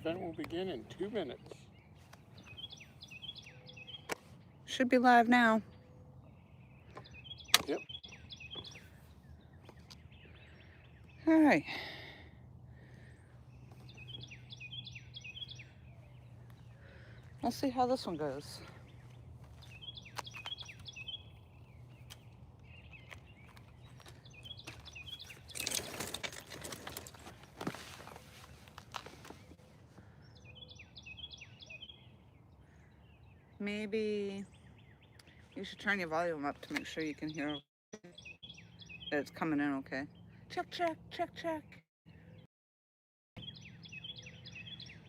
event will begin in 2 minutes. Should be live now. Yep. All right. Let's see how this one goes. Maybe you should turn your volume up to make sure you can hear that it's coming in okay. Check, check, check, check.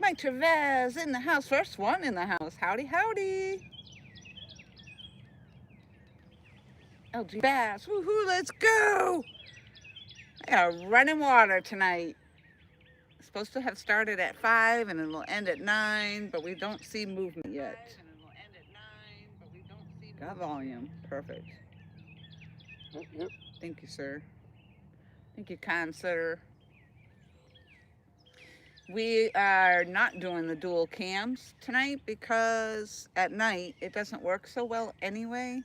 Mike Trevez in the house. First one in the house. Howdy, howdy. LGBASS. Woohoo, let's go. I got running water tonight. It's supposed to have started at 5 and it'll end at 9, but we don't see movement yet. Got volume. Perfect. Yep. Thank you, sir. Thank you, kind sir. We are not doing the dual cams tonight because at night it doesn't work so well anyway,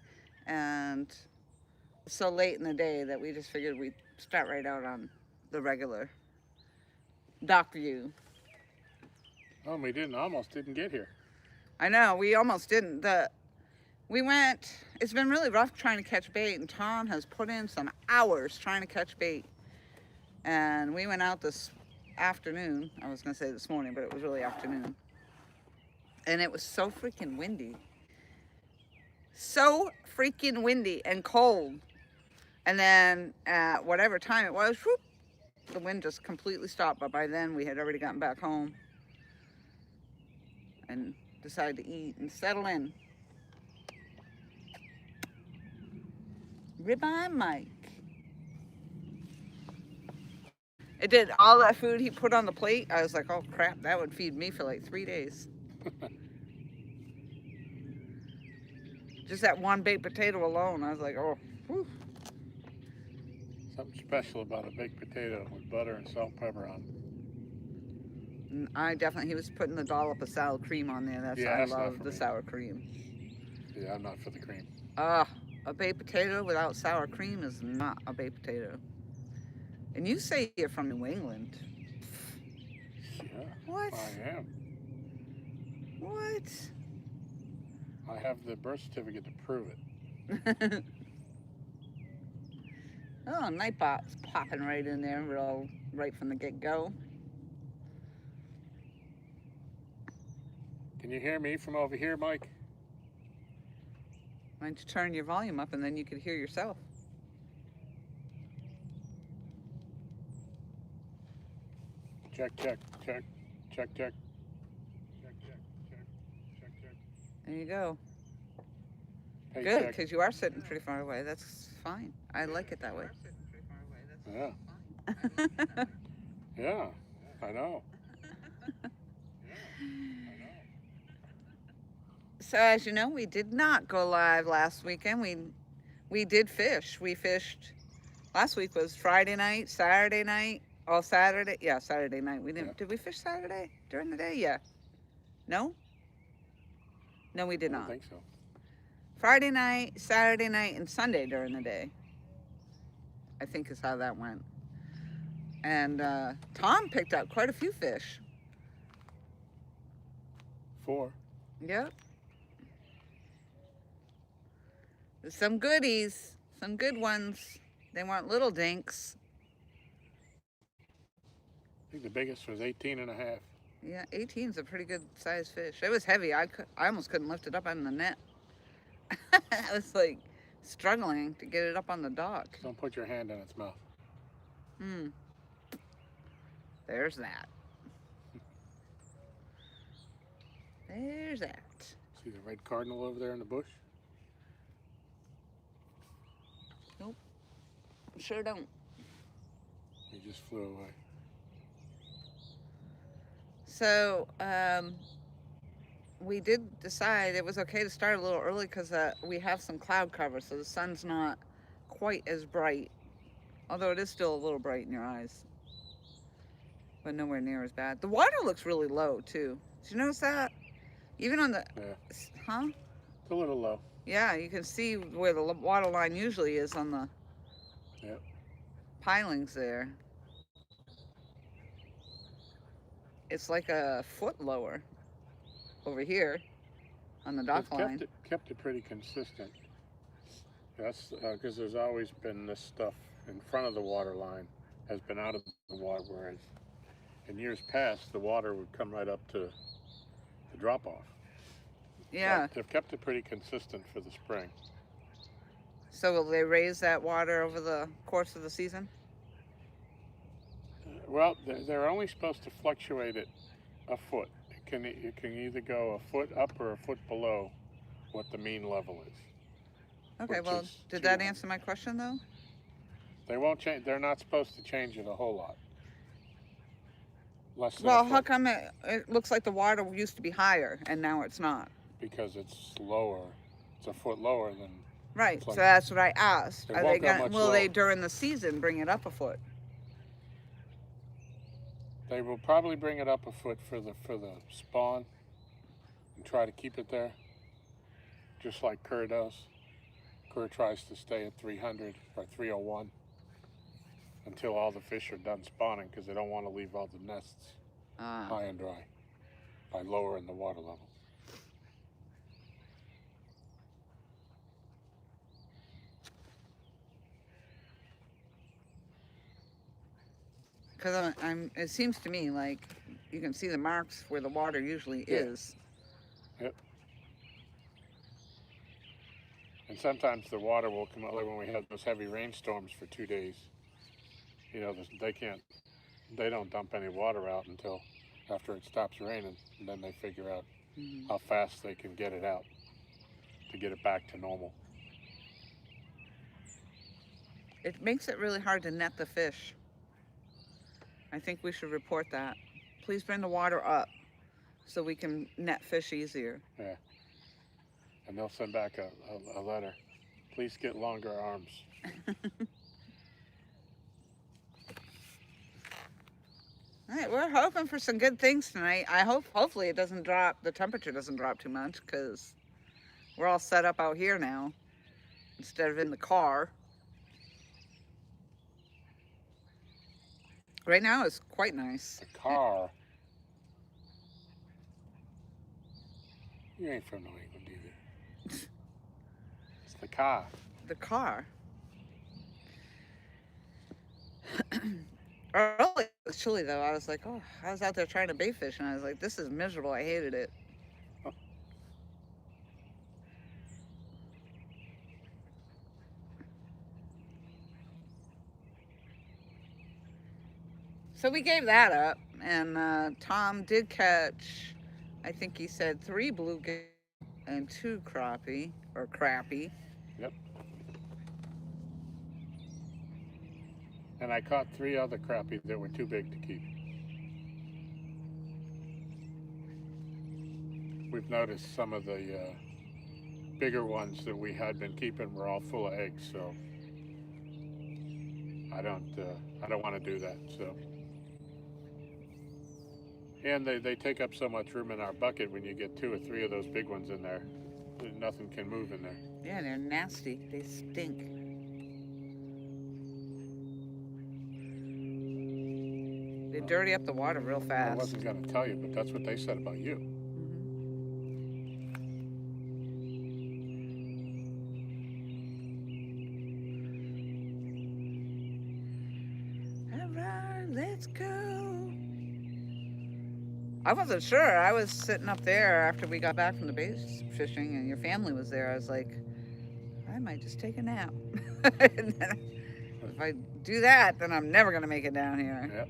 and it's so late in the day that we just figured we'd start right out on the regular dock view. Oh, we almost didn't get here. I know, we almost didn't. It's been really rough trying to catch bait, and Tom has put in some hours trying to catch bait. And we went out this afternoon. I was going to say this morning, but it was really afternoon. And it was so freaking windy. So freaking windy and cold. And then at whatever time it was, whoop, the wind just completely stopped. But by then we had already gotten back home and decided to eat and settle in. Ribeye Mike. It did all that food he put on the plate. I was like, oh crap, that would feed me for like 3 days. Just that one baked potato alone. I was like, oh, whew. Something special about a baked potato with butter and salt and pepper on. He was putting the dollop of sour cream on there. That's why I love the sour cream. Yeah, I'm not for the cream. A baked potato without sour cream is not a baked potato. And you say you're from New England. Yeah. What? I am. What? I have the birth certificate to prove it. Oh, Nightbot's popping right in there right from the get-go. Can you hear me from over here, Mike? Why don't you turn your volume up and then you could hear yourself. Check, check, check, check, check. Check, check, check, check, check. There you go. Hey, good, because you are sitting pretty far away. That's fine. I like it that way. Yeah. Yeah, I know. So as you know, we did not go live last weekend. We did fish. We fished. Last week was Friday night, Saturday night, all Saturday. Yeah, Saturday night. We didn't. Yeah. Did we fish Saturday during the day? Yeah. No. No, we did not. I don't think so. Friday night, Saturday night, and Sunday during the day. I think is how that went. And Tom picked up quite a few fish. 4. Yep. Some goodies, some good ones. They weren't little dinks. I think the biggest was 18.5. Yeah, 18's a pretty good sized fish. It was heavy. I almost couldn't lift it up on the net. I was like struggling to get it up on the dock. Don't put your hand in its mouth. There's that. There's that. See the red cardinal over there in the bush? Nope. Sure don't. He just flew away. So, we did decide it was okay to start a little early because we have some cloud cover, so the sun's not quite as bright. Although it is still a little bright in your eyes. but nowhere near as bad. The water looks really low too. Did you notice that? Even on the, Yeah. huh? It's a little low. Yeah, you can see where the water line usually is on the pilings there. It's like a foot lower over here on the dock They've line. kept it pretty consistent. That's because there's always been this stuff in front of the water line has been out of the water, whereas in years past the water would come right up to the drop off. Yeah. But they've kept it pretty consistent for the spring. So will they raise that water over the course of the season? Well, they're only supposed to fluctuate it a foot. It can either go a foot up or a foot below what the mean level is. Okay, which well, is did that 200. answer my question though? They won't change. They're not supposed to change it a whole lot. Less than Well, a how foot, come it looks like the water used to be higher and now it's not? because it's lower. It's a foot lower than. Right, It's so like- that's what I asked. It Are won't they go gonna, much will they lower. during the season bring it up a foot? They will probably bring it up a foot for the spawn and try to keep it there, just like Kerr does. Kerr tries to stay at 300 or 301 until all the fish are done spawning, because they don't want to leave all the nests high and dry by lowering the water level. Because it seems to me like you can see the marks where the water usually is. Yep. And sometimes the water will come out, like when we had those heavy rainstorms for 2 days. You know, they don't dump any water out until after it stops raining, and then they figure out how fast they can get it out to get it back to normal. It makes it really hard to net the fish. I think we should report that. Please bring the water up so we can net fish easier. Yeah. And they'll send back a letter. Please get longer arms. All right, we're hoping for some good things tonight. Hopefully it doesn't drop, the temperature doesn't drop too much, because we're all set up out here now instead of in the car. Right now it's quite nice. The car. You ain't from New England either. It's the car. The car. Early it was chilly though. I was like, oh, I was out there trying to bait fish and I was like, this is miserable. I hated it. So we gave that up, and Tom did catch, I think he said 3 bluegill and 2 crappie, or crappie. Yep. And I caught 3 other crappie that were too big to keep. We've noticed some of the bigger ones that we had been keeping were all full of eggs, so I don't want to do that. So, and they take up so much room in our bucket. When you get 2 or 3 of those big ones in there, nothing can move in there. Yeah, they're nasty. They stink. They dirty up the water real fast. I wasn't going to tell you, but that's what they said about you. All right, let's go. I wasn't sure. I was sitting up there after we got back from the bass fishing and your family was there. I was like, I might just take a nap. And then if I do that, then I'm never going to make it down here. Yep.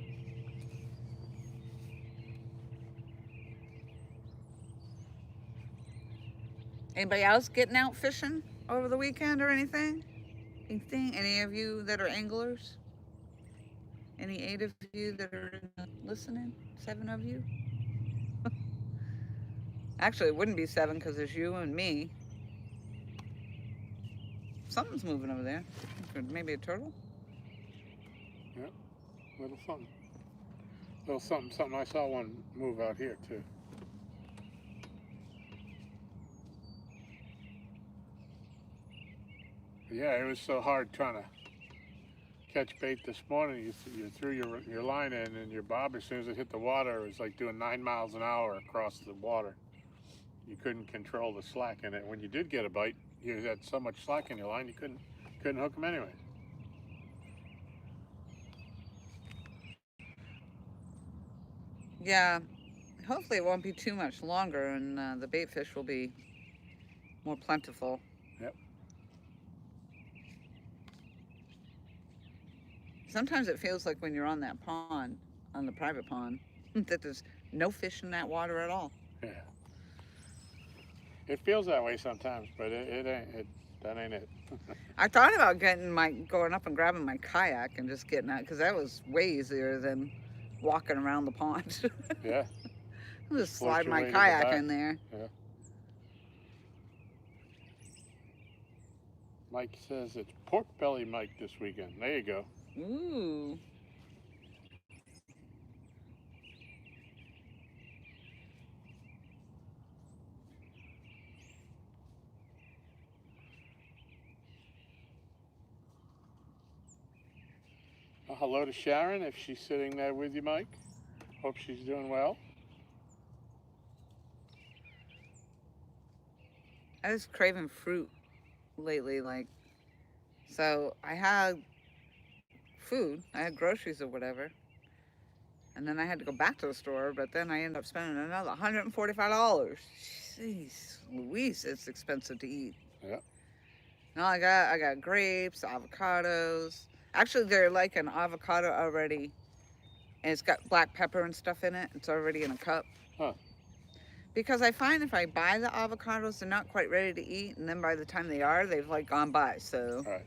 Anybody else getting out fishing over the weekend or anything? Any of you that are anglers? Any 8 of you that are listening? 7 of you? Actually, it wouldn't be 7 because there's you and me. Something's moving over there. Maybe a turtle? Yep. Little something. Little something. I saw one move out here too. Yeah, it was so hard trying to catch bait this morning. You threw your line in, and your bob, as soon as it hit the water, it was like doing 9 miles an hour across the water. You couldn't control the slack in it. When you did get a bite, you had so much slack in your line you couldn't hook them anyway. Yeah, hopefully it won't be too much longer, and the bait fish will be more plentiful. Yep. Sometimes it feels like when you're on that pond, on the private pond, that there's no fish in that water at all. Yeah. It feels that way sometimes, but it ain't. That ain't it. I thought about going up and grabbing my kayak and just getting out, because that was way easier than walking around the pond. Yeah. Just Float slide your my way to the kayak back. in there. Yeah. Mike says it's pork belly Mike this weekend. There you go. Ooh. Hello to Sharon, if she's sitting there with you, Mike. Hope she's doing well. I was craving fruit lately, so I had food, I had groceries or whatever, and then I had to go back to the store, but then I ended up spending another $145. Jeez Louise, it's expensive to eat. Yeah. No, I got grapes, avocados. Actually, they're like an avocado already, and it's got black pepper and stuff in it. It's already in a cup. Huh. Because I find if I buy the avocados, they're not quite ready to eat, and then by the time they are, they've gone by. So. All right.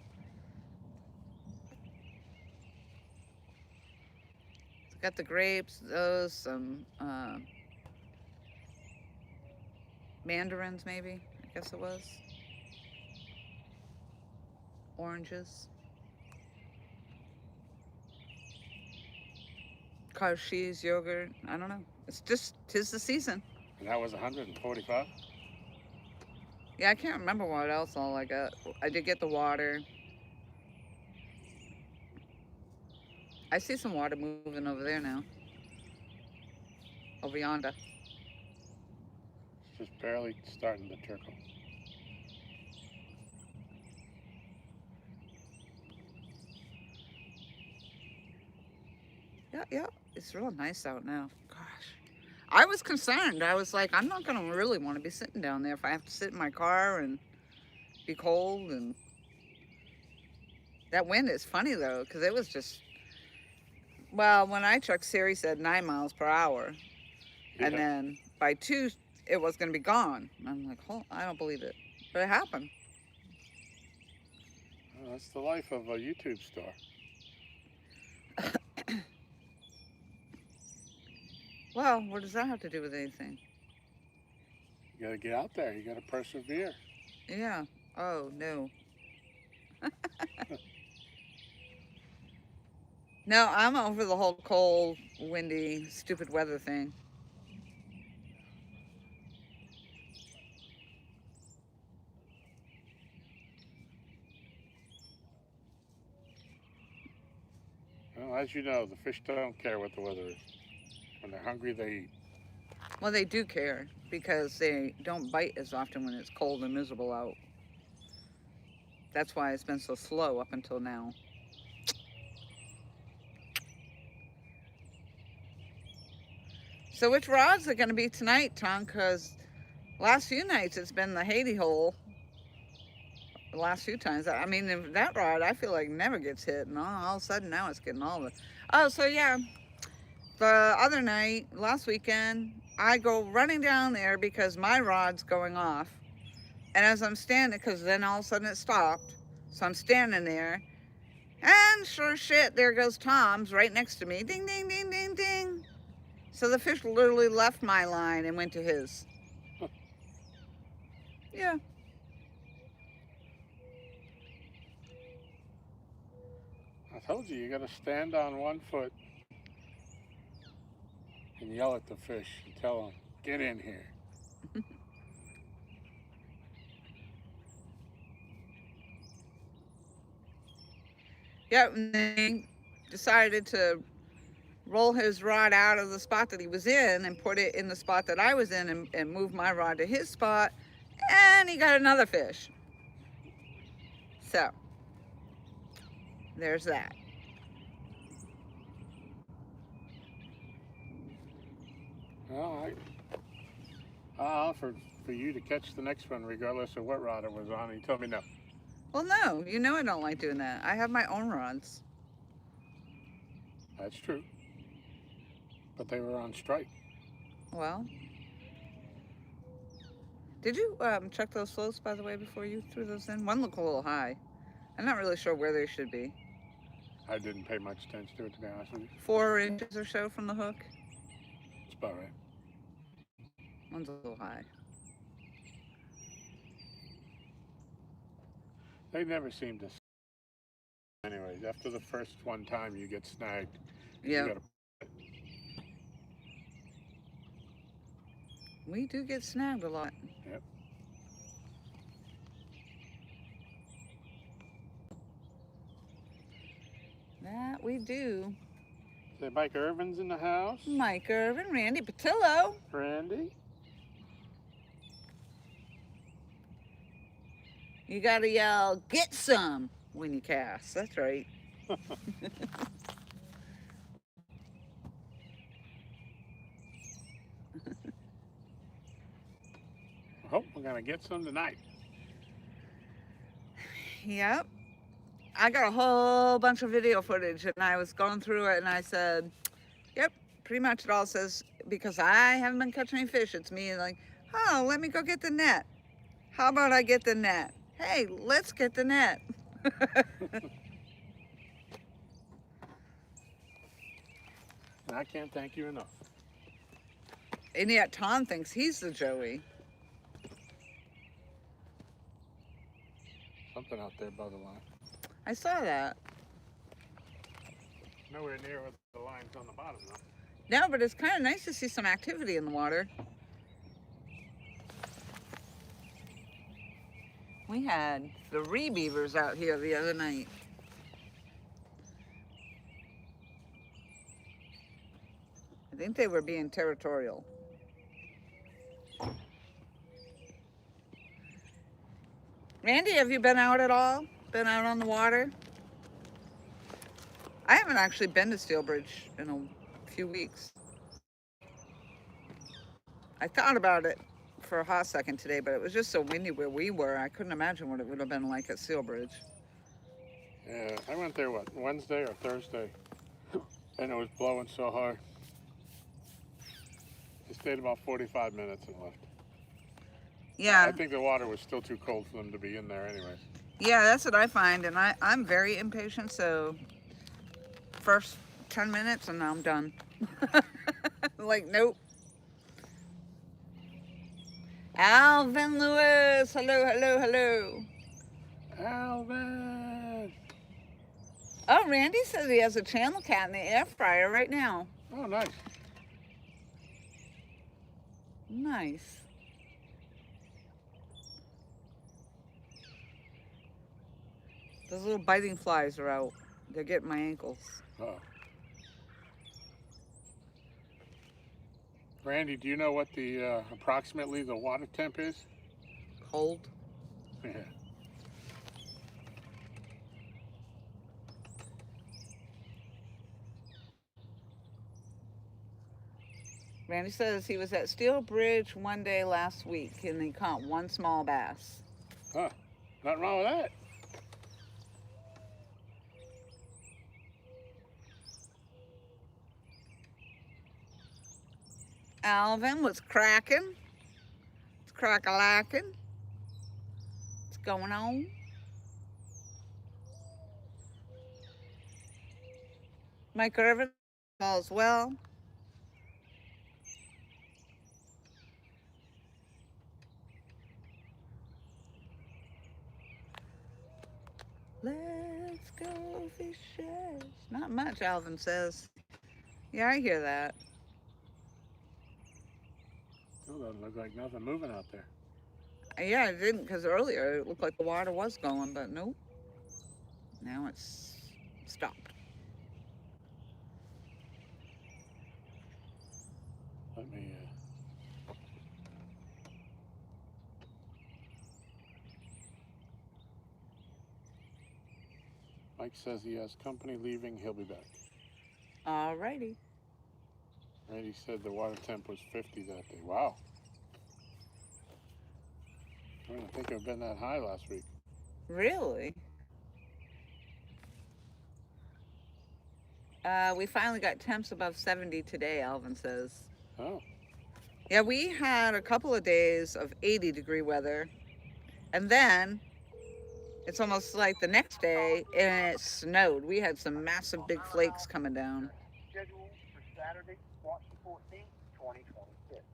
Got the grapes, some mandarins, maybe. I guess it was. Oranges. Cottage cheese, yogurt. I don't know. It's just, 'tis the season. And that was 145? Yeah, I can't remember what else all I got. I did get the water. I see some water moving over there now. Over yonder. It's just barely starting to trickle. Yeah. It's real nice out now. Gosh. I was concerned. I was like, I'm not going to really want to be sitting down there if I have to sit in my car and be cold. And that wind is funny, though, because it was just, well, when I checked, Siri said 9 miles per hour. Yeah. And then by 2, it was going to be gone. And I'm like, oh, I don't believe it. But it happened. Well, that's the life of a YouTube star. Well, what does that have to do with anything? You gotta get out there. You gotta persevere. Yeah. Oh, no. No, I'm over the whole cold, windy, stupid weather thing. Well, as you know, the fish don't care what the weather is. When they're hungry, they eat. Well, they do care because they don't bite as often when it's cold and miserable out. That's why it's been so slow up until now. So which rods are going to be tonight, Tom? Because last few nights it's been the Haiti hole. The last few times. I mean, that rod I feel like never gets hit. And all of a sudden now it's getting all the... Oh, so yeah. The other night, last weekend, I go running down there because my rod's going off. And as I'm standing, because then all of a sudden it stopped. So I'm standing there. And sure shit, there goes Tom's right next to me. Ding, ding, ding, ding, ding. So the fish literally left my line and went to his. Yeah. I told you, you gotta stand on one foot yell at the fish and tell them, get in here. Yep, and then he decided to roll his rod out of the spot that he was in and put it in the spot that I was in and move my rod to his spot, and he got another fish. So, there's that. Well, I offered for you to catch the next one regardless of what rod it was on. He told me no. Well, no, you know I don't like doing that. I have my own rods. That's true. But they were on strike. Well, did you check those floats, by the way, before you threw those in? One looked a little high. I'm not really sure where they should be. I didn't pay much attention to it, to be honest with you. 4 inches or so from the hook. It's about right. One's a little high. They never seem to. Anyways, after the first one time you get snagged, Yeah. you gotta. We do get snagged a lot. Yep. That we do. Say Mike Irvin's in the house. Mike Irvin, Randy Patillo. Randy. You gotta yell, get some when you cast. That's right. I hope we're gonna get some tonight. Yep. I got a whole bunch of video footage and I was going through it and I said, yep, pretty much it all says, because I haven't been catching any fish, it's me like, oh, let me go get the net. How about I get the net? Hey, let's get the net. And I can't thank you enough. And yet Tom thinks he's the Joey. Something out there by the line. I saw that. Nowhere near with the lines on the bottom though. No, but it's kind of nice to see some activity in the water. We had 3 beavers out here the other night. I think they were being territorial. Randy, have you been out at all? Been out on the water? I haven't actually been to Steelbridge in a few weeks. I thought about it for a hot second today, but it was just so windy where we were. I couldn't imagine what it would have been like at Steelbridge. Yeah, I went there, what, Wednesday or Thursday? And it was blowing so hard. I stayed about 45 minutes and left. Yeah. I think the water was still too cold for them to be in there anyways. Yeah, that's what I find, and I'm very impatient, so first 10 minutes and I'm done. Like, nope. Alvin Lewis, hello, hello, hello. Alvin! Oh, Randy says he has a channel cat in the air fryer right now. Oh, nice. Nice. Those little biting flies are out. They're getting my ankles. Uh-oh. Randy, do you know what the approximately the water temp is? Cold. Yeah. Randy says he was at Steel Bridge one day last week and he caught 1 small bass. Huh. Nothing wrong with that. Alvin was cracking. It's crack-a-lacking. What's going on? Mike Irvin, all's well. Let's go fishing. Not much, Alvin says. Yeah, I hear that. Still doesn't look like nothing moving out there. Yeah, it didn't, because earlier it looked like the water was going, but nope. Now it's stopped. Let me. Mike says he has company leaving. He'll be back. Alrighty. Randy said the water temp was 50 that day. Wow. I don't think I've been that high last week. Really? We finally got temps above 70 today, Alvin says. Oh. Yeah, we had a couple of days of 80-degree weather, and then it's almost like the next day, and it snowed. We had some massive big flakes coming down. Scheduled for Saturday, March the 14th, 2026.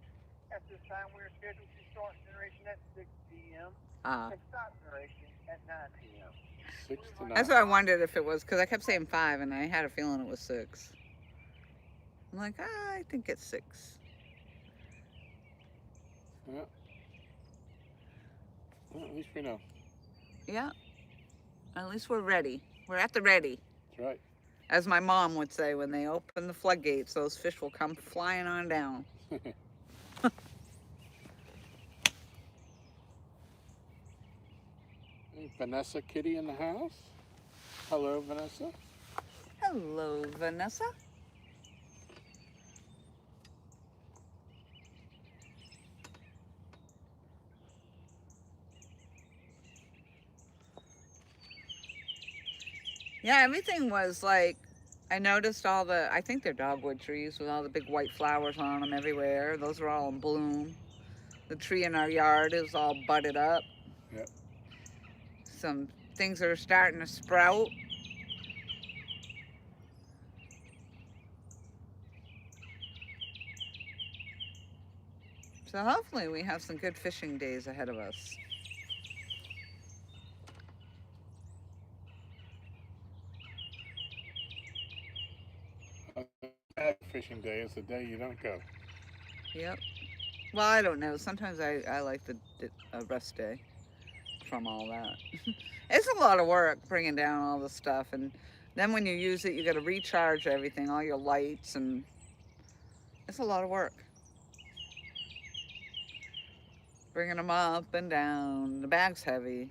At this time, we're scheduled to start generation at 6 p.m. And stop generation at 9 p.m. 6 to 9. That's what I wondered if it was, because I kept saying 5, and I had a feeling it was 6. I'm like, I think it's 6. Yeah. Well, at least we know. Yeah. At least we're ready. We're at the ready. That's right. As my mom would say, when they open the floodgates, those fish will come flying on down. Hey, Vanessa Kitty in the house. Hello, Vanessa. Hello, Vanessa. Yeah, everything was like, I noticed all the, I think they're dogwood trees with all the big white flowers on them everywhere. Those are all in bloom. The tree in our yard is all budded up. Yep. Some things are starting to sprout. So hopefully we have some good fishing days ahead of us. Bad fishing day is the day you don't go. Yep. Well, I don't know. Sometimes I like the rest day from all that. It's a lot of work bringing down all the stuff. And then when you use it, you got to recharge everything, all your lights. And it's a lot of work. Bringing them up and down. The bag's heavy.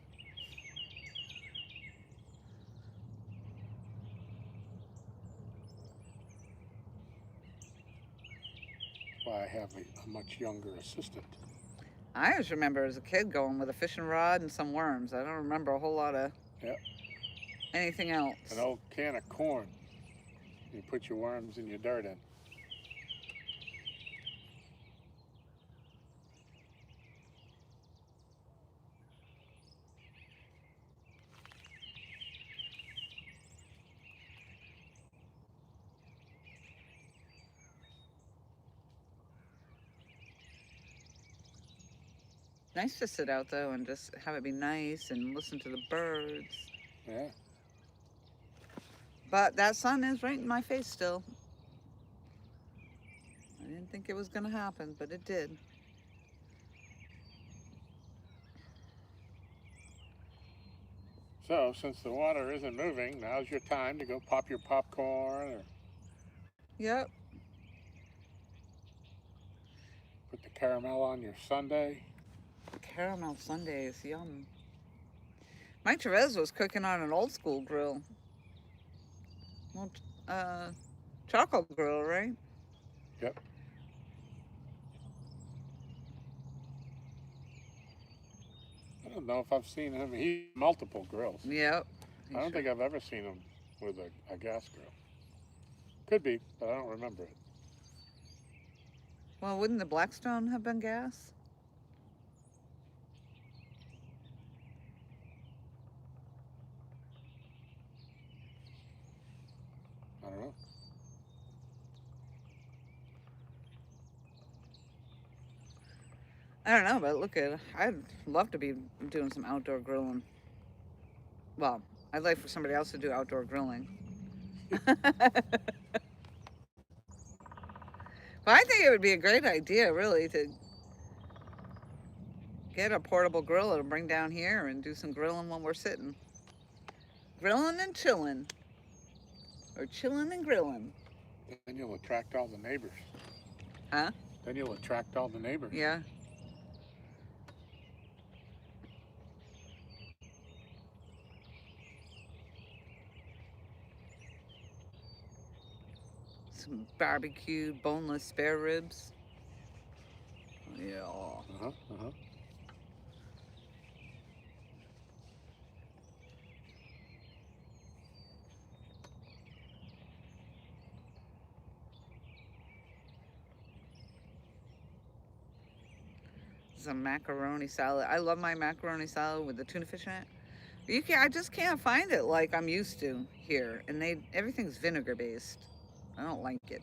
Why I have a much younger assistant. I always remember as a kid going with a fishing rod and some worms. I don't remember a whole lot of anything else. An old can of corn. You put your worms and your dirt in. Nice to sit out though and just have it be nice and listen to the birds. Yeah. But that sun is right in my face still. I didn't think it was going to happen, but it did. So, since the water isn't moving, now's your time to go pop your popcorn or Yep. put the caramel on your sundae. Caramel sundaes, yum. Mike Therese was cooking on an old school grill. Well, charcoal grill, right? Yep. I don't know if I've seen him. He multiple grills. Yep. I don't think I've ever seen him with a gas grill. Could be, but I don't remember it. Well, wouldn't the Blackstone have been gas? I don't know. I don't know, but look at, I'd love to be doing some outdoor grilling. Well, I'd like for somebody else to do outdoor grilling. But I think it would be a great idea, really, to get a portable grill to bring down here and do some grilling when we're sitting. Grilling and chilling. Or chilling and grilling. Then you'll attract all the neighbors. Huh? Then you'll attract all the neighbors. Yeah. Some barbecued boneless spare ribs. Yeah. Uh-huh, uh-huh. Some macaroni salad. I love my macaroni salad with the tuna fish in it. You can I just can't find it like I'm used to here, and everything's vinegar based. I don't like it.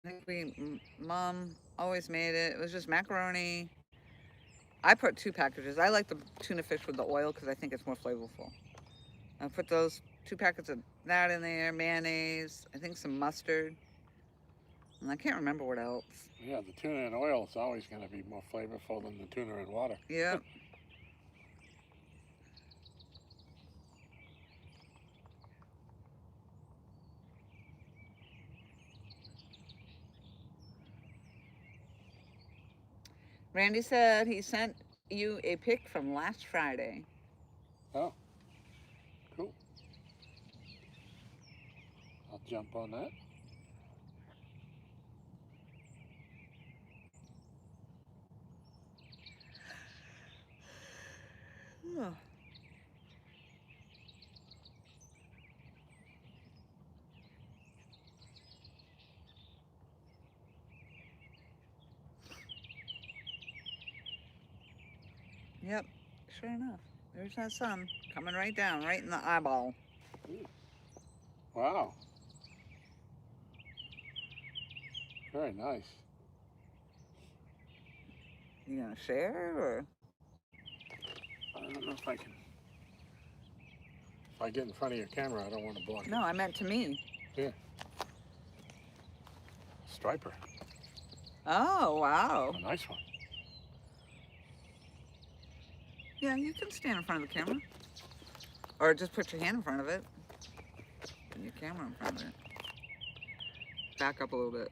I think Mom always made it. It was just macaroni. I put 2 packages. I like the tuna fish with the oil because I think it's more flavorful. I put those 2 packets of that in there, mayonnaise, I think some mustard. And I can't remember what else. Yeah, the tuna in oil is always going to be more flavorful than the tuna in water. Yeah. Randy said he sent you a pic from last Friday. Oh, cool. I'll jump on that. Oh. Yep, sure enough. There's that sun coming right down, right in the eyeball. Ooh. Wow. Very nice. You gonna share or? I don't know if I can. If I get in front of your camera, I don't want to block it. No, I meant to me. Yeah. Striper. Oh, wow. A nice one. Yeah, you can stand in front of the camera. Or just put your hand in front of it. And your camera in front of it. Back up a little bit.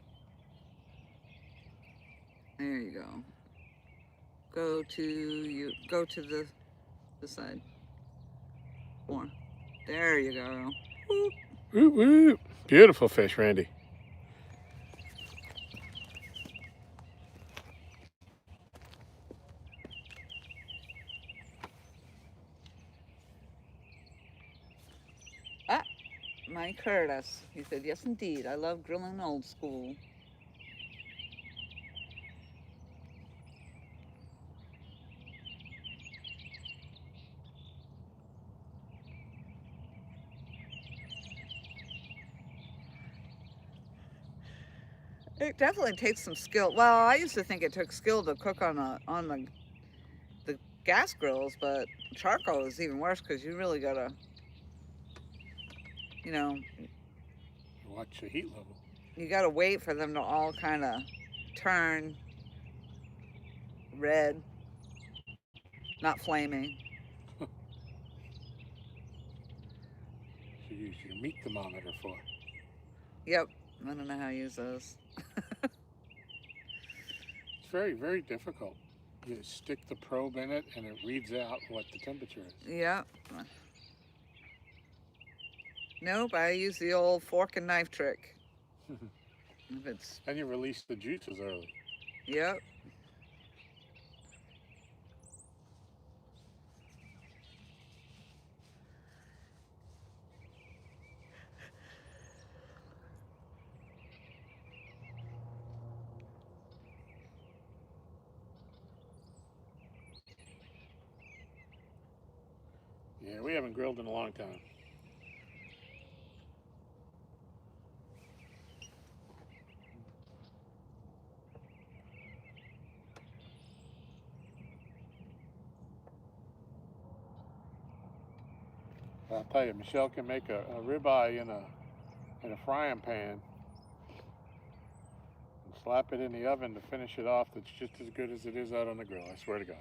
There you go. Go to the side. More. There you go. Whoop. Woo woo. Beautiful fish, Randy. Ah, Mike heard us. He said, yes, indeed. I love grilling old school. It definitely takes some skill. Well, I used to think it took skill to cook on the gas grills, but charcoal is even worse because you really gotta, you know, Watch the heat level. you gotta wait for them to all kind of turn red, not flaming. You use your meat thermometer for. Yep, I don't know how to use those. It's very, very difficult. You stick the probe in it and it reads out what the temperature is. Yep. Nope, I use the old fork and knife trick. If it's, And you release the juices early. yep. Yeah, we haven't grilled in a long time. I'll tell you, Michelle can make a ribeye in a frying pan and slap it in the oven to finish it off. That's just as good as it is out on the grill. I swear to God.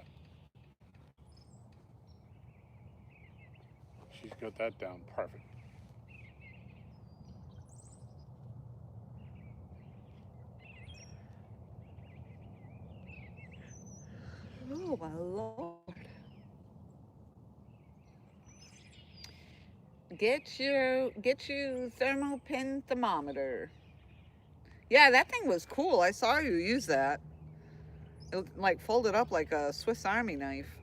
She's got that down perfect. Oh my Lord. Get you thermal pin thermometer. Yeah, that thing was cool. I saw you use that. It like folded up like a Swiss Army knife.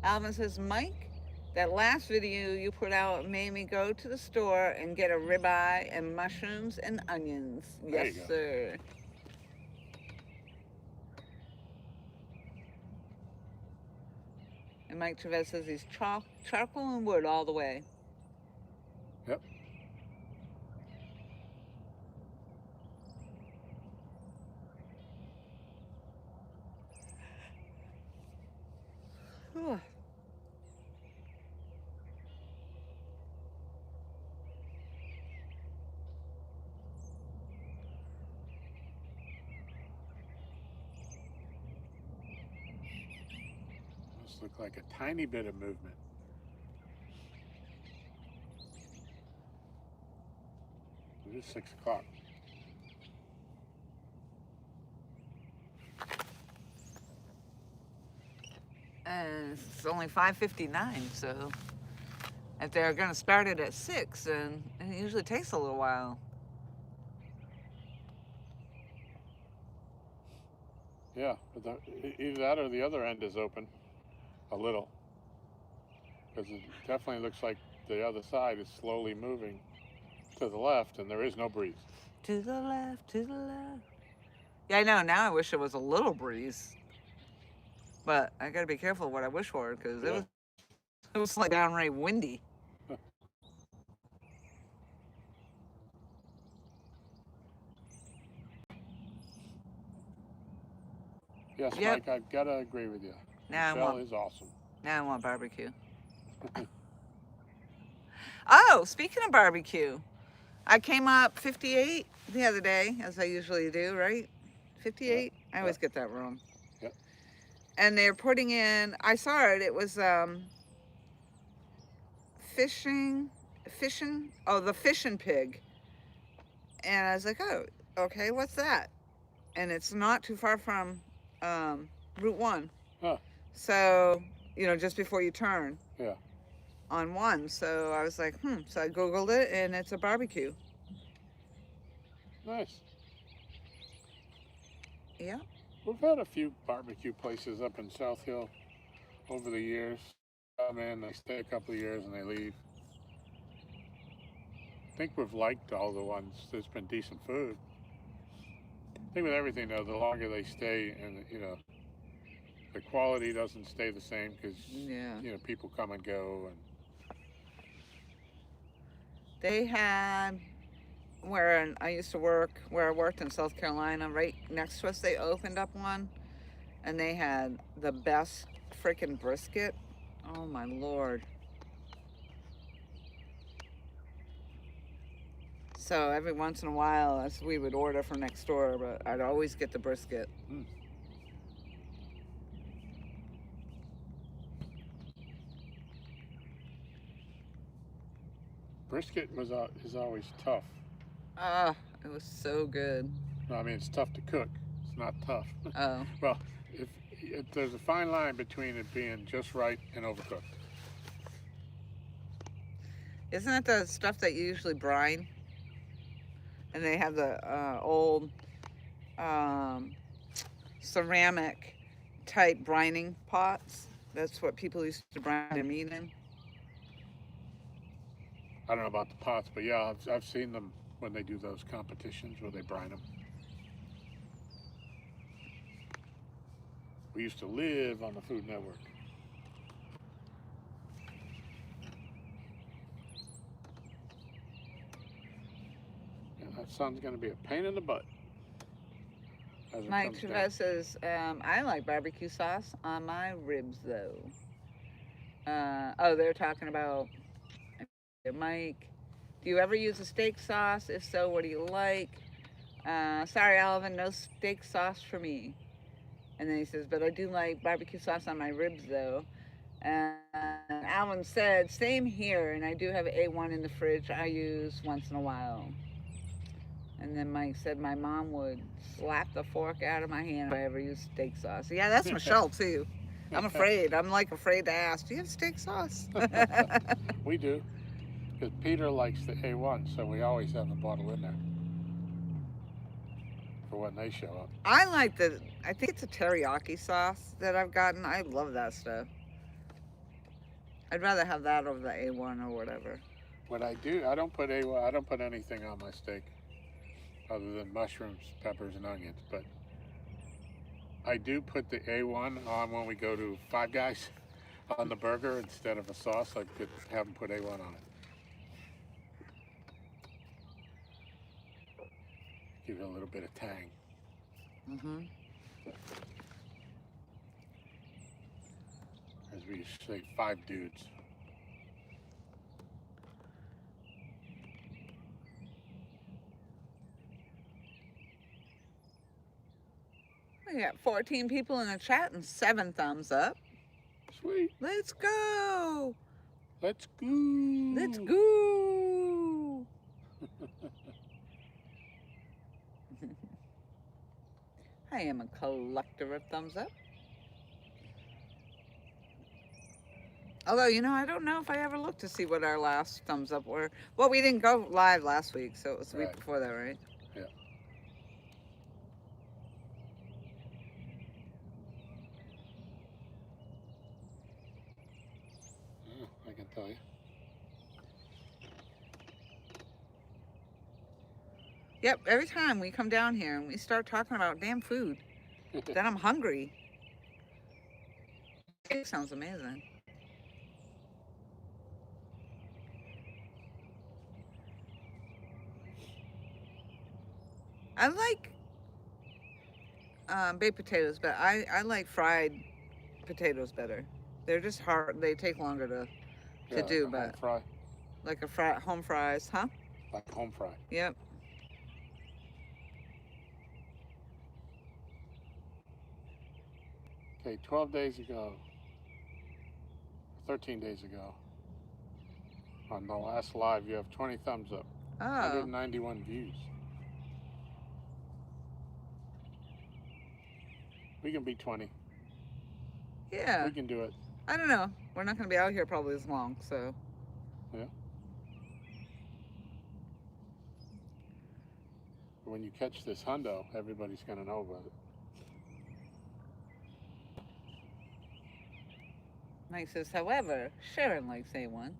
Alvin says, Mike, that last video you put out made me go to the store and get a ribeye and mushrooms and onions. Yes, sir. And Mike Trevez says he's charcoal and wood all the way. Yep. Whew. This looks like a tiny bit of movement. It is 6 o'clock. And it's only 5:59, so if they're going to start it at 6, and it usually takes a little while. Yeah, but either that or the other end is open a little. Because it definitely looks like the other side is slowly moving to the left, and there is no breeze. To the left, to the left. Yeah, I know. Now I wish there was a little breeze. But I got to be careful what I wish for, because it was like downright windy. Yes, Yep. Mike, I've got to agree with you. Now Michelle is awesome. Now I want barbecue. Oh, speaking of barbecue, I came up 58 the other day, as I usually do, right? 58? Yep. I always get that wrong. Yep. And they're putting in, I saw it, it was fishing, the fishing pig. And I was like, oh, okay, what's that? And it's not too far from Route 1. Huh. So, just before you turn. Yeah. On 1. So I was like, So I Googled it, and it's a barbecue. Nice. Yeah. We've had a few barbecue places up in South Hill over the years. Come in, they stay a couple of years, and they leave. I think we've liked all the ones. There's been decent food. I think with everything, though, the longer they stay, and the quality doesn't stay the same because people come and go. And they had where I used to work, where I worked in South Carolina, right next to us, they opened up one, and they had the best freaking brisket. Oh my Lord. So every once in a while, as we would order from next door, but I'd always get the brisket. Brisket is always tough. It was so good. No, I mean, it's tough to cook. It's not tough. Oh. Well, if there's a fine line between it being just right and overcooked. Isn't that the stuff that you usually brine? And they have the old ceramic type brining pots. That's what people used to brine their meat in. I don't know about the pots, but yeah, I've seen them when they do those competitions where they brine them. We used to live on the Food Network. sun's going to be a pain in the butt. As it Mike comes down. Chavez says, I like barbecue sauce on my ribs, though. Oh, they're talking about, Mike, do you ever use a steak sauce? If so, what do you like? Sorry, Alvin, no steak sauce for me. And then he says, but I do like barbecue sauce on my ribs, though. And Alvin said, same here, and I do have A1 in the fridge I use once in a while. And then Mike said, my mom would slap the fork out of my hand if I ever used steak sauce. Yeah, that's Michelle, too. I'm afraid. I'm like afraid to ask, do you have steak sauce? We do. Because Peter likes the A1, so we always have a bottle in there for when they show up. I like I think it's a teriyaki sauce that I've gotten. I love that stuff. I'd rather have that over the A1 or whatever. What I do, I don't put A1, I don't put anything on my steak other than mushrooms, peppers, and onions. But I do put the A1 on when we go to Five Guys on the burger instead of a sauce. I could have them put A1 on it. Give it a little bit of tang. Mm-hmm. As we used to say, 5 dudes. We got 14 people in the chat and 7 thumbs up. Sweet. Let's go. Let's go. Let's go. I am a collector of thumbs up. Although, I don't know if I ever looked to see what our last thumbs up were. Well, we didn't go live last week, so it was the week before that, right? Yeah. I can tell you. Yep, every time we come down here and we start talking about damn food, then I'm hungry. It sounds amazing. I like baked potatoes, but I like fried potatoes better. They're just hard. They take longer to do, but home fry. like home fries, huh? Like home fry. Yep. Okay, 12 days ago, 13 days ago, on the last live, you have 20 thumbs up, 191 views. We can beat 20. Yeah. We can do it. I don't know. We're not going to be out here probably as long, so. Yeah. When you catch this hundo, everybody's going to know about it. Mike says, however, Sharon likes A1.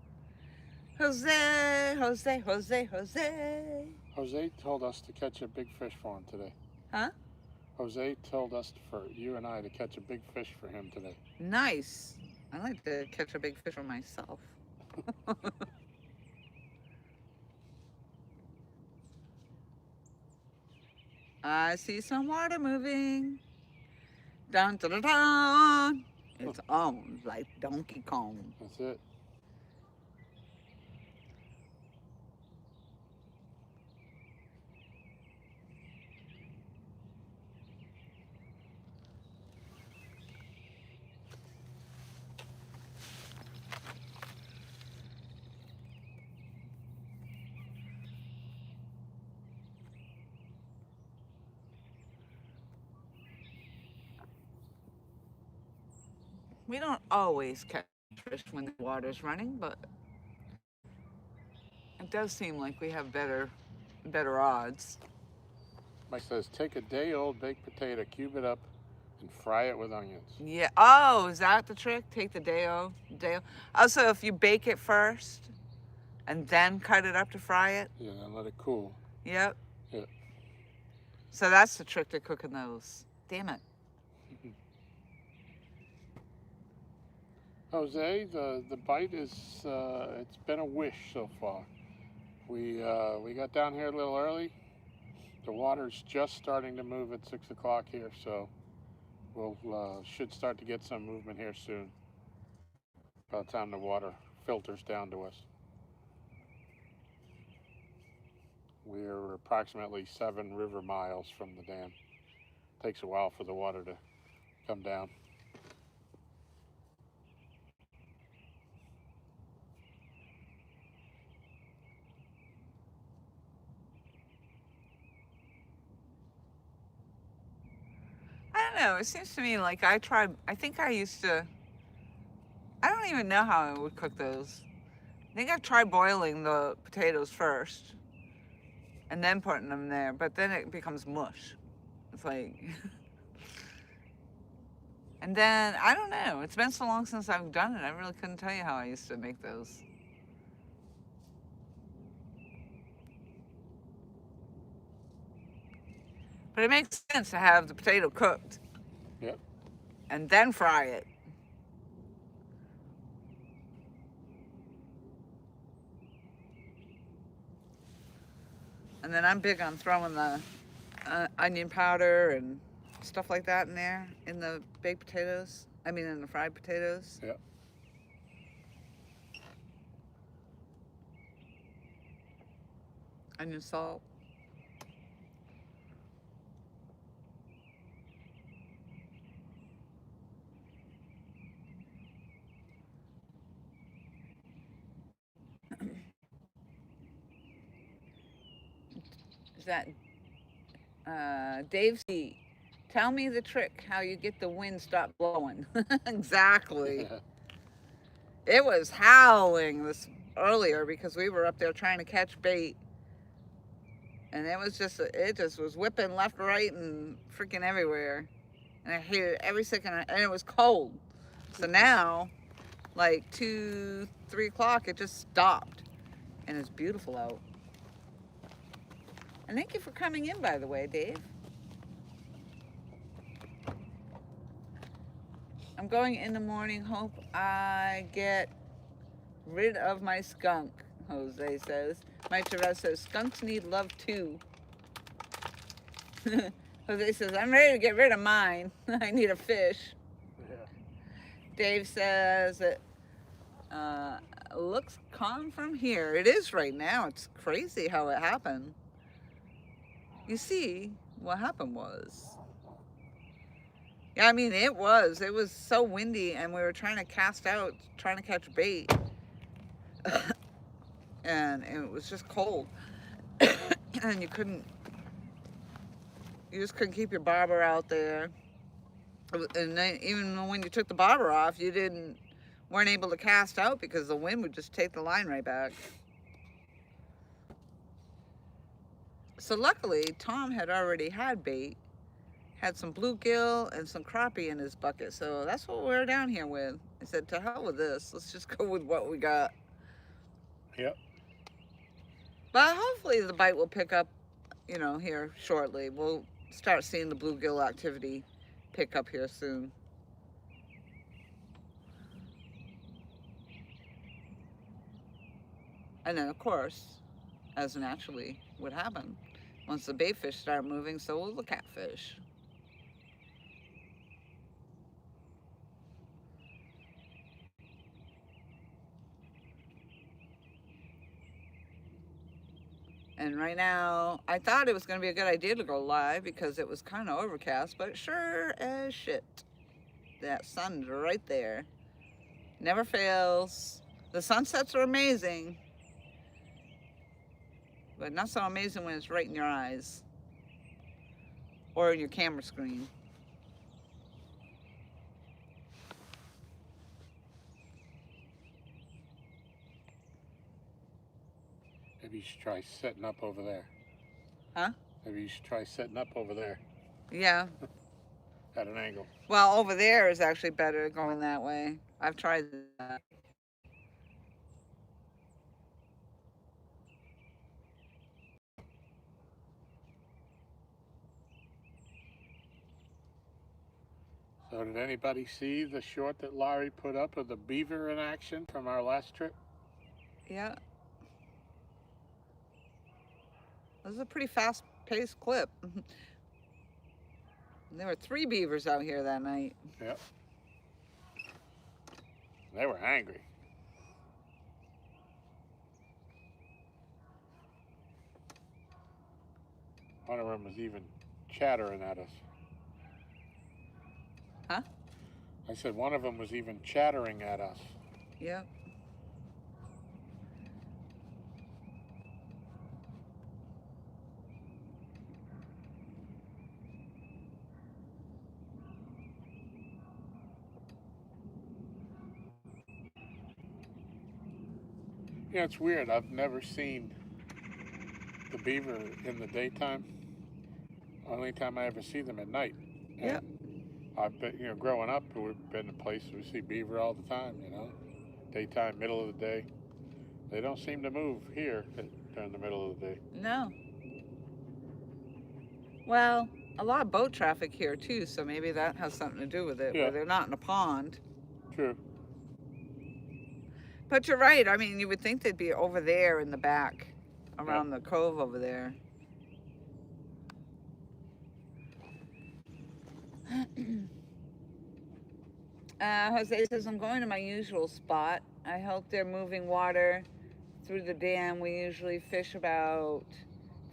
Jose, Jose, Jose, Jose. Jose told us to catch a big fish for him today. Huh? Jose told us for you and I to catch a big fish for him today. Nice. I like to catch a big fish for myself. I see some water moving. Dun dun dun dun. It's on like Donkey Kong. That's it. We don't always catch fish when the water's running, but it does seem like we have better odds. Mike says, take a day-old baked potato, cube it up, and fry it with onions. Yeah. Oh, is that the trick? Take the day-old. Also, if you bake it first and then cut it up to fry it. Yeah, then let it cool. Yep. Yeah. So that's the trick to cooking those. Damn it. Jose, the bite is, it's been a wish so far. We got down here a little early, The water's just starting to move at 6 o'clock here, so we'll should start to get some movement here soon. By the time the water filters down to us. We're approximately 7 river miles from the dam. Takes a while for the water to come down. I don't know. It seems to me like I think I used to, I don't even know how I would cook those. I think I've tried boiling the potatoes first and then putting them there, but then it becomes mush. It's like, and then, I don't know. It's been so long since I've done it. I really couldn't tell you how I used to make those. But it makes sense to have the potato cooked. Yep. And then fry it. And then I'm big on throwing the onion powder and stuff like that in there, in the baked potatoes. I mean, in the fried potatoes. Yep. Onion salt. Is that Dave C? Tell me the trick how you get the wind stop blowing. Exactly. It was howling this earlier because we were up there trying to catch bait, and it just was whipping left, right, and freaking everywhere. And I hated it every second, and it was cold. So now, like 2, 3 o'clock, it just stopped, and it's beautiful out. And thank you for coming in, by the way, Dave. I'm going in the morning. Hope I get rid of my skunk, Jose says. Mike Therese says, skunks need love too. Jose says, I'm ready to get rid of mine. I need a fish. Yeah. Dave says, it looks calm from here. It is right now. It's crazy how it happened. You see, what happened was, yeah, I mean, it was so windy, and we were trying to cast out, trying to catch bait. And it was just cold. And you just couldn't keep your bobber out there. And then even when you took the bobber off, you weren't able to cast out because the wind would just take the line right back. So luckily, Tom had already had bait. Had some bluegill and some crappie in his bucket. So that's what we're down here with. I said, to hell with this. Let's just go with what we got. Yep. But hopefully the bite will pick up, here shortly. We'll start seeing the bluegill activity pick up here soon. And then, of course, as naturally would happen, once the bait fish start moving, so will the catfish. And right now, I thought it was going to be a good idea to go live because it was kind of overcast, but sure as shit, that sun's right there. Never fails. The sunsets are amazing, but not so amazing when it's right in your eyes or in your camera screen. Maybe you should try setting up over there. Huh? Maybe you should try setting up over there. Yeah. At an angle. Well, over there is actually better going that way. I've tried that. So did anybody see the short that Larry put up of the beaver in action from our last trip? Yeah. This is a pretty fast pace clip. There were 3 beavers out here that night. Yep. They were angry. One of them was even chattering at us. Huh? I said one of them was even chattering at us. Yep. Yeah, it's weird. I've never seen the beaver in the daytime. Only time I ever see them at night. Yep. I've been, growing up, we've been in places we see beaver all the time, Daytime, middle of the day. They don't seem to move here during the middle of the day. No. Well, a lot of boat traffic here too, so maybe that has something to do with it, Yeah. where they're not in a pond. True. But you're right. I mean, you would think they'd be over there in the back, around the cove over there. Jose says, I'm going to my usual spot. I hope they're moving water through the dam. We usually fish about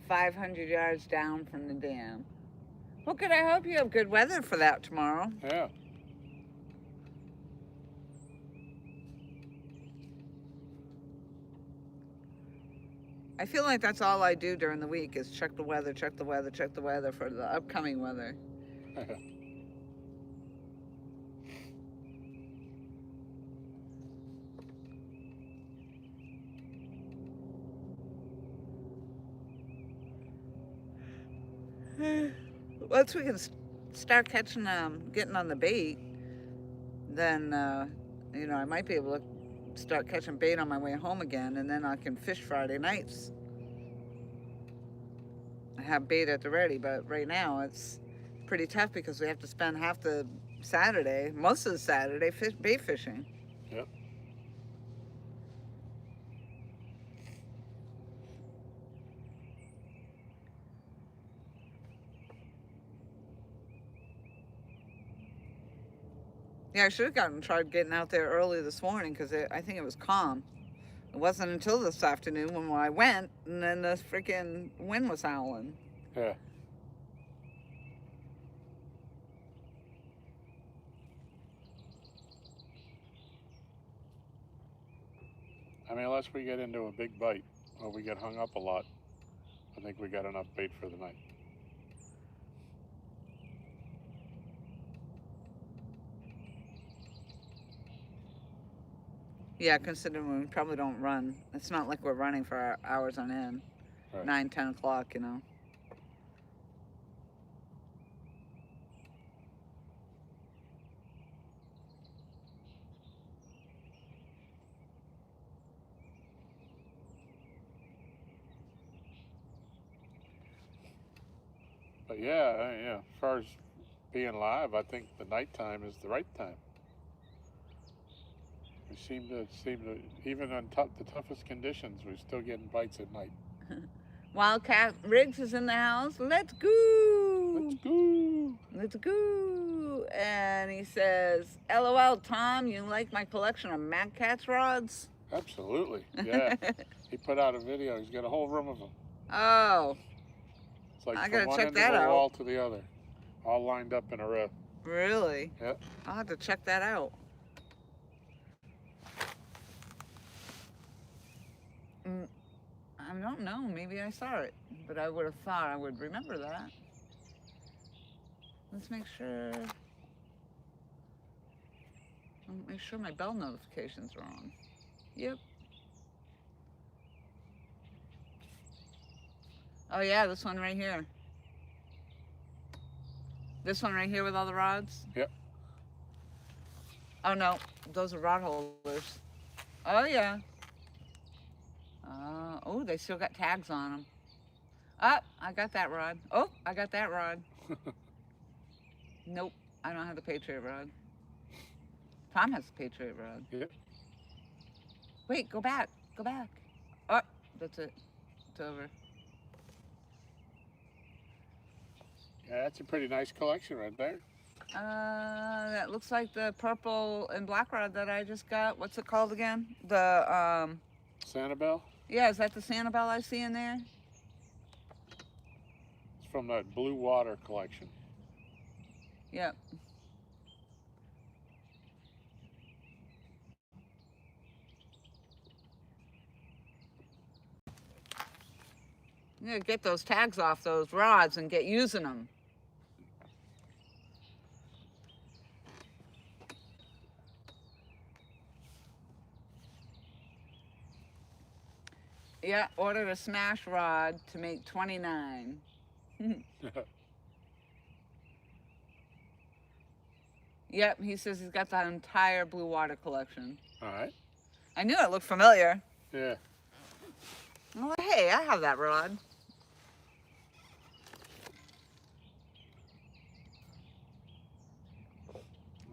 500 yards down from the dam. Well, good. I hope you have good weather for that tomorrow. Yeah. I feel like that's all I do during the week is check the weather for the upcoming weather. Once we can start catching, getting on the bait, then, I might be able to start catching bait on my way home again, and then I can fish Friday nights. I have bait at the ready, but right now it's pretty tough because we have to spend half the Saturday, most of the Saturday, bait fishing. Yep. Yeah, I should have tried getting out there early this morning because I think it was calm. It wasn't until this afternoon when I went, and then the freaking wind was howling. Yeah. I mean, unless we get into a big bite or we get hung up a lot, I think we got enough bait for the night. Yeah, considering we probably don't run. It's not like we're running for hours on end. Right. 9, 10 o'clock, But yeah, as far as being live, I think the nighttime is the right time. We seem to even on the toughest conditions, we're still getting bites at night. Wildcat Riggs is in the house. Let's go. Let's go. Let's go. And he says, LOL, Tom, you like my collection of Mad Cat's rods? Absolutely, yeah. He put out a video. He's got a whole room of them. Oh. It's like I from gotta one check end that of the out. wall to the other, all lined up in a row. Really? Yep. I'll have to check that out. I don't know. Maybe I saw it, but I would have thought I would remember that. Let's make sure. I'll make sure my bell notifications are on. Yep. Oh yeah, this one right here. This one right here with all the rods? Yep. Oh no, those are rod holders. Oh yeah. Oh, they still got tags on them. Oh, I got that rod. Oh, I got that rod. Nope, I don't have the Patriot rod. Tom has the Patriot rod. Yep. Wait, go back. Go back. Oh, that's it. It's over. Yeah, that's a pretty nice collection right there. That looks like the purple and black rod that I just got. What's it called again? The Sanibel? Yeah, is that the Sanibel I see in there? It's from that Blue Water collection. Yep. You gotta get those tags off those rods and get using them. Yeah, ordered a smash rod to make 29. Yep, he says he's got the entire Blue Water collection. All right. I knew it looked familiar. Yeah. I'm like, hey, I have that rod.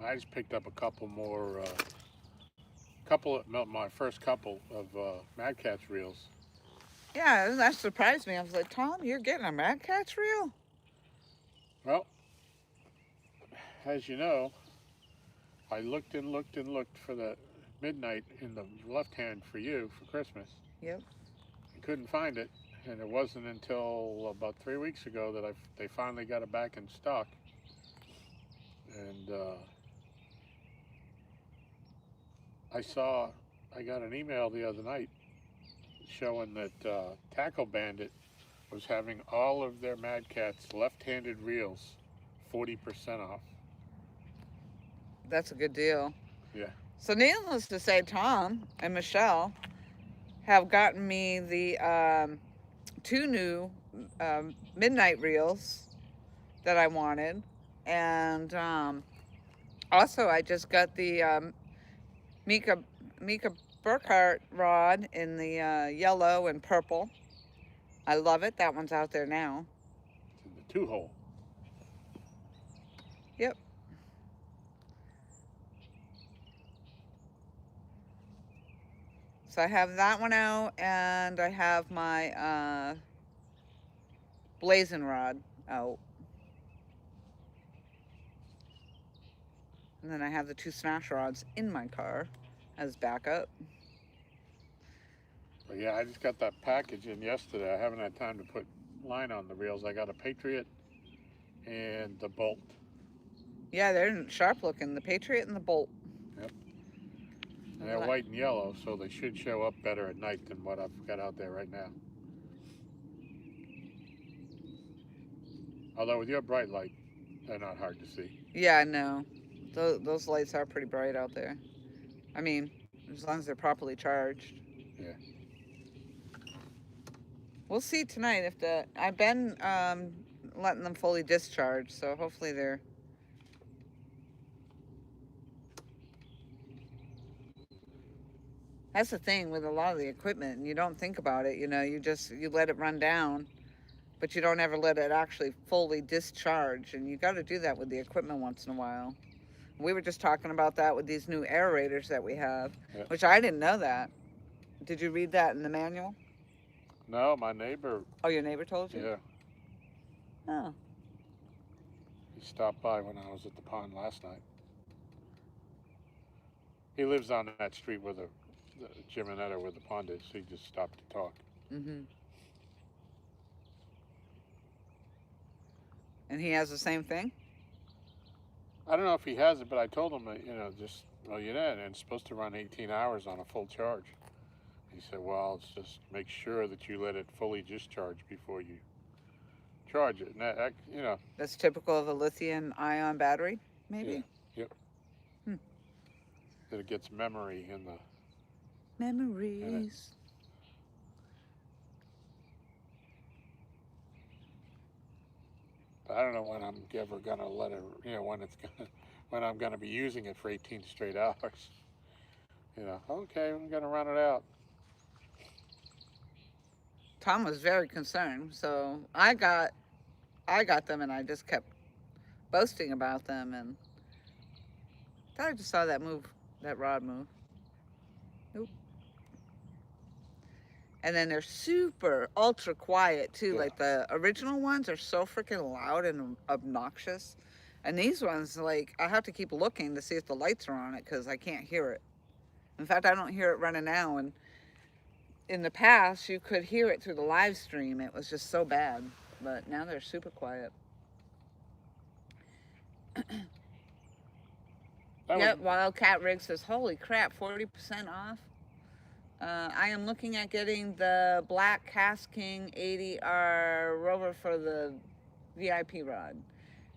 I just picked up a couple more, my first couple of Mad Catz reels. Yeah, that surprised me. I was like, Tom, you're getting a Mad Catz reel? Well, as you know, I looked and looked and looked for the midnight in the left hand for you for Christmas. Yep. I couldn't find it, and it wasn't until about 3 weeks ago that they finally got it back in stock. And I got an email the other night showing that Tackle Bandit was having all of their Mad Catz left-handed reels 40% off. That's a good deal. Yeah. So needless to say, Tom and Michelle have gotten me the 2 new midnight reels that I wanted. And also I just got the Mika Burkhart rod in the yellow and purple. I love it. That one's out there now. It's in the 2-hole. Yep. So I have that one out, and I have my blazing rod out. And then I have the 2 smash rods in my car as backup. But yeah, I just got that package in yesterday. I haven't had time to put line on the reels. I got a Patriot and the Bolt. Yeah, they're sharp looking, the Patriot and the Bolt. Yep. And they're white and yellow, so they should show up better at night than what I've got out there right now. Although with your bright light, they're not hard to see. Yeah, no. Those lights are pretty bright out there. I mean, as long as they're properly charged. Yeah. We'll see tonight if I've been letting them fully discharge, so hopefully they're... That's the thing with a lot of the equipment, and you don't think about it, you know, you let it run down, but you don't ever let it actually fully discharge, and you got to do that with the equipment once in a while. We were just talking about that with these new aerators that we have, yeah. Which I didn't know that. Did you read that in the manual? No, my neighbor. Oh, your neighbor told you? Yeah. Oh. He stopped by when I was at the pond last night. He lives on that street where the Jiminetta where the pond is, so he just stopped to talk. Mm-hmm. And he has the same thing? I don't know if he has it, but I told him, you know, just, well, you know, and it's supposed to run 18 hours on a full charge. He said, well, it's just make sure that you let it fully discharge before you charge it. And that, you know. That's typical of a lithium-ion battery, maybe? Yeah. Yep. That it gets memory in the... Memories. I don't know when I'm ever gonna let it, you know, when I'm gonna be using it for 18 straight hours. You know, okay, I'm gonna run it out. Tom was very concerned, so I got them, and I just kept boasting about them, and I thought I just saw that rod move. Nope. And then they're super ultra quiet too. Yeah. Like the original ones are so freaking loud and obnoxious. And these ones, like, I have to keep looking to see if the lights are on it because I can't hear it. In fact, I don't hear it running now. And in the past, you could hear it through the live stream. It was just so bad. But now they're super quiet. Yep, Wildcat Rig says, holy crap, 40% off. I am looking at getting the black Cast King 80R Rover for the VIP rod.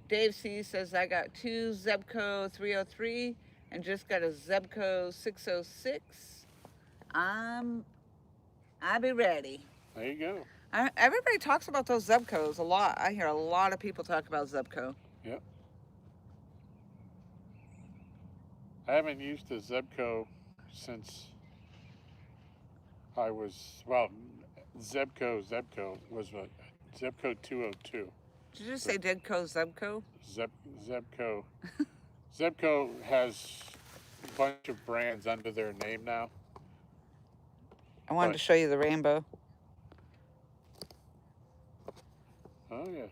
Dave C says, I got 2 Zebco 303 and just got a Zebco 606. I'll be ready. There you go. Everybody talks about those Zebcos a lot. I hear a lot of people talk about Zebco. Yep. I haven't used a Zebco since I was, well, Zebco was a Zebco 202. Did you just say Zebco? Zebco. Zebco has a bunch of brands under their name now. I wanted to show you the rainbow. Oh, yeah.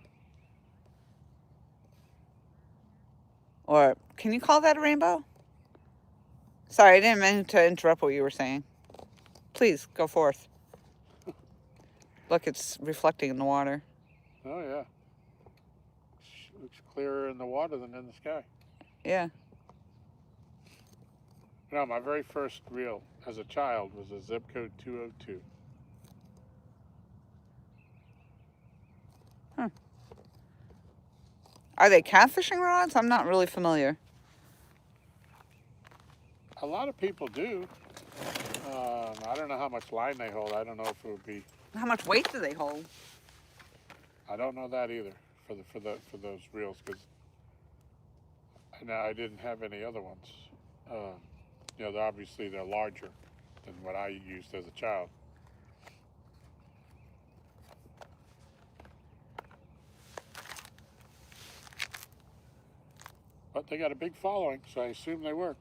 Or, can you call that a rainbow? Sorry, I didn't mean to interrupt what you were saying. Please, go forth. Look, it's reflecting in the water. Oh, yeah. Looks clearer in the water than in the sky. Yeah. No, my very first reel as a child was a Zebco 202. Huh. Are they catfishing rods? I'm not really familiar. A lot of people do. I don't know how much line they hold. I don't know if it would be. How much weight do they hold? I don't know that either for those reels because I didn't have any other ones. You know, obviously they're larger than what I used as a child. But they got a big following, so I assume they work.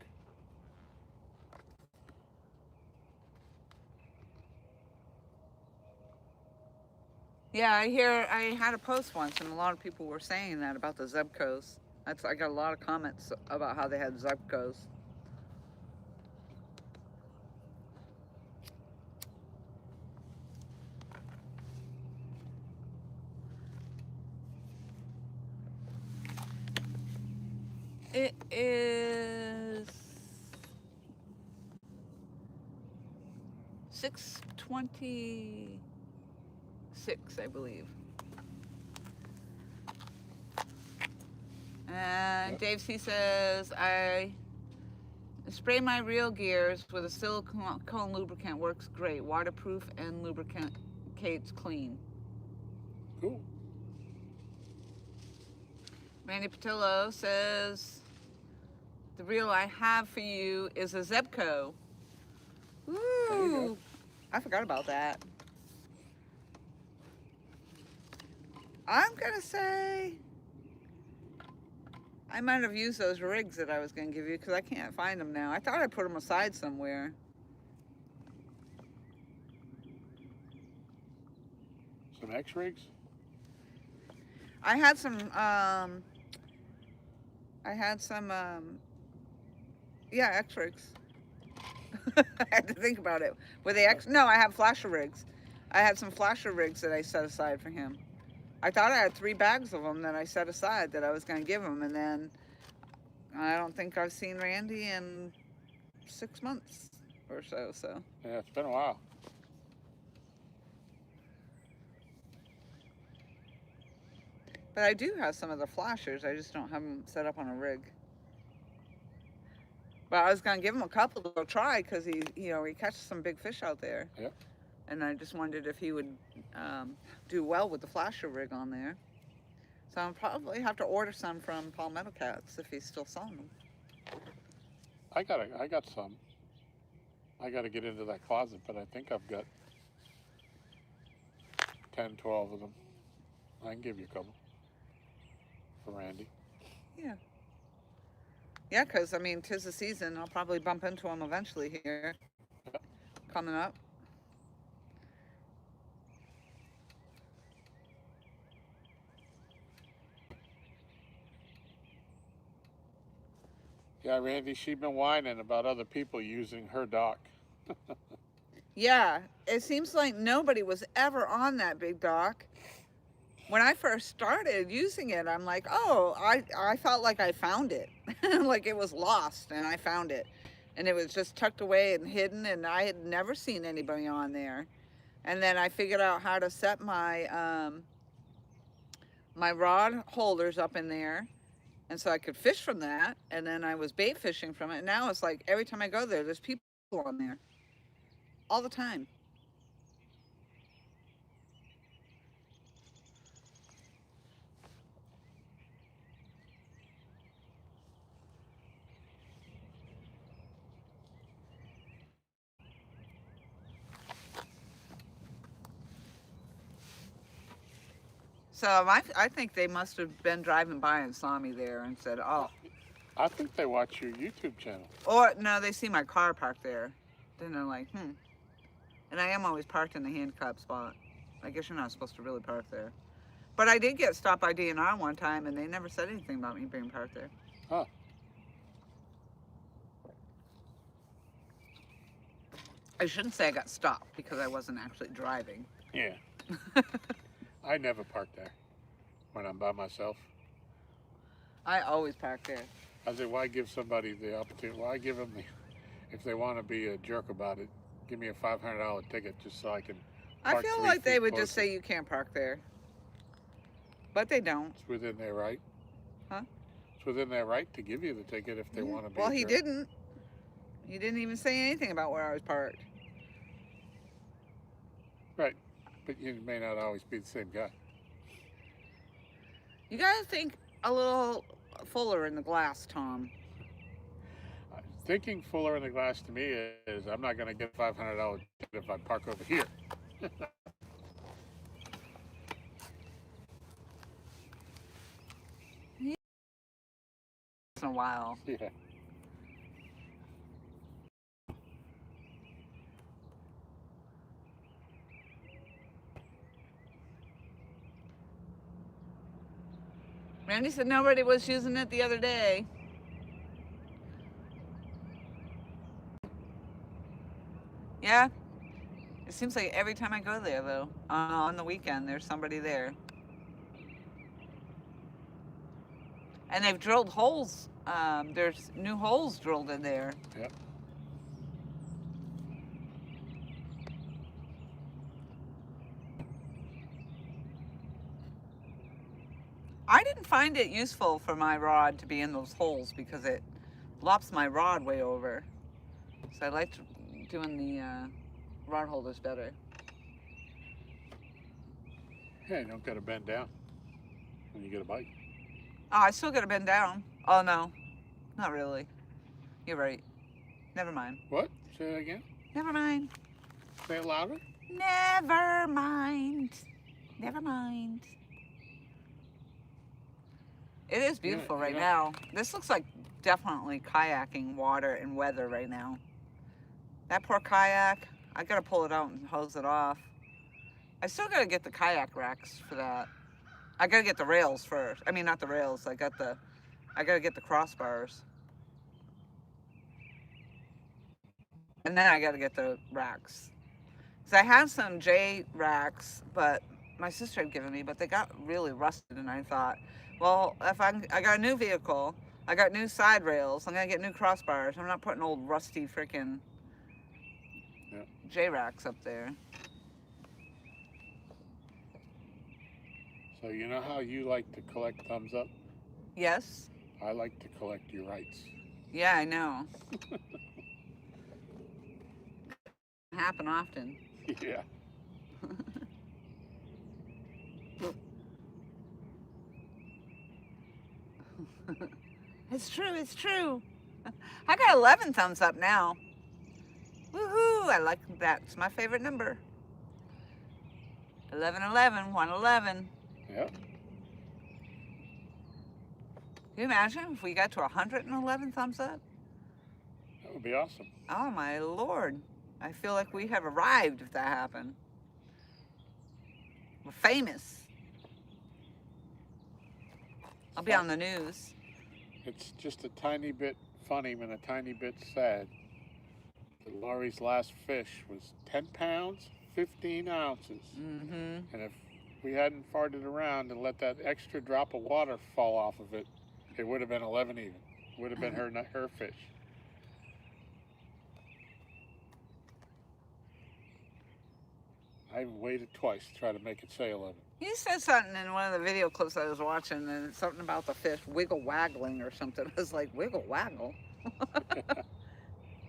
Yeah, I had a post once and a lot of people were saying that about the Zebcos. I got a lot of comments about how they had Zebcos. It is 6:26, I believe. And Dave C says, I spray my reel gears with a silicone lubricant. Works great. Waterproof and lubricates clean. Cool. Randy Patillo says, the reel I have for you is a Zebco. Ooh, I forgot about that. I'm going to say I might have used those rigs that I was going to give you because I can't find them now. I thought I put them aside somewhere. Some X rigs? I had some, yeah, X rigs. I had to think about it. Were they X? No, I have flasher rigs. I had some flasher rigs that I set aside for him. I thought I had 3 bags of them that I set aside that I was going to give him, and then I don't think I've seen Randy in 6 months or so. So Yeah, it's been a while. But I do have some of the flashers. I just don't have them set up on a rig. But I was going to give him a couple to go try because he catches some big fish out there. Yeah. And I just wondered if he would do well with the flasher rig on there. So I'll probably have to order some from Palmetto Cats if he's still selling them. I got some. I got to get into that closet, but I think I've got 10, 12 of them. I can give you a couple for Randy. Yeah. Yeah, because, I mean, 'tis the season. I'll probably bump into him eventually here. Coming up. Yeah, Randy, she's been whining about other people using her dock. Yeah, it seems like nobody was ever on that big dock. When I first started using it, I'm like, oh, I felt like I found it. Like it was lost and I found it. And it was just tucked away and hidden and I had never seen anybody on there. And then I figured out how to set my my rod holders up in there. And so I could fish from that. And then I was bait fishing from it. And now it's like every time I go there, there's people on there. All the time. So I think they must have been driving by and saw me there and said, oh. I think they watch your YouTube channel. Or, no, they see my car parked there. Then they're like, And I am always parked in the handicap spot. I guess you're not supposed to really park there. But I did get stopped by DNR one time, and they never said anything about me being parked there. Huh. I shouldn't say I got stopped because I wasn't actually driving. Yeah. I never park there when I'm by myself. I always park there. I said, why give somebody the opportunity? Why give them the, if they want to be a jerk about it, give me a $500 ticket just so I can park. I feel like they would just say you can't park there. But they don't. It's within their right. Huh? It's within their right to give you the ticket if they want to be Well, a he jerk. didn't. He didn't even say anything about where I was parked. Right. But you may not always be the same guy. You gotta think a little fuller in the glass, Tom. Thinking fuller in the glass to me is I'm not going to get $500 ticket if I park over here. Once in a while. Yeah. Randy said nobody was using it the other day. Yeah. It seems like every time I go there, though, on the weekend, there's somebody there. And they've drilled holes. There's new holes drilled in there. Yep. I didn't find it useful for my rod to be in those holes because it lops my rod way over. So I liked doing the rod holders better. Yeah, you don't got to bend down when you get a bite. Oh, I still gotta bend down. Oh no, not really. You're right. Never mind. What? Say that again? Never mind. Say it louder? Never mind. Never mind. It is beautiful right now. This looks like definitely kayaking water and weather right now. That poor kayak, I gotta pull it out and hose it off. I still gotta get the kayak racks for that. I gotta get the rails first. I mean, not the rails. I gotta get the crossbars. And then I gotta get the racks. So I had some J racks, but my sister had given me, but they got really rusted. And I thought, well, if I got a new vehicle, I got new side rails, I'm gonna get new crossbars. I'm not putting old rusty freaking J racks up there. So you know how you like to collect thumbs up? Yes? I like to collect your rights. Yeah, I know. Happen often. Yeah. It's true, it's true. I got 11 thumbs up now. Woohoo, I like that. It's my favorite number. 1111, 111. Yep. Can you imagine if we got to 111 thumbs up? That would be awesome. Oh my Lord. I feel like we have arrived if that happened. We're famous. I'll be on the news. It's just a tiny bit funny and a tiny bit sad that Laurie's last fish was 10 pounds, 15 ounces. Mm-hmm. And if we hadn't farted around and let that extra drop of water fall off of it, it would have been 11 even. Would have been her fish. I waited twice to try to make it say 11. You said something in one of the video clips I was watching, and it's something about the fish wiggle waggling or something. I was like, wiggle waggle?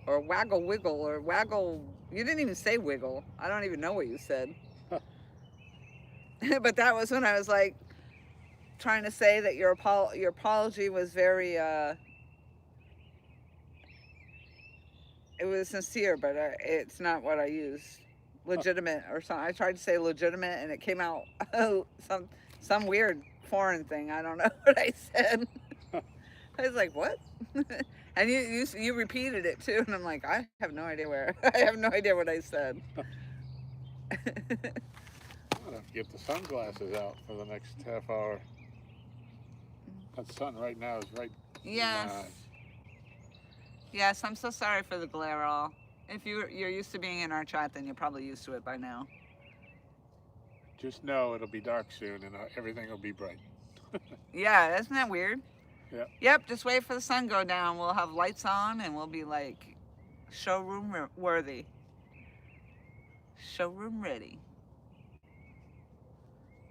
Or waggle wiggle, or waggle. You didn't even say wiggle. I don't even know what you said. But that was when I was like trying to say that your apology was very, it was sincere, but it's not what I used. Legitimate or something. I tried to say legitimate and it came out some weird foreign thing. I don't know what I said. I was like, what? And you repeated it too, and I'm like, I have no idea I have no idea what I said. I'm gonna have to get the sunglasses out for the next half hour. That sun right now is right in my eyes. Yes, I'm so sorry for the glare all. If you're used to being in our chat, then you're probably used to it by now. Just know it'll be dark soon and everything will be bright. Yeah, isn't that weird? Yep. Yep, just wait for the sun go down. We'll have lights on and we'll be like showroom worthy. Showroom ready.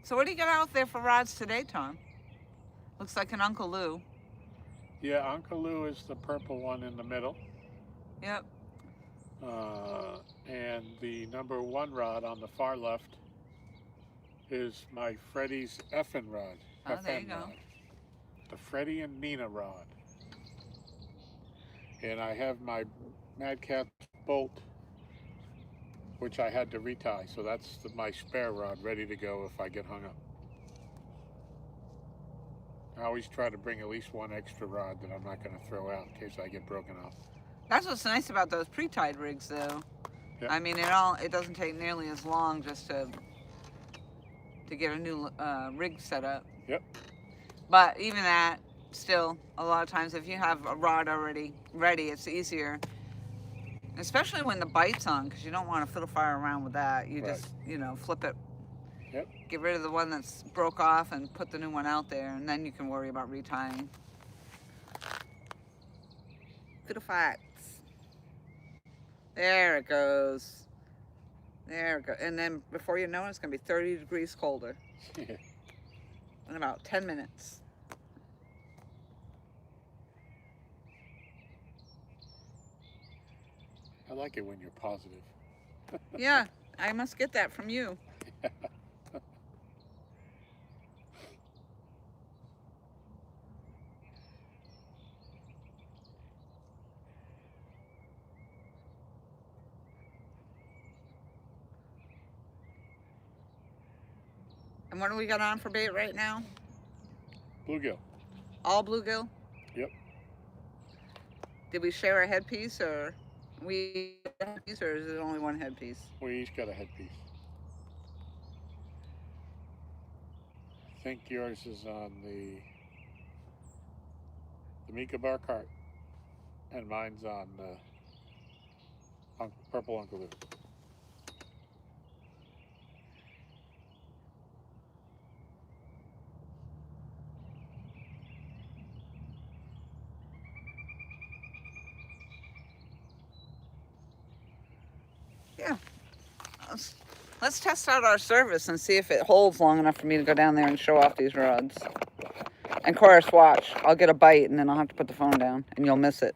So what do you got out there for rods today, Tom? Looks like an Uncle Lou. Yeah, Uncle Lou is the purple one in the middle. Yep. And the number 1 rod on the far left is my Freddy's FN rod. Oh, there you FN go. rod. The Freddy and Nina rod. And I have my Mad Cat bolt, which I had to retie. So that's my spare rod ready to go if I get hung up. I always try to bring at least 1 extra rod that I'm not going to throw out in case I get broken off. That's what's nice about those pre-tied rigs, though. Yep. I mean, it doesn't take nearly as long just to get a new rig set up. Yep. But even that, still, a lot of times if you have a rod already ready, it's easier. Especially when the bite's on, because you don't want to fiddle fire around with that. You just, flip it. Yep. Get rid of the one that's broke off and put the new one out there, and then you can worry about retying. Fiddle fights. There it goes. There it goes. And then before you know it, it's going to be 30 degrees colder. In about 10 minutes. I like it when you're positive. Yeah, I must get that from you. And what do we got on for bait right now? Bluegill. All bluegill? Yep. Did we share a headpiece, or we a headpiece, or is it only one headpiece? We each got a headpiece. I think yours is on the Mika bar cart, and mine's on the purple Uncle Lou. Yeah. Let's test out our service and see if it holds long enough for me to go down there and show off these rods. And of course, watch. I'll get a bite and then I'll have to put the phone down and you'll miss it.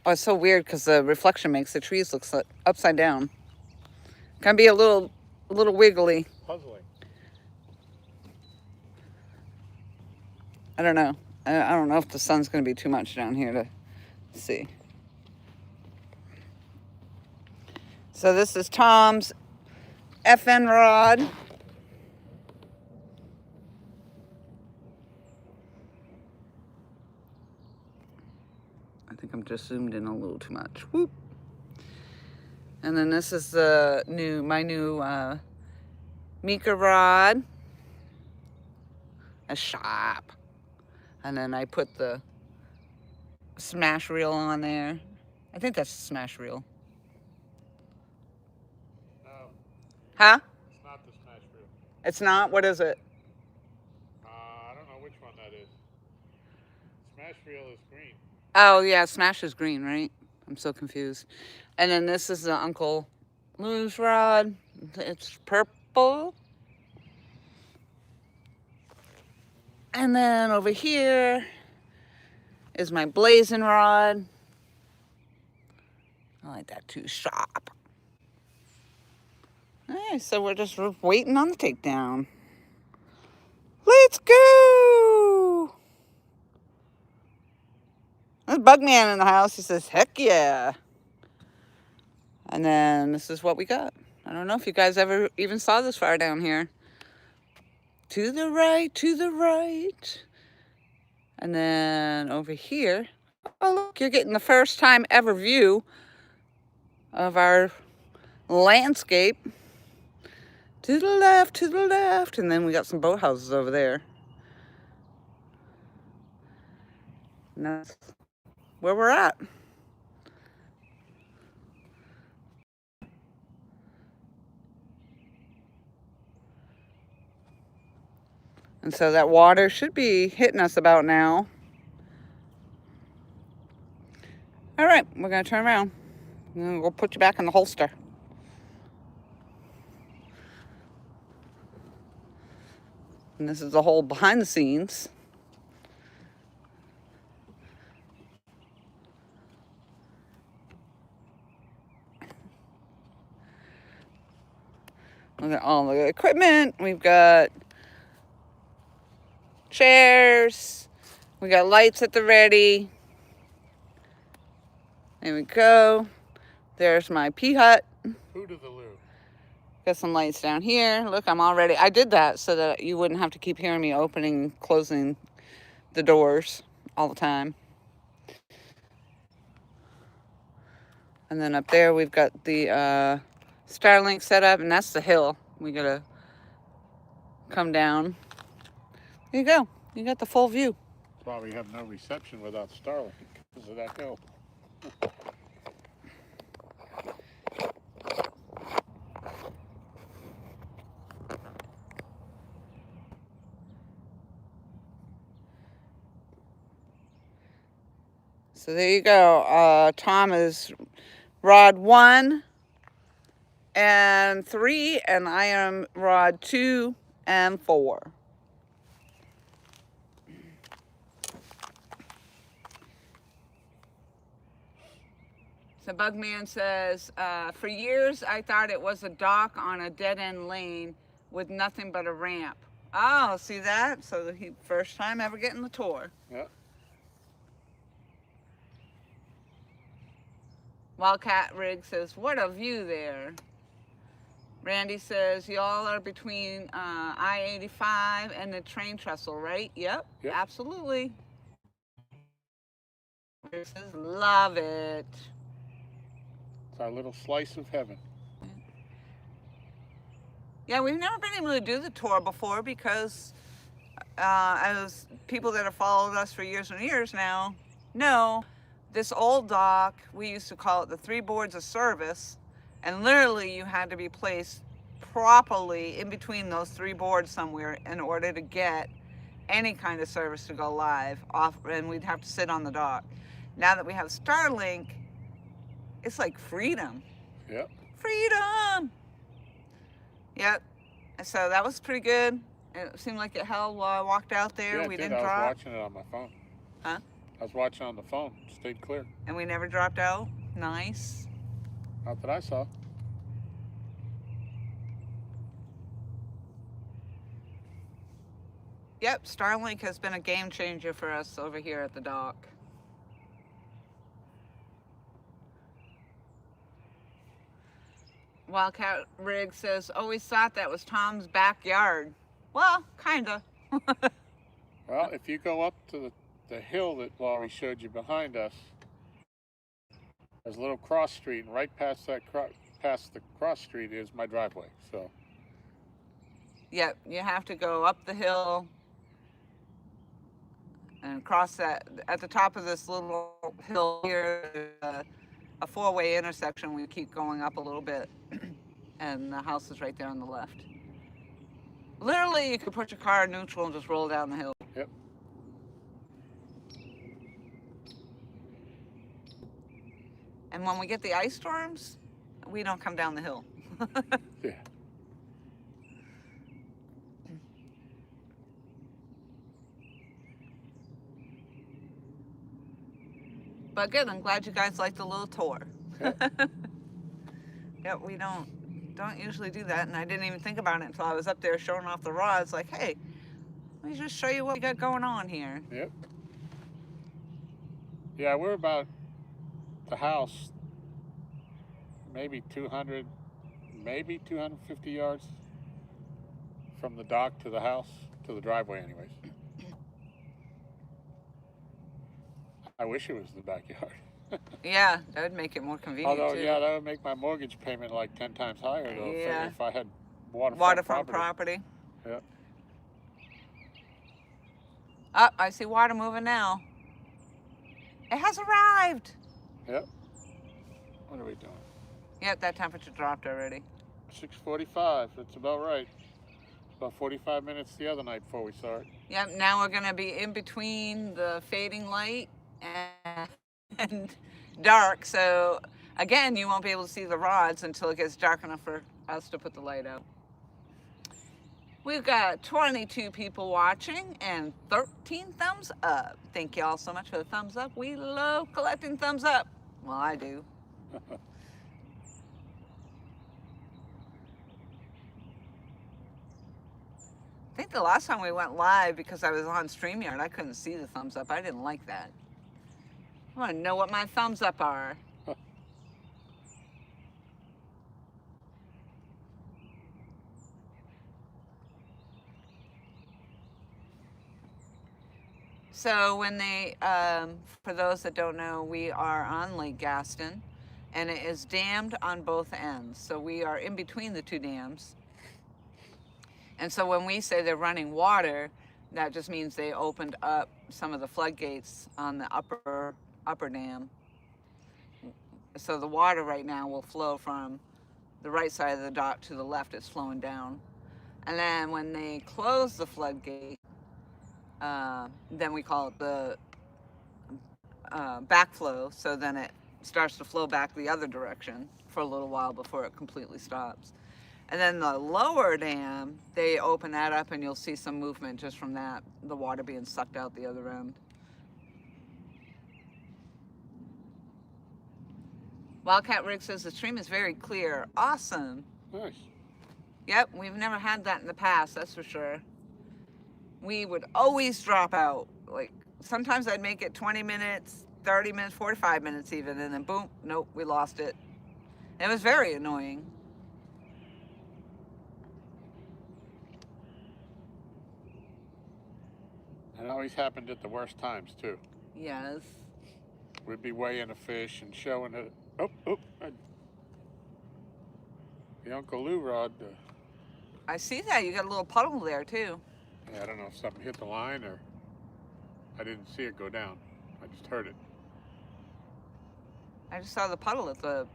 Oh, it's so weird because the reflection makes the trees look upside down. Can be a little wiggly. Puzzling. I don't know. I don't know if the sun's going to be too much down here to see. So this is Tom's FN rod. I think I'm just zoomed in a little too much. Whoop. And then this is my new Mika rod. A sharp. And then I put the smash reel on there. I think that's a smash reel. No. Huh? It's not the smash reel. It's not? What is it? I don't know which one that is. Smash reel is green. Oh, yeah, smash is green, right? I'm so confused. And then this is the Uncle Lou's rod. It's purple. And then over here is my blazing rod. I like that too sharp. All right, so we're just waiting on the takedown. Let's go! There's Bugman in the house. He says, heck yeah. And then this is what we got. I don't know if you guys ever even saw this far down here. To the right, to the right. And then over here, oh look, you're getting the first time ever view of our landscape. To the left, and then we got some boathouses over there. And that's where we're at. And so that water should be hitting us about now. All right, we're gonna turn around. And we'll put you back in the holster. And this is the whole behind the scenes. Look at all the equipment. We've got chairs. We got lights at the ready. There we go. There's my pea hut. Who to the loo? Got some lights down here. Look, I'm all ready. I did that so that you wouldn't have to keep hearing me opening and closing the doors all the time. And then up there we've got the Starlink setup, and that's the hill. We gotta come down. There you go. You got the full view. Probably have no reception without Starlink because of that hill. So there you go. Tom is rod 1 and 3, and I am rod 2 and 4. So Bugman says, for years I thought it was a dock on a dead-end lane with nothing but a ramp. Oh, see that? So he first time ever getting the tour. Yeah. Wildcat Rig says, what a view there. Randy says, y'all are between I-85 and the train trestle, right? Yep. Absolutely. Rick says, love it. It's our little slice of heaven. Yeah, we've never been able to do the tour before because as people that have followed us for years and years now know, this old dock, we used to call it the 3 boards of service, and literally you had to be placed properly in between those 3 boards somewhere in order to get any kind of service to go live off, and we'd have to sit on the dock. Now that we have Starlink, it's like freedom. Yep. Freedom! Yep. So that was pretty good. It seemed like it held while I walked out there. Yeah, we didn't drop. I was watching it on my phone. Huh? I was watching on the phone. Stayed clear. And we never dropped out. Nice. Not that I saw. Yep, Starlink has been a game changer for us over here at the dock. Wildcat Rig says, always thought that was Tom's backyard. Well, kinda. Well, if you go up to the hill that Laurie showed you behind us, there's a little cross street, and right past that past the cross street is my driveway. So. Yep, you have to go up the hill And across that, at the top of this little hill here, there's a four-way intersection. We keep going up a little bit, and the house is right there on the left. Literally, you could put your car in neutral and just roll down the hill. Yep. And when we get the ice storms, we don't come down the hill. Yeah. But good, I'm glad you guys liked the little tour. Yep. Yeah, we don't usually do that, and I didn't even think about it until I was up there showing off the rods, like, hey, let me just show you what we got going on here. Yep. Yeah, we're about the house, maybe 200, maybe 250 yards from the dock to the house, to the driveway anyways. I wish it was the backyard. Yeah, that would make it more convenient. Although, too. yeah, that would make my mortgage payment like 10 times higher though, Yeah. if I had waterfront property. Yeah. Oh, I see water moving now. It has arrived. Yep. What are we doing? Yep, that temperature dropped already. 6:45. That's about right. About 45 minutes the other night before we saw it. Yep, now we're going to be in between the fading light and dark. So, again, you won't be able to see the rods until it gets dark enough for us to put the light out. We've got 22 people watching and 13 thumbs up. Thank you all so much for the thumbs up. We love collecting thumbs up. Well, I do. I think the last time we went live, because I was on StreamYard, I couldn't see the thumbs up. I didn't like that. I want to know what my thumbs up are. So when they, for those that don't know, we are on Lake Gaston, and it is dammed on both ends. So we are in between the two dams. And so when we say they're running water, that just means they opened up some of the floodgates on the upper dam. So the water right now will flow from the right side of the dock to the left. It's flowing down. And then when they close the floodgate, then we call it the backflow. So then it starts to flow back the other direction for a little while before it completely stops. And then the lower dam, they open that up and you'll see some movement just from that, the water being sucked out the other end. Wildcat Rick says the stream is very clear. Awesome. Nice. Yep, we've never had that in the past, that's for sure. We would always drop out. Like, sometimes I'd make it 20 minutes, 30 minutes, 45 minutes even, and then boom, nope, we lost it. It was very annoying. It always happened at the worst times too. Yes. We'd be weighing a fish and showing it. The Uncle Lou rod. I see that. You got a little puddle there too. Yeah, I don't know if something hit the line or I didn't see it go down. I just heard it. I just saw the puddle at the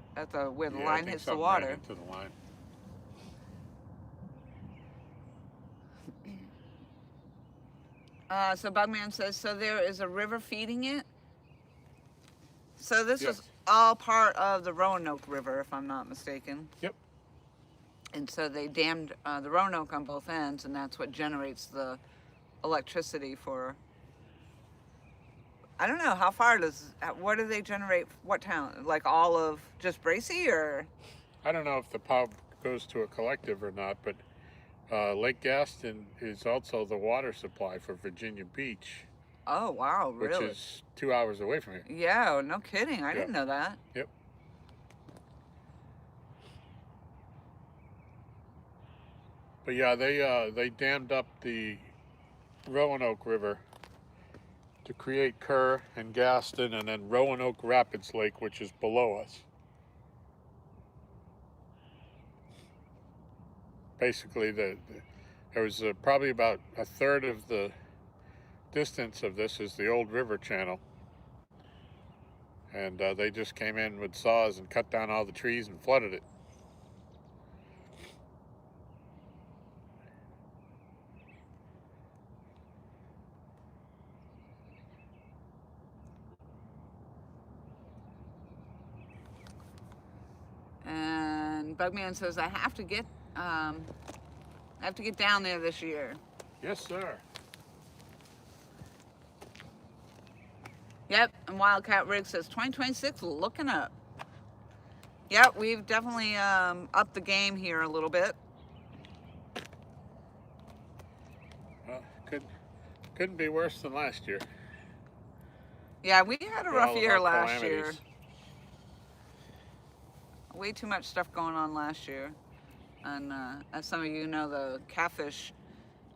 where the Yeah, line hits the water. Into the line. So Bugman says, so there is a river feeding it? So this Yes. is all part of the Roanoke River, if I'm not mistaken. Yep. And so they dammed the Roanoke on both ends, and that's what generates the electricity for, I don't know, how far what do they generate, what town? Like all of just Bracy, or? I don't know if the power goes to a collective or not, but Lake Gaston is also the water supply for Virginia Beach. Oh, wow, really? Which is 2 hours away from here. Yeah, no kidding. I didn't know that. Yep. But yeah, they dammed up the Roanoke River to create Kerr and Gaston, and then Roanoke Rapids Lake, which is below us. Basically, there was probably about a third of the distance of this is the old river channel. And they just came in with saws and cut down all the trees and flooded it. And Bugman says, I have to get down there this year. Yes, sir. Yep, and Wildcat Rig says 2026 looking up. Yep, we've definitely upped the game here a little bit. Well, couldn't be worse than last year. Yeah, we had a rough year last year. Calamities. Way too much stuff going on last year. And as some of you know, the catfish,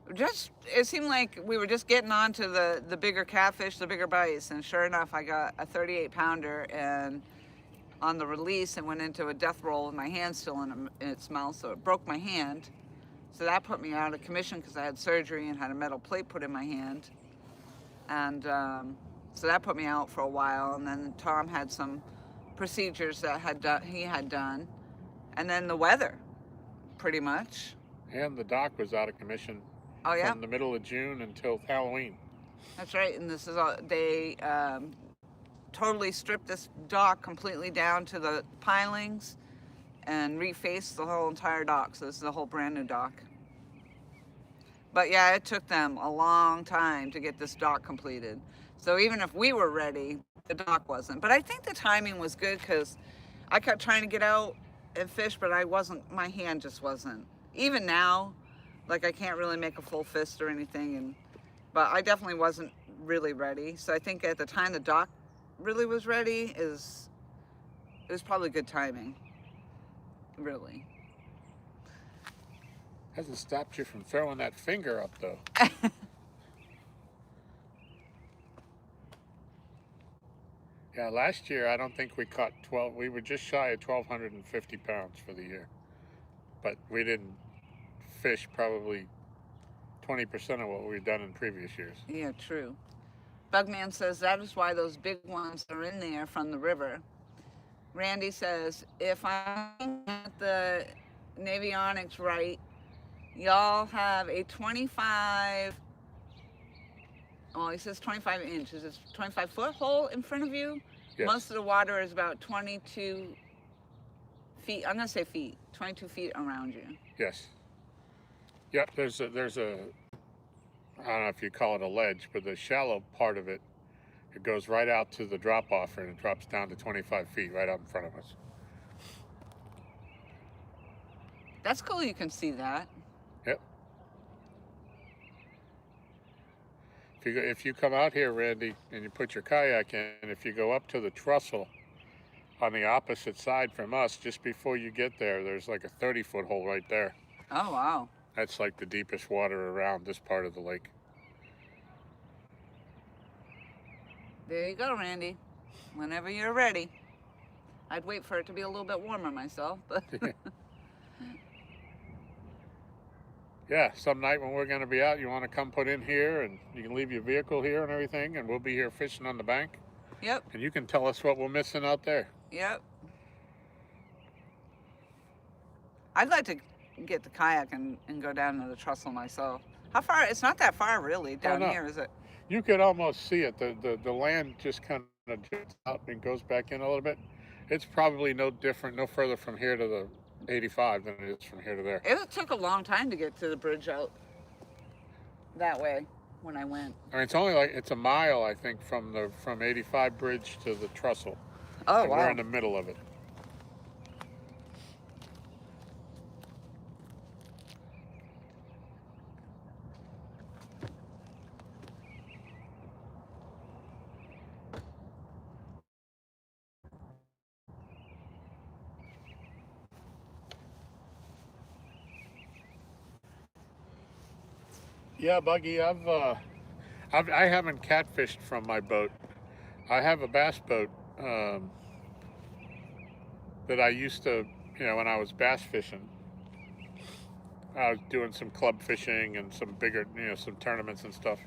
it seemed like we were just getting on to the bigger catfish, the bigger bites. And sure enough, I got a 38 pounder and on the release and went into a death roll with my hand still in its mouth. So it broke my hand. So that put me out of commission because I had surgery and had a metal plate put in my hand. And so that put me out for a while. And then Tom had some procedures that he had done. And then the weather, pretty much. And the dock was out of commission. Oh, yeah? From the middle of June until Halloween. That's right. And this is they totally stripped this dock completely down to the pilings and refaced the whole entire dock. So this is a whole brand new dock. But yeah, it took them a long time to get this dock completed. So even if we were ready, the dock wasn't. But I think the timing was good because I kept trying to get out and fish, but my hand just wasn't. Even now, like I can't really make a full fist or anything. But I definitely wasn't really ready. So I think at the time the dock really was ready, it was probably good timing. Really. Hasn't stopped you from throwing that finger up, though. Yeah, last year I don't think we caught 12. We were just shy of 1,250 pounds for the year. But we didn't fish probably 20% of what we've done in previous years. Yeah, true. Bugman says that is why those big ones are in there from the river. Randy says, if I'm at the Navionics right, y'all have a 25, well, he says 25 inches. It's 25-foot hole in front of you. Yes. Most of the water is about 22 feet. I'm going to say feet. 22 feet around you. Yes. Yep, there's a, I don't know if you call it a ledge, but the shallow part of it, it goes right out to the drop-off and it drops down to 25 feet right out in front of us. That's cool you can see that. Yep. If you come out here, Randy, and you put your kayak in, and if you go up to the trestle on the opposite side from us, just before you get there, there's like a 30-foot hole right there. Oh, wow. That's like the deepest water around this part of the lake. There you go, Randy. Whenever you're ready. I'd wait for it to be a little bit warmer myself, but yeah, some night when we're going to be out, you want to come put in here, and you can leave your vehicle here and everything, and we'll be here fishing on the bank. Yep. And you can tell us what we're missing out there. Yep. I'd like to get the kayak and go down to the trestle myself. How far? It's not that far, really, down here, is it? You could almost see it. The land just kind of jets out and goes back in a little bit. It's probably no different, no further from here to the 85 than it is from here to there. It took a long time to get to the bridge out that way when I went. I mean, it's only like, it's a mile, I think, from 85 bridge to the trestle. Oh, and wow. We're in the middle of it. Yeah, Buggy, I haven't catfished from my boat. I have a bass boat that I used to, when I was bass fishing. I was doing some club fishing and some bigger, some tournaments and stuff.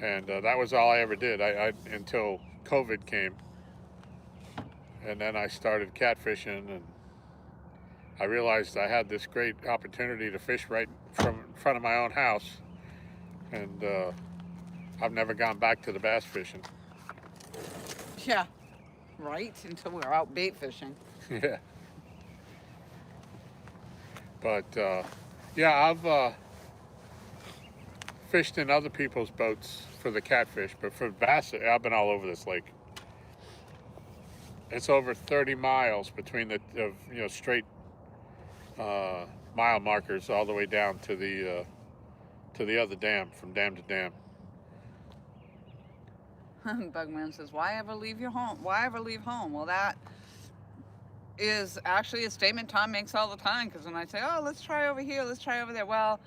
And that was all I ever did. I until COVID came, and then I started catfishing, and I realized I had this great opportunity to fish right from in front of my own house, and I've never gone back to the bass fishing. Yeah, right, until we're out bait fishing. Yeah. But yeah, I've fished in other people's boats for the catfish, but for bass, I've been all over this lake. It's over 30 miles between the straight mile markers all the way down to the other dam, from dam to dam. Bugman says, "Why ever leave your home? Why ever leave home?" Well, that is actually a statement Tom makes all the time. Because when I say, "Oh, let's try over here, let's try over there," well,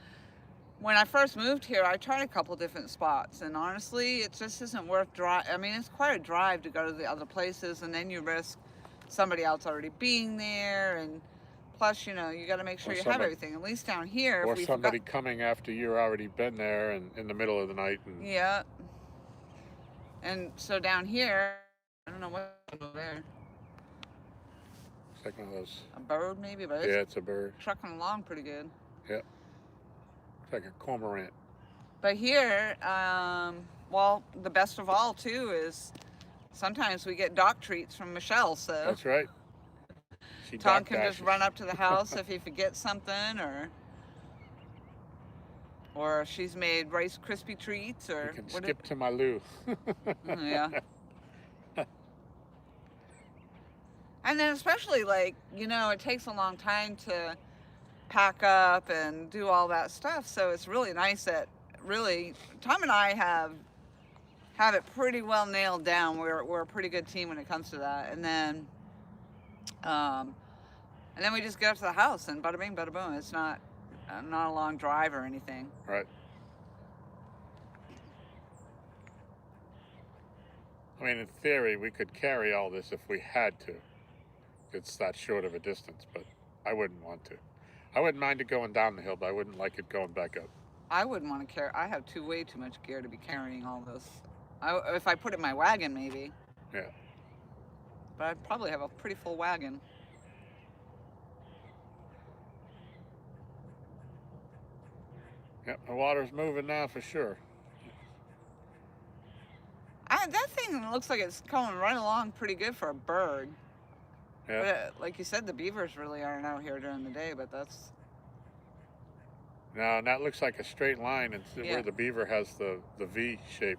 when I first moved here, I tried a couple different spots, and honestly, it just isn't worth drive. I mean, it's quite a drive to go to the other places, and then you risk somebody else already being there, and plus, you got to make sure you have everything. At least down here, or somebody coming after you've already been there and in the middle of the night. And yeah. And so down here, I don't know what's over there. It's like one of those. A bird, maybe, but yeah, it's a bird. Trucking along pretty good. Yep. It's like a cormorant. But here, well, the best of all too is sometimes we get dock treats from Michelle. So that's right. Tom can just run up to the house if he forgets something, or she's made Rice Krispie treats, or you can skip to my loo. Yeah. And then especially it takes a long time to pack up and do all that stuff. So it's really nice that Tom and I have it pretty well nailed down. We're a pretty good team when it comes to that. And then we just get up to the house and bada bing, bada boom. It's not a long drive or anything. Right. I mean, in theory, we could carry all this if we had to. It's that short of a distance, but I wouldn't want to. I wouldn't mind it going down the hill, but I wouldn't like it going back up. I wouldn't want to carry. I have way too much gear to be carrying all this. If I put it in my wagon, maybe. Yeah. But I'd probably have a pretty full wagon. Yep, the water's moving now for sure. That thing looks like it's coming right along pretty good for a bird. Yeah. But like you said, the beavers really aren't out here during the day, but that's... No, and that looks like a straight line. It's where the beaver has the V shape.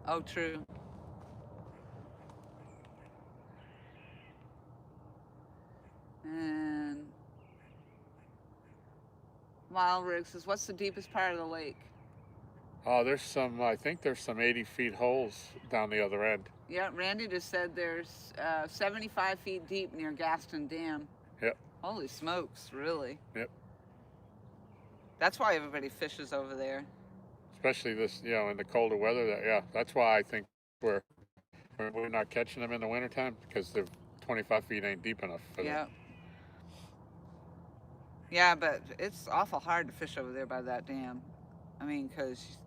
Oh, true. And Wild Rig says, "What's the deepest part of the lake?" Oh, I think there's some 80 feet holes down the other end. Yeah, Randy just said there's 75 feet deep near Gaston Dam. Yep. Holy smokes, really? Yep. That's why everybody fishes over there. Especially this, in the colder weather. That's why I think we're not catching them in the wintertime, because the 25 feet ain't deep enough for them. Yeah, but it's awful hard to fish over there by that dam. I mean, because,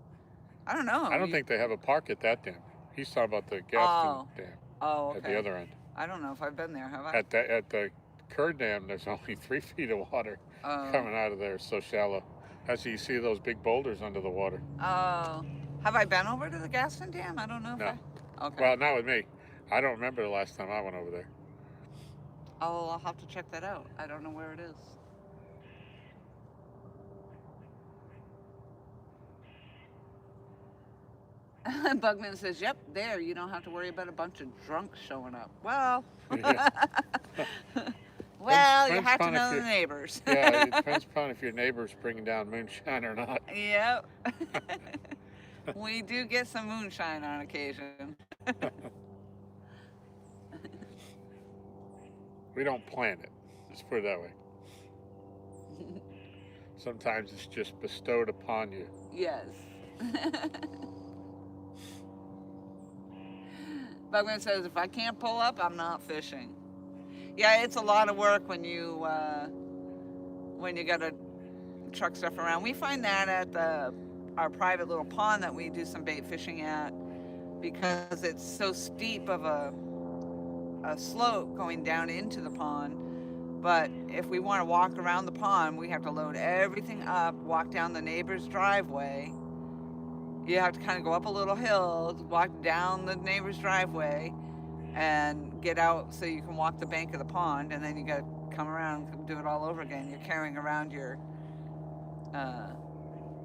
I don't know. I don't think they have a park at that dam. He's talking about the Gaston Dam. Oh, okay. At the other end. I don't know if I've been there, have I? At the Kerr Dam, there's only 3 feet of water coming out of there. It's so shallow. As you see those big boulders under the water. Oh. Have I been over to the Gaston Dam? I don't know if No. Okay. Well, not with me. I don't remember the last time I went over there. Oh, I'll have to check that out. I don't know where it is. Bugman says, "Yep, there. You don't have to worry about a bunch of drunks showing up." Well, Yeah. well, you have to know the neighbors. Yeah, it depends upon if your neighbor's bringing down moonshine or not. Yep. We do get some moonshine on occasion. We don't plan it. Let's put it that way. Sometimes it's just bestowed upon you. Yes. Bugman says, "If I can't pull up, I'm not fishing." Yeah, it's a lot of work when you gotta truck stuff around. We find that at the our private little pond that we do some bait fishing at, because it's so steep of a slope going down into the pond. But if we want to walk around the pond, we have to load everything up, walk down the neighbor's driveway. You have to kind of go up a little hill, walk down the neighbor's driveway, and get out so you can walk the bank of the pond, and then you got to come around and do it all over again. You're carrying around your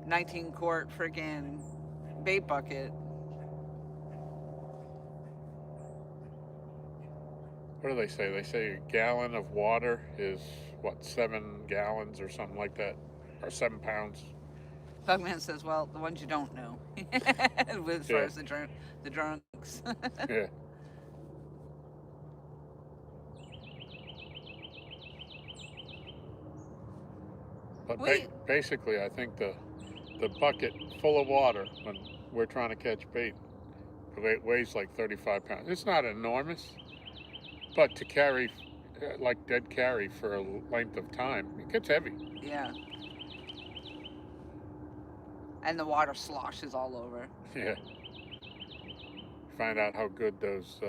19-quart friggin' bait bucket. What do they say? They say a gallon of water is, what, 7 gallons or something like that? Or 7 pounds? Bugman says, well, the ones you don't know. As far as the drunks. Yeah. But basically, I think the bucket full of water when we're trying to catch bait, it weighs like 35 pounds. It's not enormous, but to carry, like dead carry for a length of time, it gets heavy. Yeah. And the water sloshes all over. Yeah. Find out how good those,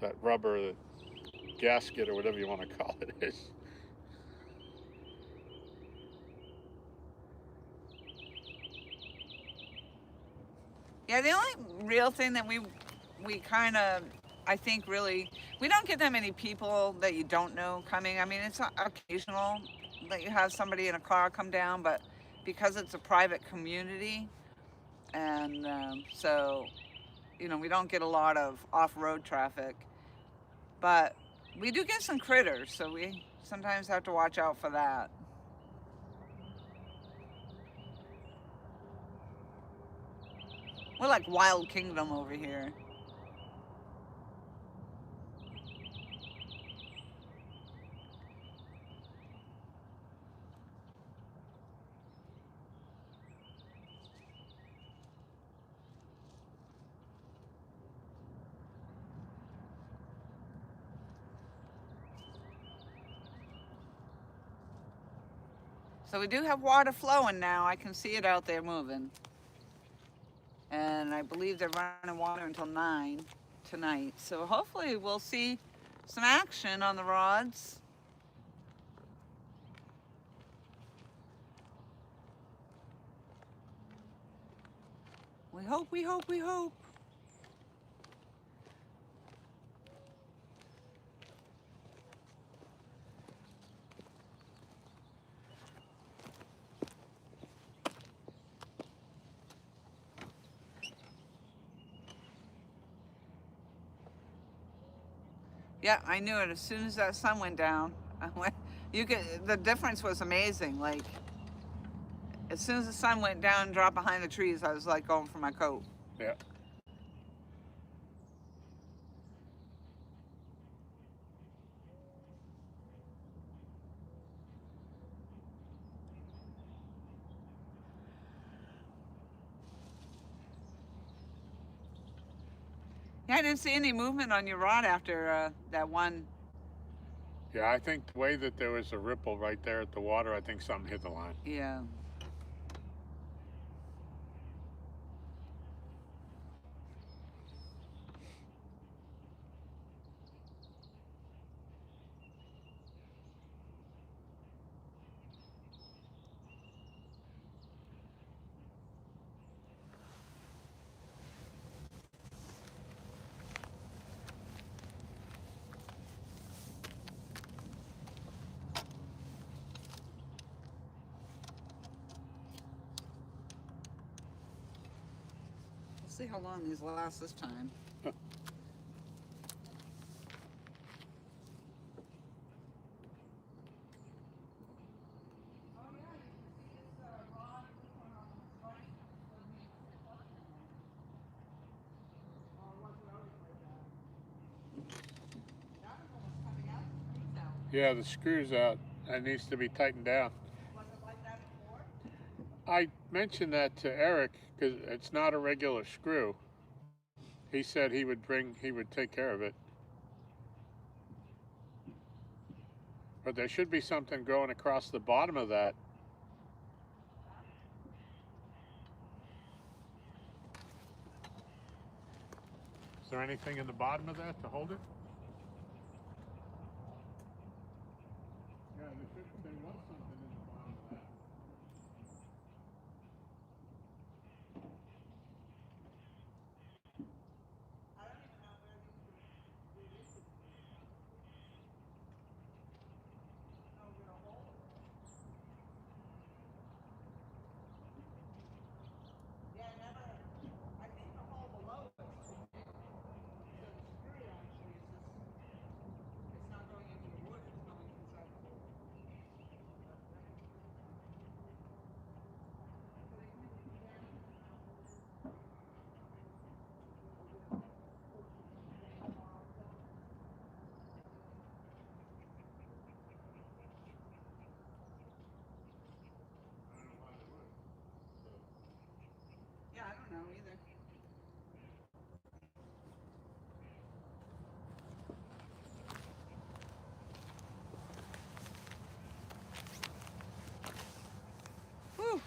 that rubber, that gasket or whatever you want to call it is. Yeah, the only real thing that we kind of, I think really, we don't get that many people that you don't know coming. I mean, it's occasional that you have somebody in a car come down, but because it's a private community, and so, you know, we don't get a lot of off-road traffic, but we do get some critters, so we sometimes have to watch out for that. We're like Wild Kingdom over here. So we do have water flowing now. I can see it out there moving. And I believe they're running water until 9 tonight. So hopefully we'll see some action on the rods. We hope, we hope, we hope. Yeah, I knew it as soon as that sun went down. The difference was amazing. Like, as soon as the sun went down and dropped behind the trees, I was like going for my coat. Yeah. Yeah, I didn't see any movement on your rod after that one. Yeah, I think the way that there was a ripple right there at the water, I think something hit the line. Yeah. See how long these last this time. Yeah, the screw's out. It needs to be tightened down. Was it like that before? I mentioned that to Eric because it's not a regular screw. He said he would take care of it. But there should be something going across the bottom of that. there anything in the bottom of that to hold it? Yeah, there was something in the bottom of that. Yeah, I don't know either. Whew.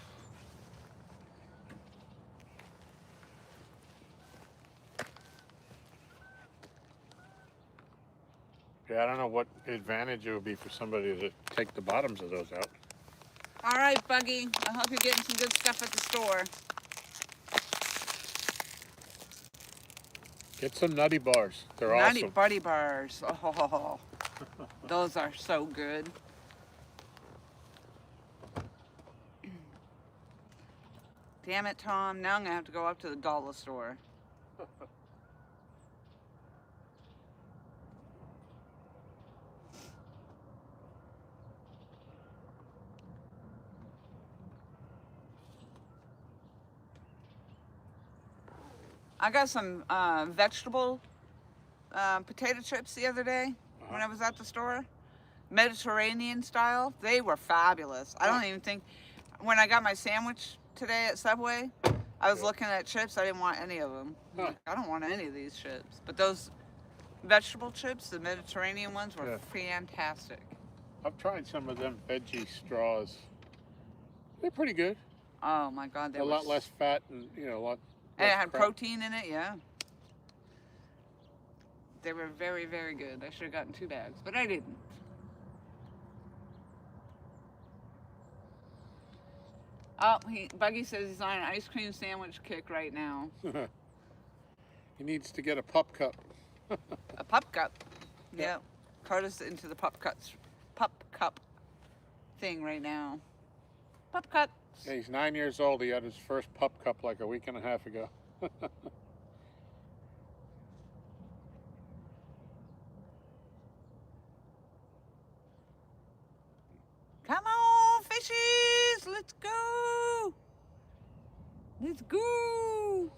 Yeah, I don't know what advantage it would be for somebody to take the bottoms of those out. All right, Buggy. I hope you're getting some good stuff at the store. Get some nutty bars. They're Nutty awesome. Buddy bars. Oh, those are so good. Damn it, Tom. Now I'm going to have to go up to the dollar store. I got some vegetable potato chips the other day when I was at the store. Mediterranean style. They were fabulous. I don't even think, when I got my sandwich today at Subway, I was looking at chips. I didn't want any of them. Like, I don't want any of these chips. But those vegetable chips, the Mediterranean ones, were fantastic. I've tried some of them veggie straws. They're pretty good. Oh my God, they a were lot less fat and a lot. And less it had crap. protein in it, yeah. They were very, very good. I should have gotten 2 bags, but I didn't. Oh, Buggy says he's on an ice cream sandwich kick right now. He needs to get a pup cup. A pup cup. Yeah. Carter's into the pup cup thing right now. Pup cups. Yeah, he's 9 years old. He had his first pup cup like a week and a half ago. Come on, fishies! Let's go! Let's go!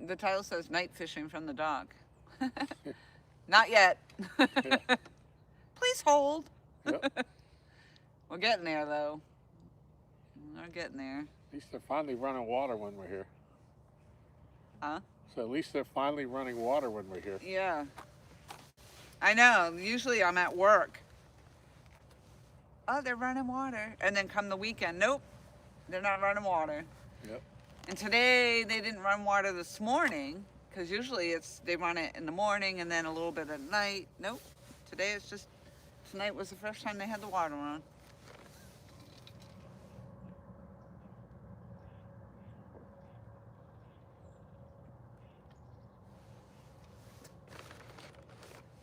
The title says night fishing from the dock. Not yet. Please hold. Yep. We're getting there though. We're getting there. At least they're finally running water when we're here. Huh? So at least they're finally running water when we're here. Yeah. I know. Usually I'm at work. Oh, they're running water. And then come the weekend, nope, they're not running water. Yep. And today they didn't run water this morning, because usually they run it in the morning and then a little bit at night. Nope. Today it's just, tonight was the first time they had the water on.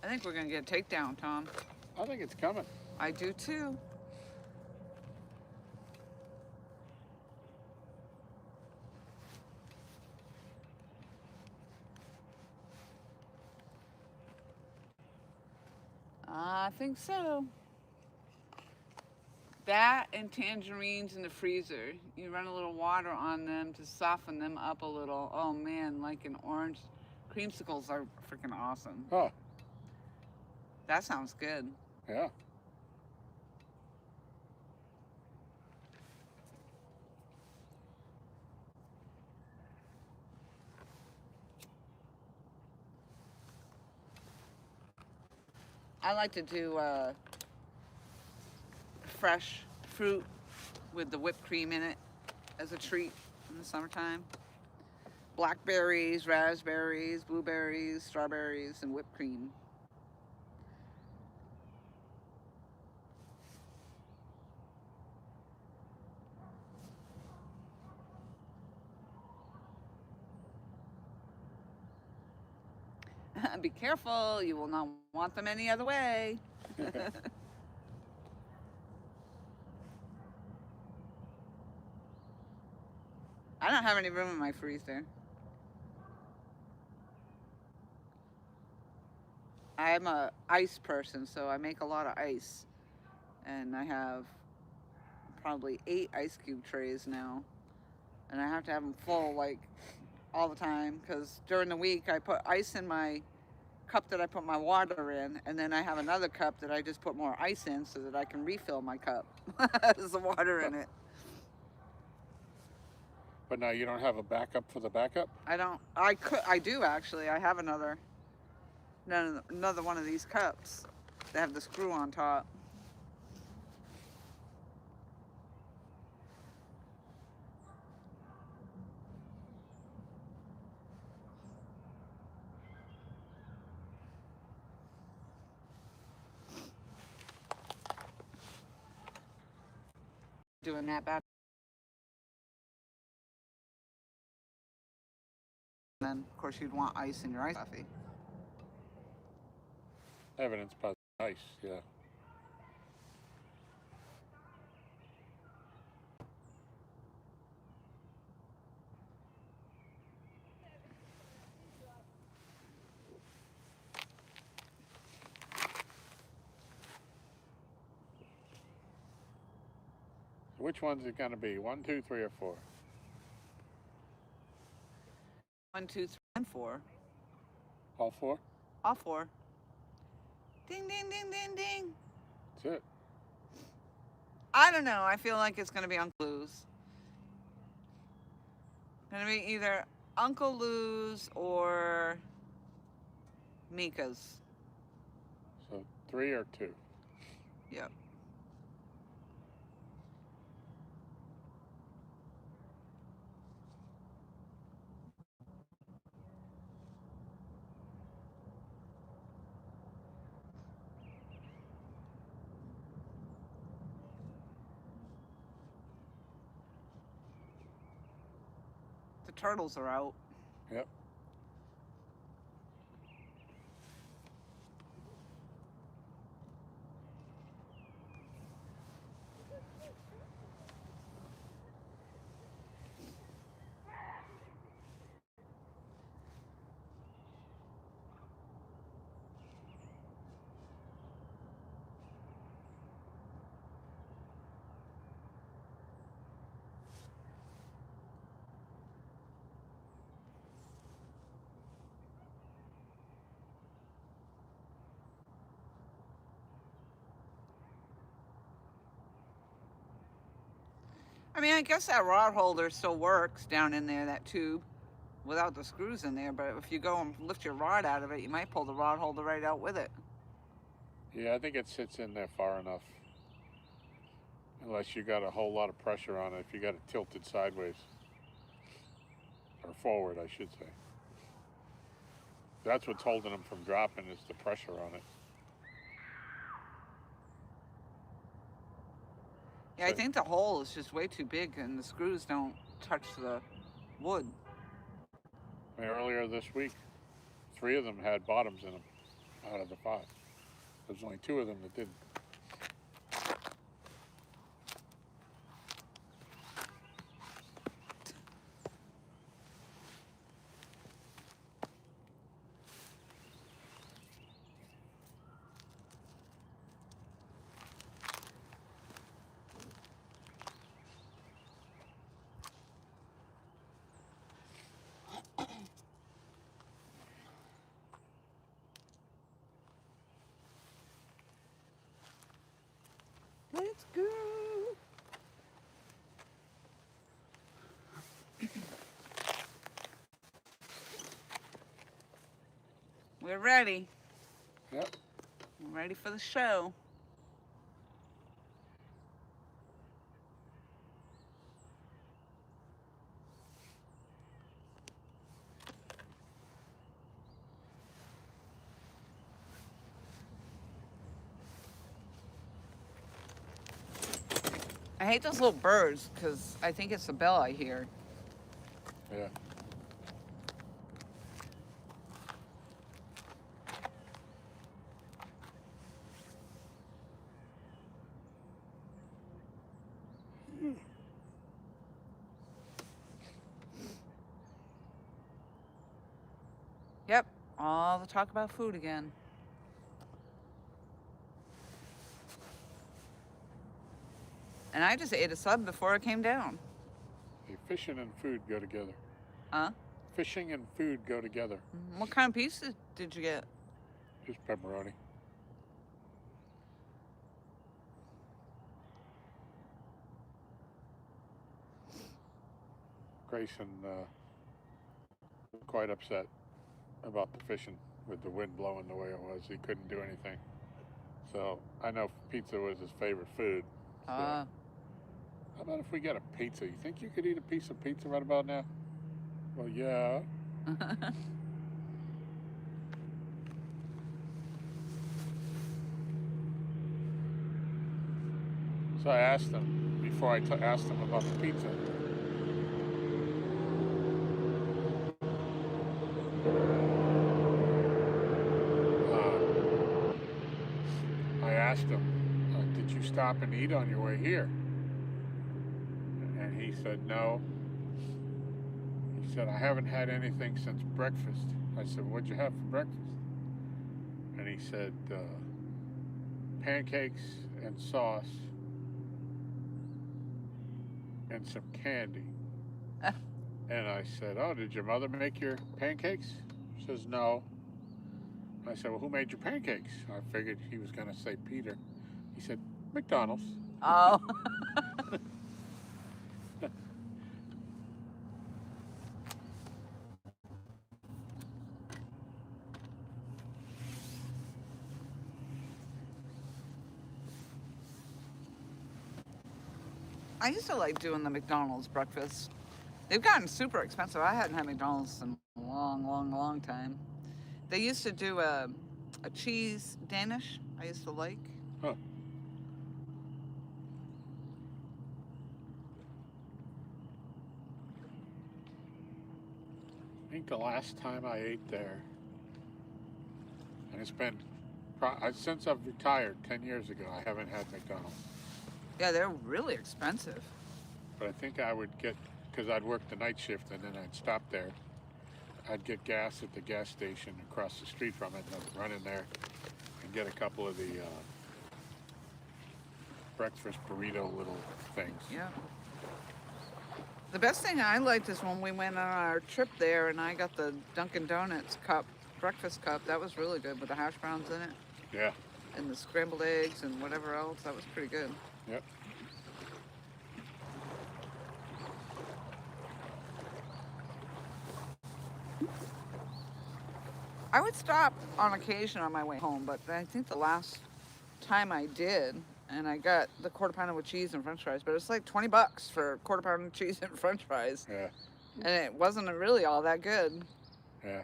I think we're going to get a takedown, Tom. I think it's coming. I do too. I think so. That and tangerines in the freezer. You run a little water on them to soften them up a little. Oh man, like an orange. Creamsicles are freaking awesome. Oh. That sounds good. Yeah. I like to do fresh fruit with the whipped cream in it as a treat in the summertime. Blackberries, raspberries, blueberries, strawberries, and whipped cream. Be careful, you will not want them any other way. I don't have any room in my freezer. I'm a ice person, so I make a lot of ice. And I have probably 8 ice cube trays now. And I have to have them full, like, all the time. Because during the week, I put ice in my cup that I put my water in. And then I have another cup that I just put more ice in so that I can refill my cup. There's the water in it. But now you don't have a backup for the backup? I do actually. I have another one of these cups that have the screw on top. Doing that back. And then, of course, you'd want ice in your iced coffee. Evidence by ice, yeah. Which one's it going to be? 1, 2, 3, or 4? 1, 2, 3, and 4. All 4? All 4. Ding, ding, ding, ding, ding. That's it. I don't know. I feel like it's going to be Uncle Lou's. Going to be either Uncle Lou's or Mika's. So 3 or 2? Yep. The turtles are out. Yep. I mean, I guess that rod holder still works down in there, that tube, without the screws in there. But if you go and lift your rod out of it, you might pull the rod holder right out with it. Yeah, I think it sits in there far enough. Unless you got a whole lot of pressure on it, if you got it tilted sideways. Or forward, I should say. That's what's holding them from dropping, is the pressure on it. Yeah, I think the hole is just way too big and the screws don't touch the wood. I mean, earlier this week, 3 of them had bottoms in them out of the 5. There's only 2 of them that didn't. We're ready. Yep. We're ready for the show. I hate those little birds because I think it's the bell I hear. Yeah. Yep, all the talk about food again. And I just ate a sub before it came down. Hey, fishing and food go together. Huh? Fishing and food go together. What kind of pieces did you get? Just pepperoni. Grayson was quite upset about the fishing with the wind blowing the way it was. He couldn't do anything. So I know pizza was his favorite food. So how about if we get a pizza? You think you could eat a piece of pizza right about now? Well, yeah. So I asked him, before I asked him about the pizza, I asked him, did you stop and eat on your way here? And he said, no. He said, I haven't had anything since breakfast. I said, what'd you have for breakfast? And he said, pancakes and sauce and some candy. And I said, oh, did your mother make your pancakes? She says, no. I said, well, who made your pancakes? I figured he was going to say Peter. He said, McDonald's. Oh. I used to like doing the McDonald's breakfast. They've gotten super expensive. I hadn't had McDonald's in a long time. They used to do a cheese Danish. I used to like. Huh. I think the last time I ate there, and it's been, since I've retired 10 years ago, I haven't had McDonald's. Yeah, they're really expensive. But I think I would get, because I'd work the night shift and then I'd stop there. I'd get gas at the gas station across the street from it, and I'd run in there and get a couple of the breakfast burrito little things. Yeah. The best thing I liked is when we went on our trip there and I got the Dunkin' Donuts cup, breakfast cup. That was really good with the hash browns in it. Yeah. And the scrambled eggs and whatever else. That was pretty good. Yep. I would stop on occasion on my way home, but I think the last time I did, and I got the quarter pounder with cheese and french fries, but it's like $20 for a quarter pounder with cheese and french fries. Yeah. And it wasn't really all that good. Yeah.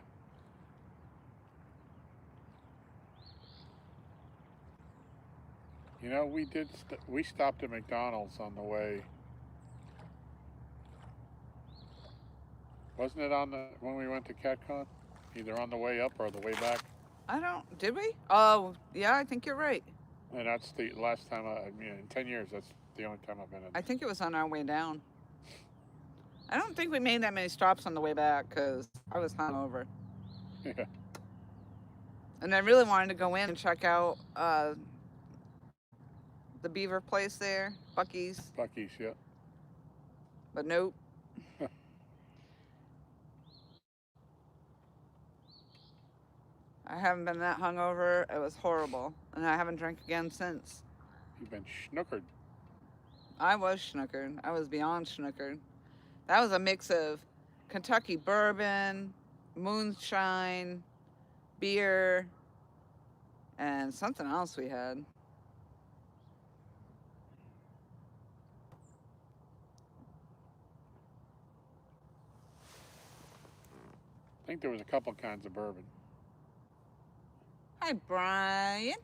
You know, we stopped at McDonald's on the way. Wasn't it when we went to CatCon? Either on the way up or the way back? Did we? Oh, yeah, I think you're right. And that's the last time, in 10 years, that's the only time I've been in. I think it was on our way down. I don't think we made that many stops on the way back because I was hungover. Yeah. And I really wanted to go in and check out the beaver place there, Buc-ee's. Buc-ee's, yeah. But nope. I haven't been that hungover. It was horrible. And I haven't drank again since. You've been schnookered. I was schnookered. I was beyond schnookered. That was a mix of Kentucky bourbon, moonshine, beer, and something else we had. I think there was a couple kinds of bourbon. Hi, Brian.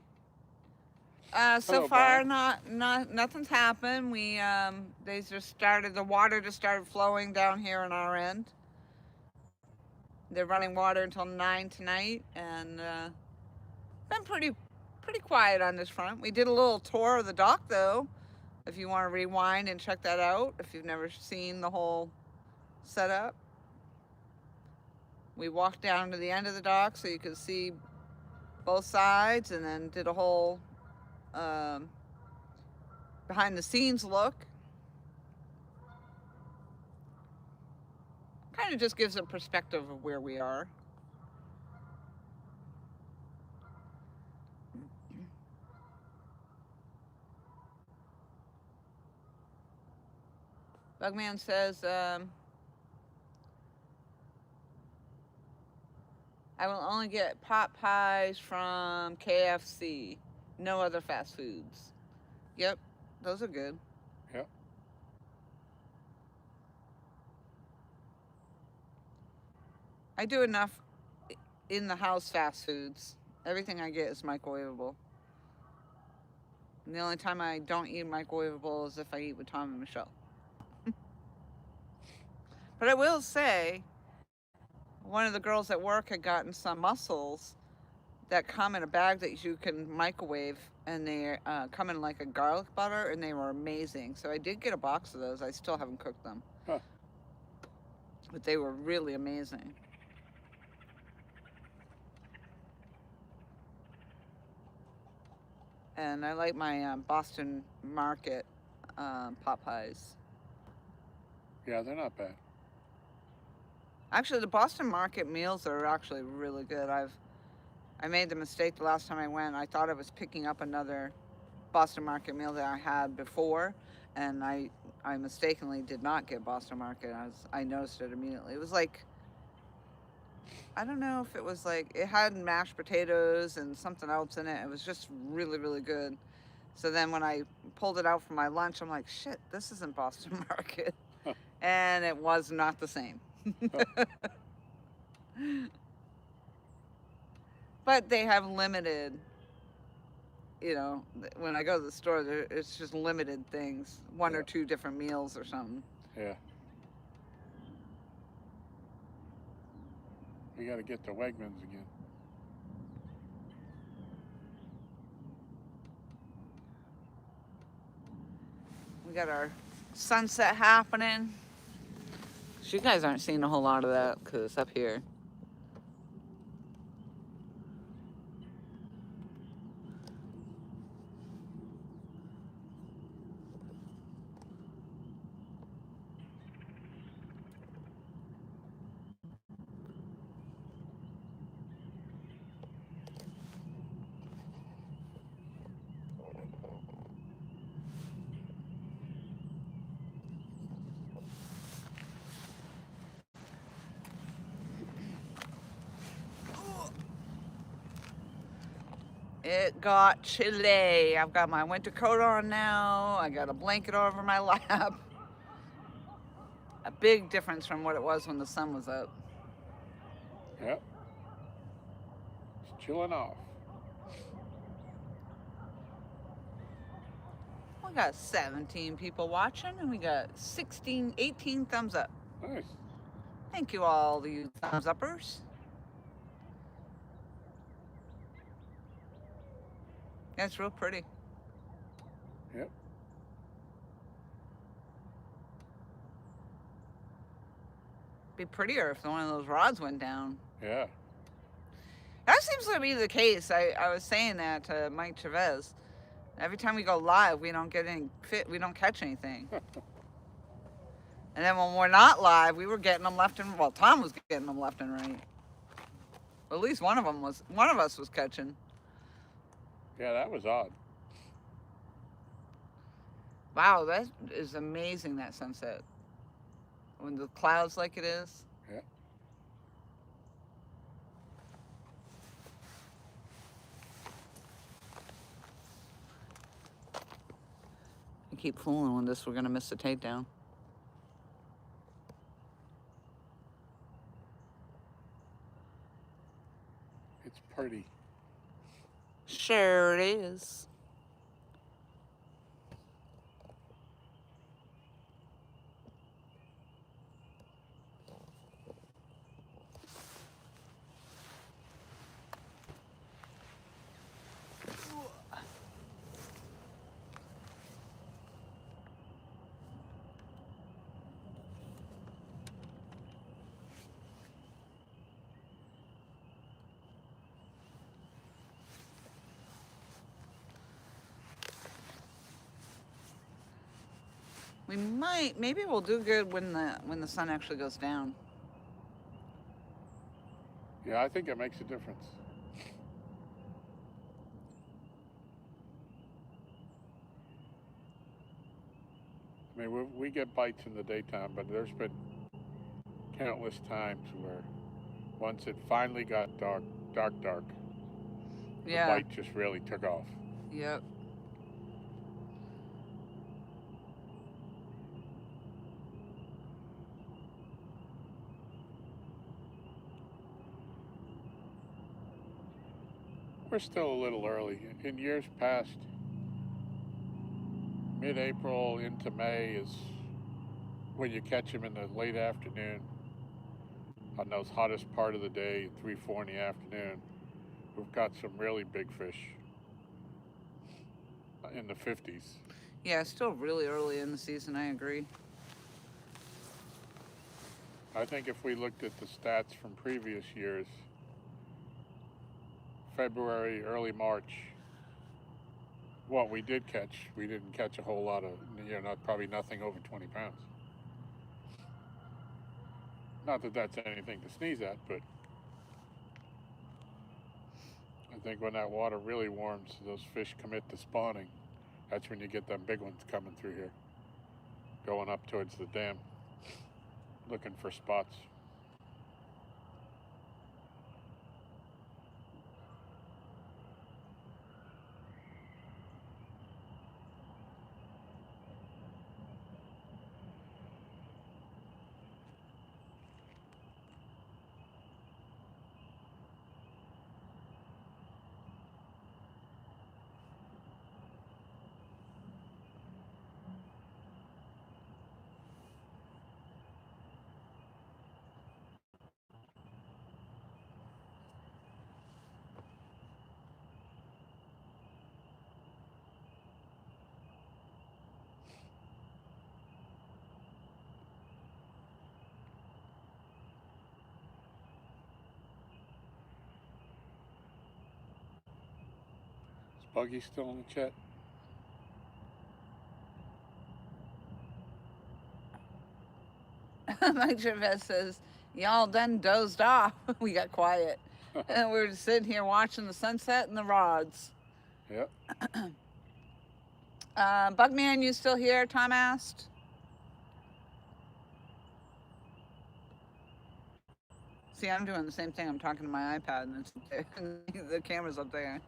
So Hello, far, Brian. nothing's happened. They just started, the water just started flowing down here on our end. They're running water until 9 tonight, and been pretty quiet on this front. We did a little tour of the dock, though, if you want to rewind and check that out, if you've never seen the whole setup. We walked down to the end of the dock so you could see both sides, and then did a whole behind the scenes look. Kind of just gives a perspective of where we are. Bugman says, I will only get pot pies from KFC. No other fast foods. Yep, those are good. Yep. I do enough in the house fast foods. Everything I get is microwavable. And the only time I don't eat microwavable is if I eat with Tom and Michelle. But I will say, one of the girls at work had gotten some mussels that come in a bag that you can microwave, and they come in like a garlic butter, and they were amazing. So I did get a box of those. I still haven't cooked them. Huh. But they were really amazing. And I like my Boston Market pot pies. Yeah, they're not bad. Actually, the Boston Market meals are actually really good. I made the mistake the last time I went. I thought I was picking up another Boston Market meal that I had before, and I mistakenly did not get Boston Market. I noticed it immediately. It was like, I don't know if it was like, it had mashed potatoes and something else in it. It was just really, really good. So then when I pulled it out for my lunch, I'm like, shit, this isn't Boston Market. And it was not the same. But they have limited, you know, when I go to the store, it's just limited things. One or two different meals or something. Yeah. We got to get to Wegmans again. We got our sunset happening. So you guys aren't seeing a whole lot of that because it's up here. It got chilly. I've got my winter coat on now. I got a blanket over my lap. A big difference from what it was when the sun was up. Yep. It's chilling off. We got 17 people watching, and we got 18 thumbs up. Nice. Thank you all you thumbs uppers. That's real pretty. Yep. Be prettier if one of those rods went down. Yeah. That seems to be the case. I was saying that to Mike Chavez. Every time we go live, we don't get any fit. We don't catch anything. And then when we're not live, we were getting them left and, well, Tom was getting them left and right. At least one of us was catching. Yeah, that was odd. Wow, that is amazing, that sunset. When the clouds like it is. Yeah. keep fooling with this, we're gonna miss the takedown. It's pretty. Sure it is. We might, maybe we'll do good when the sun actually goes down. Yeah, I think it makes a difference. I mean, we get bites in the daytime, but there's been countless times where once it finally got dark, the Yeah. bite just really took off. Yep. We're still a little early. In years past, mid-April into May is when you catch them in the late afternoon on those hottest part of the day, 3, 4 in the afternoon. We've got some really big fish in the 50s. Yeah, still really early in the season, I agree. I think if we looked at the stats from previous years, February, early March, what we did catch, we didn't catch a whole lot of, probably nothing over 20 pounds. Not that that's anything to sneeze at, but I think when that water really warms, those fish commit to spawning. That's when you get them big ones coming through here, going up towards the dam, looking for spots. Is Buggy still in the chat? Mike Chavez says, y'all done dozed off. We got quiet. And we're just sitting here watching the sunset and the rods. Yep. Bugman, you still here? Tom asked. See, I'm doing the same thing. I'm talking to my iPad and it's up there. The camera's up there.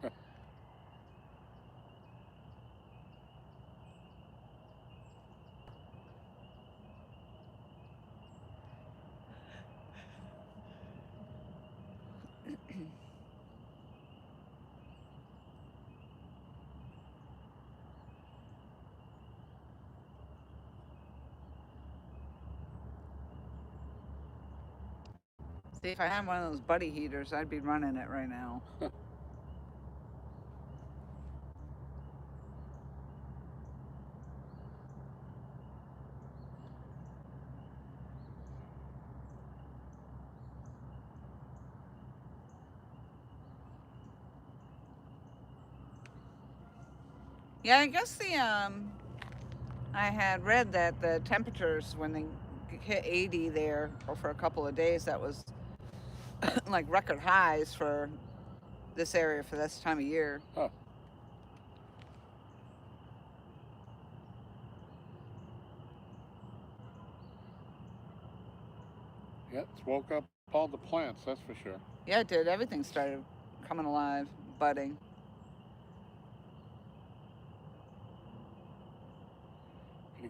See, if I had one of those buddy heaters, I'd be running it right now. Yeah, I guess I had read that the temperatures when they hit 80 there, or for a couple of days, that was like record highs for this area for this time of year. Huh. Yeah, it's woke up all the plants, that's for sure. Yeah, it did. Everything started coming alive, budding.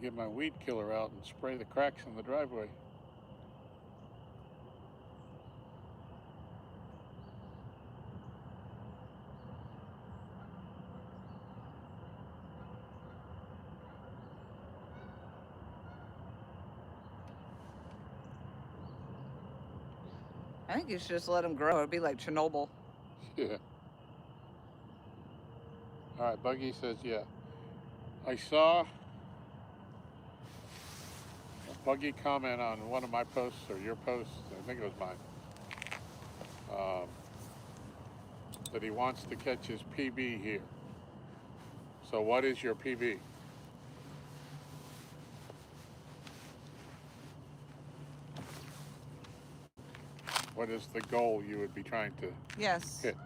get my weed killer out and spray the cracks in the driveway. I think you should just let them grow. It'd be like Chernobyl. Yeah. All right, Buggy says, yeah. I saw a Buggy comment on one of my posts or your posts, I think it was mine, that he wants to catch his PB here. So what is your PB? What is the goal you would be trying to hit?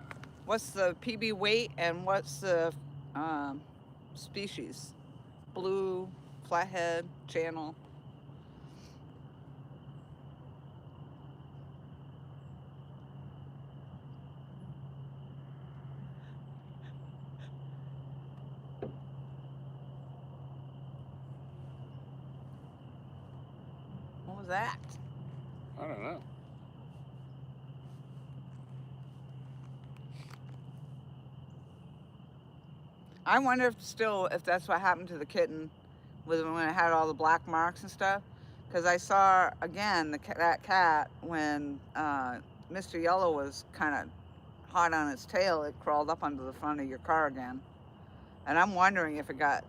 What's the PB weight and what's the species? Blue, flathead, channel. What was that? I don't know. I wonder if that's what happened to the kitten when it had all the black marks and stuff. Because I saw, again, that cat, when Mr. Yellow was kind of hot on its tail, it crawled up under the front of your car again. And I'm wondering if it got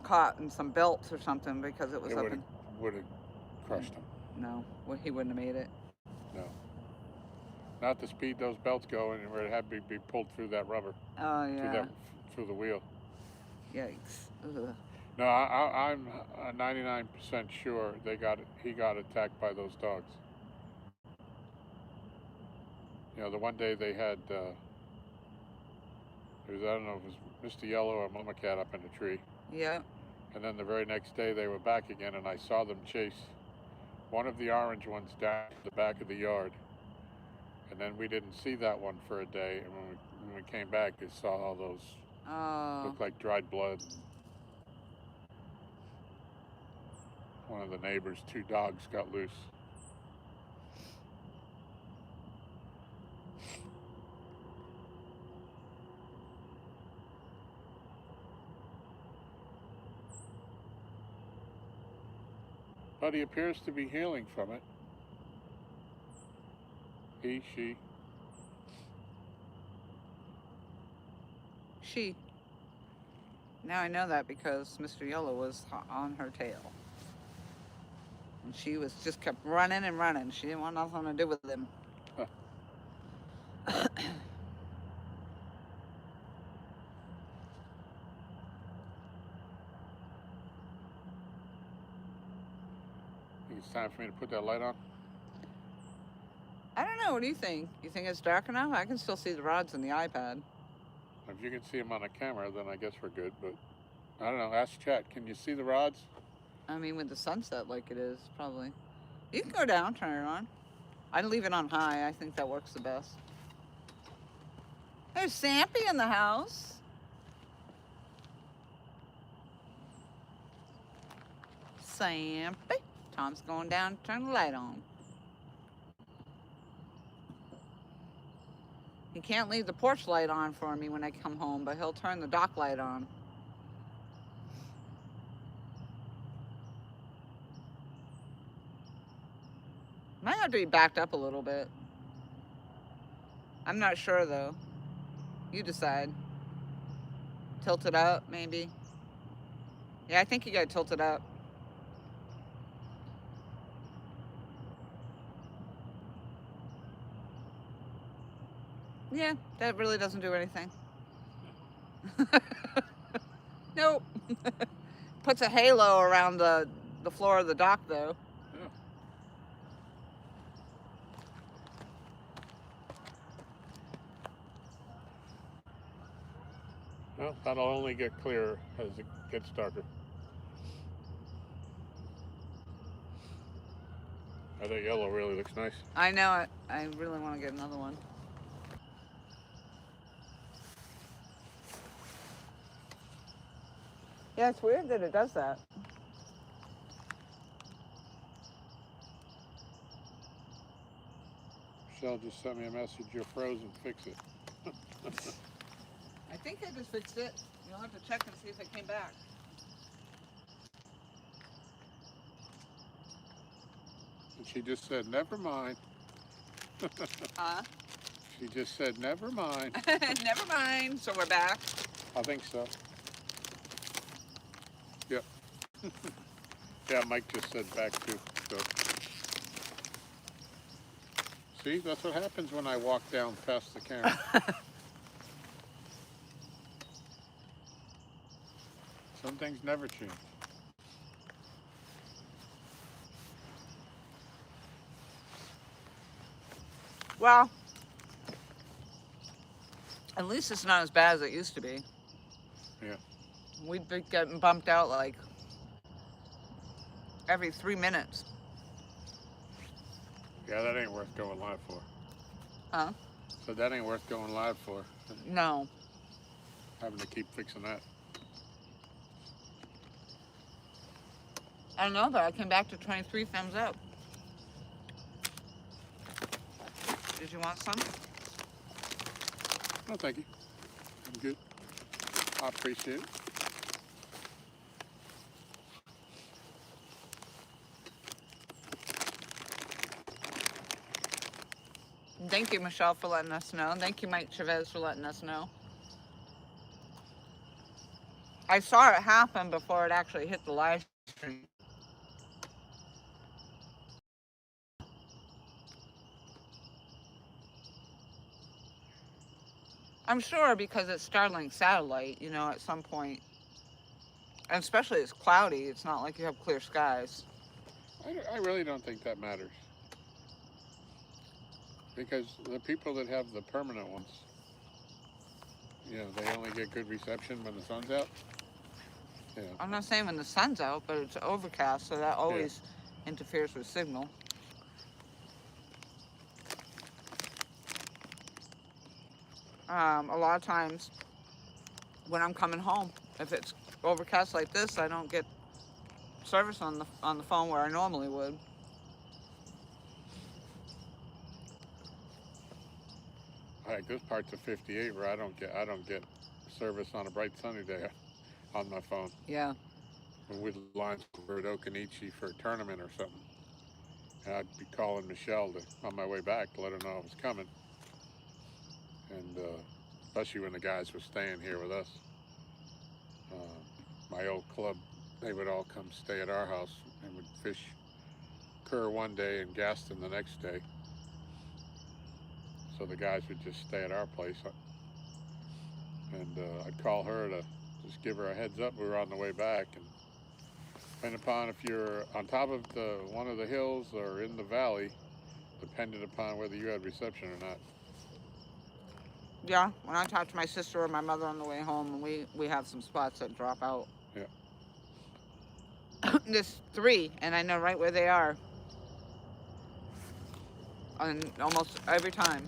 caught in some belts or something because it was up in... would have crushed him. No, well, he wouldn't have made it. No. Not the speed those belts go and where it had to be pulled through that rubber. Oh, yeah. Through the wheel. Yikes. Ugh. No, I'm 99% sure he got attacked by those dogs. You know, the one day they had, I don't know if it was Mr. Yellow or Mama Cat up in the tree. Yeah. And then the very next day they were back again and I saw them chase one of the orange ones down to the back of the yard. And then we didn't see that one for a day. And when we came back, we saw all those looked like dried blood. One of the neighbors' 2 dogs got loose. But he appears to be healing from it. He, she. She. Now I know that because Mr. Yellow was on her tail. And she just kept running and running. She didn't want nothing to do with him. Huh. Think it's time for me to put that light on? I don't know. What do you think? You think it's dark enough? I can still see the rods in the iPad. If you can see them on the camera, then I guess we're good. But I don't know. Ask chat. Can you see the rods? I mean, with the sunset like it is, probably. You can go down, turn it on. I'd leave it on high. I think that works the best. There's Sampy in the house. Sampy. Tom's going down to turn the light on. He can't leave the porch light on for me when I come home, but he'll turn the dock light on. Might have to be backed up a little bit. I'm not sure though. You decide. Tilt it up, maybe. Yeah, I think you gotta tilt it up. Yeah, that really doesn't do anything. Nope. Puts a halo around the floor of the dock though. Yeah. Well, that'll only get clearer as it gets darker. Oh, that yellow really looks nice. I know it. I really want to get another one. Yeah, it's weird that it does that. Michelle just sent me a message. You're frozen. Fix it. I think I just fixed it. You'll have to check and see if it came back. And she just said, never mind. Huh? She just said, never mind. Never mind. So we're back. I think so. Yep. Yeah, Mike just said back too. So. See, that's what happens when I walk down past the camera. Some things never change. Well, at least it's not as bad as it used to be. Yeah. We'd be getting bumped out like every 3 minutes. Yeah, that ain't worth going live for. Huh? So that ain't worth going live for. No. Having to keep fixing that. I know, but I came back to 23 thumbs up. Did you want some? No, thank you. I'm good. I appreciate it. Thank you, Michelle, for letting us know. Thank you, Mike Chavez, for letting us know. I saw it happen before it actually hit the live stream. I'm sure because it's Starlink satellite, you know, at some point, and especially it's cloudy, it's not like you have clear skies. I really don't think that matters. Because the people that have the permanent ones, you know, they only get good reception when the sun's out. Yeah. I'm not saying when the sun's out, but it's overcast, so that always interferes with signal. A lot of times when I'm coming home, if it's overcast like this, I don't get service on the phone where I normally would. Like this part's of 58 where I don't get service on a bright sunny day on my phone. Yeah. When we'd lines over at Okanichi for a tournament or something, and I'd be calling Michelle on my way back to let her know I was coming. And especially when the guys were staying here with us. My old club, they would all come stay at our house and would fish Kerr one day and Gaston the next day. So the guys would just stay at our place. And I'd call her to just give her a heads up we were on the way back. And depending upon if you're on top of one of the hills or in the valley, depended upon whether you had reception or not. Yeah, when I talk to my sister or my mother on the way home, we have some spots that drop out. Yeah. There's 3, and I know right where they are. And almost every time.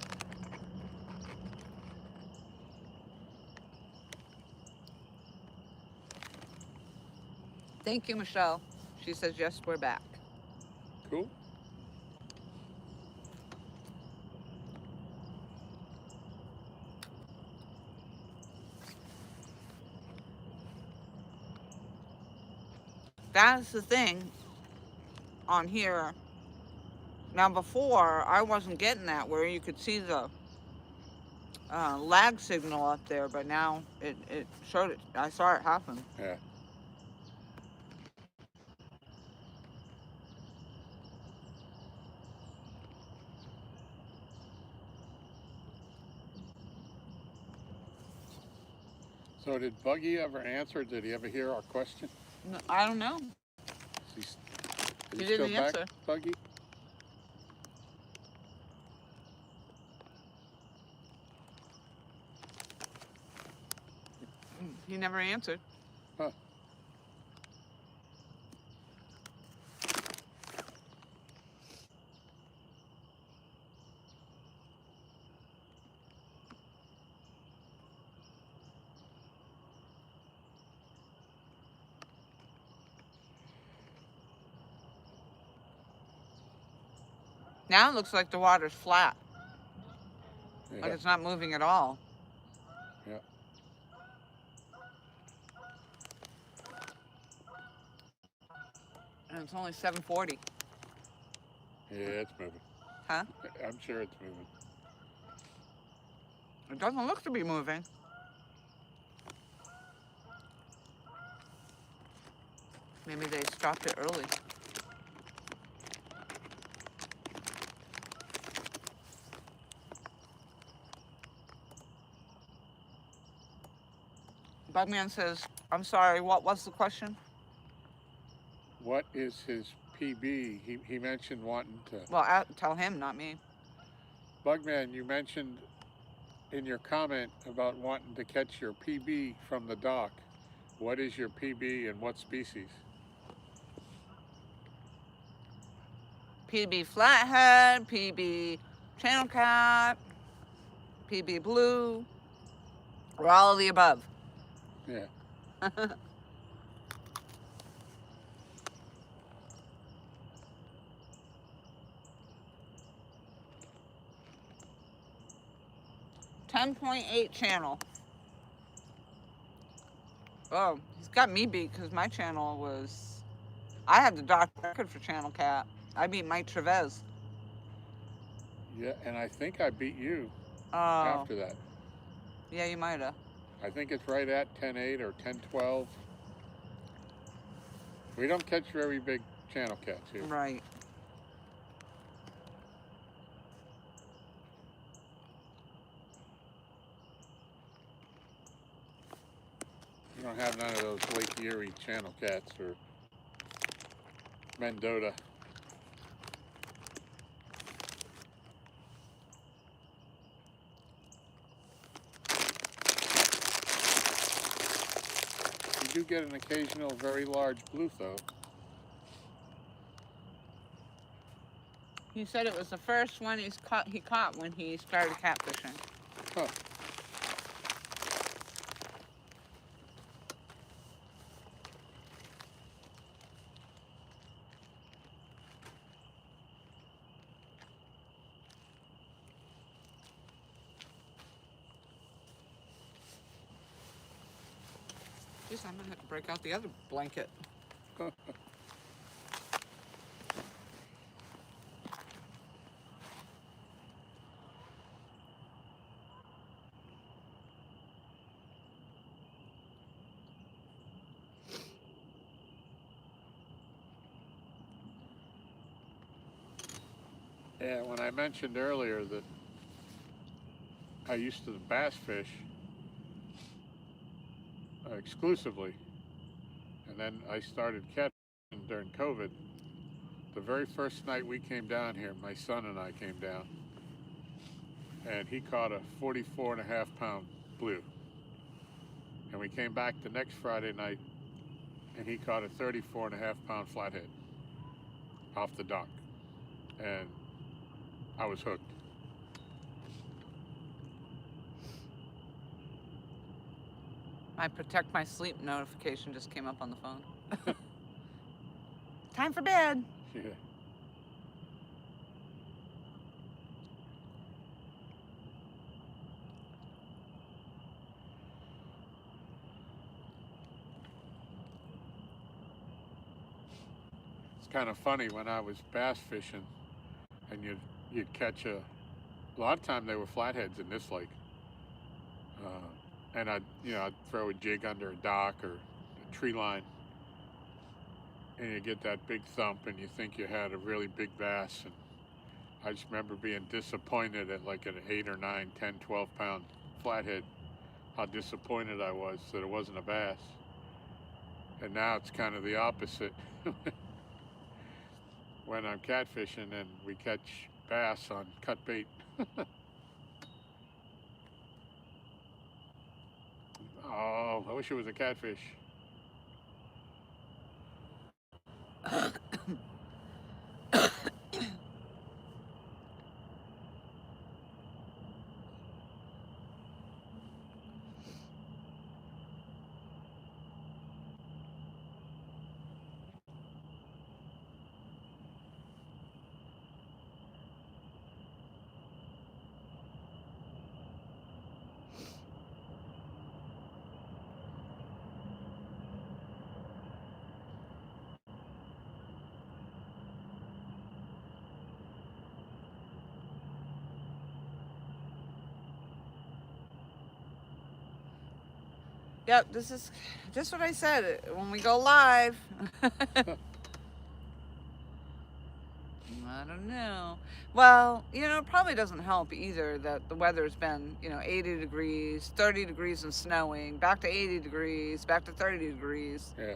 Thank you, Michelle. She says, yes, we're back. Cool. That's the thing on here. Now, before, I wasn't getting that where you could see the lag signal up there, but now it showed it. I saw it happen. Yeah. So did Buggy ever answer? Did he ever hear our question? No, I don't know. Is He still didn't back, answer. Buggy? He never answered. Huh. Now it looks like the water's flat. Like Yeah. it's not moving at all. Yeah. And it's only 7:40. Yeah, it's moving. Huh? I'm sure it's moving. It doesn't look to be moving. Maybe they stopped it early. Bugman says, I'm sorry, what was the question? What is his PB? He mentioned wanting to... Well, tell him, not me. Bugman, you mentioned in your comment about wanting to catch your PB from the dock. What is your PB and what species? PB Flathead, PB Channel Cat, PB Blue. We're all of the above. Yeah. 10.8 channel. Oh, he's got me beat because my channel was... I had the dock record for Channel Cat. I beat Mike Trevez. Yeah, and I think I beat you Oh. after that. Yeah, you might have. I think it's right at 10.8 or 10.12. We don't catch very big channel cats here. Right. We don't have none of those Lake Erie channel cats or Mendota. You do get an occasional very large blue though. He said it was the first one he caught when he started catfishing. Huh. Jeez, I'm gonna have to break out the other blanket. Yeah, when I mentioned earlier that I used to bass fish exclusively, and then I started catfishing during COVID. The very first night we came down here, my son and I came down, and he caught a 44.5-pound blue. And we came back the next Friday night, and he caught a 34.5-pound flathead off the dock. And I was hooked. My protect my sleep notification just came up on the phone. Time for bed. Yeah. It's kind of funny when I was bass fishing, and you'd catch a lot of time they were flatheads in this lake, and I'd throw a jig under a dock or a tree line, and you get that big thump, and you think you had a really big bass. And I just remember being disappointed at like an 8 or 9, 10, 12-pound flathead, how disappointed I was that it wasn't a bass. And now it's kind of the opposite. When I'm catfishing and we catch bass on cut bait. Oh, I wish it was a catfish. Yep, this is just what I said when we go live. I don't know. Well, you know, it probably doesn't help either that the weather's been, you know, 80 degrees, 30 degrees and snowing, back to 80 degrees, back to 30 degrees. Yeah.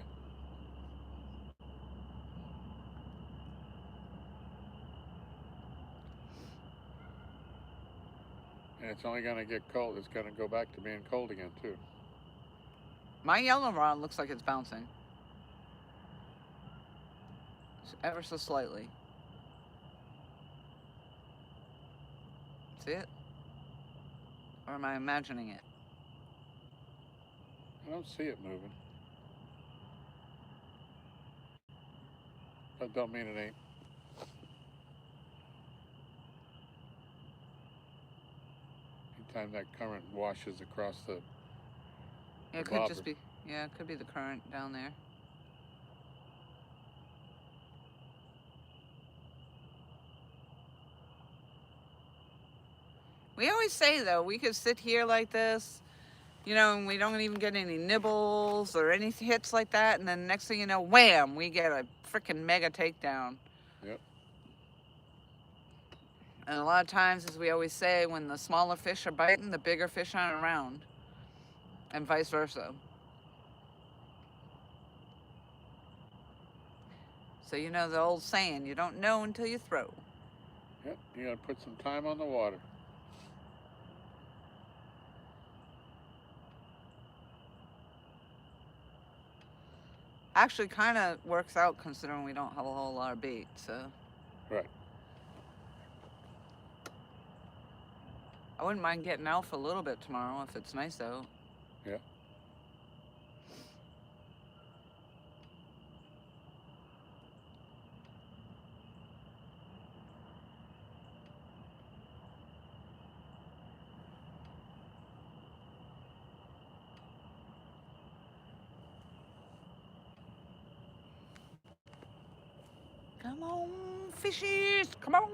And it's only going to get cold. It's going to go back to being cold again, too. My yellow rod looks like it's bouncing. Ever so slightly. See it? Or am I imagining it? I don't see it moving. That don't mean it ain't. Anytime that current washes across the It could just be, yeah, it could be the current down there. We always say, though, we could sit here like this, you know, and we don't even get any nibbles or any hits like that, and then next thing you know, wham, we get a freaking mega takedown. Yep. And a lot of times, as we always say, when the smaller fish are biting, the bigger fish aren't around, and vice versa. So you know the old saying, you don't know until you throw. Yep, you gotta put some time on the water. Actually kind of works out considering we don't have a whole lot of bait, so. Right. I wouldn't mind getting out for a little bit tomorrow if it's nice out. Yeah. Come on, fishies, come on.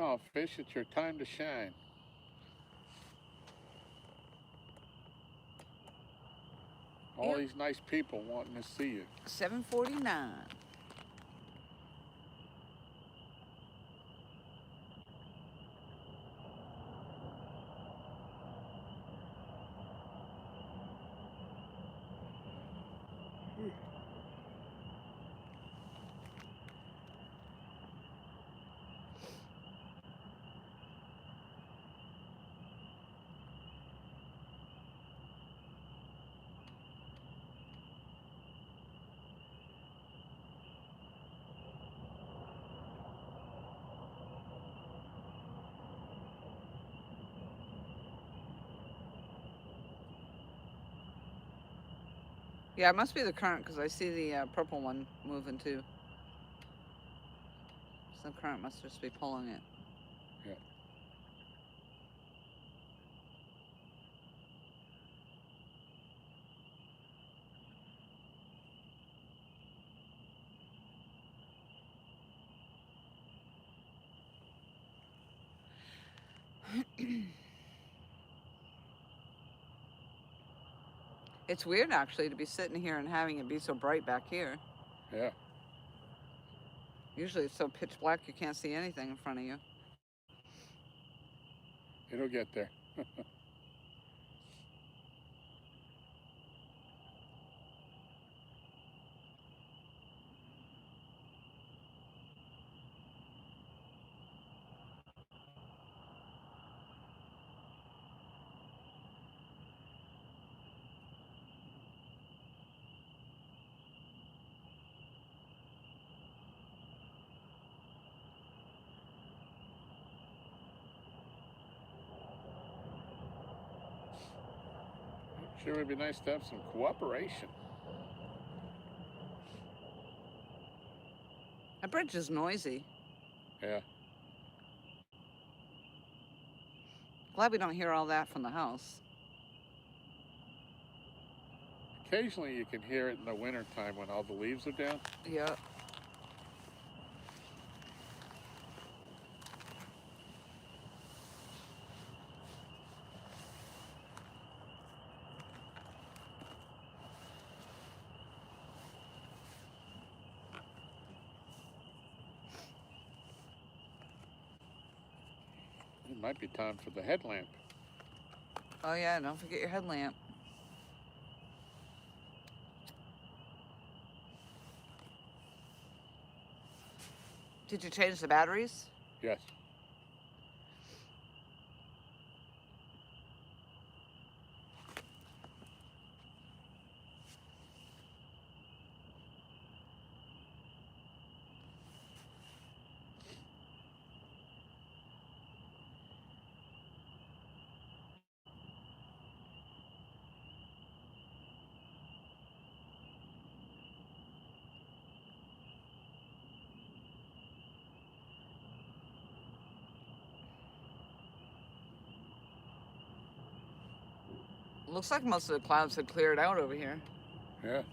Oh, fish, it's your time to shine. All these nice people wanting to see you. 7:49. Yeah, it must be the current because I see the purple one moving too. So the current must just be pulling it. Yeah. It's weird actually to be sitting here and having it be so bright back here. Yeah. Usually it's so pitch black you can't see anything in front of you. It'll get there. Sure would be nice to have some cooperation. That bridge is noisy. Yeah. Glad we don't hear all that from the house. Occasionally you can hear it in the winter time when all the leaves are down. Yeah. It might be time for the headlamp. Oh yeah, don't forget your headlamp. Did you change the batteries? Yes. Looks like most of the clouds had cleared out over here. Yeah.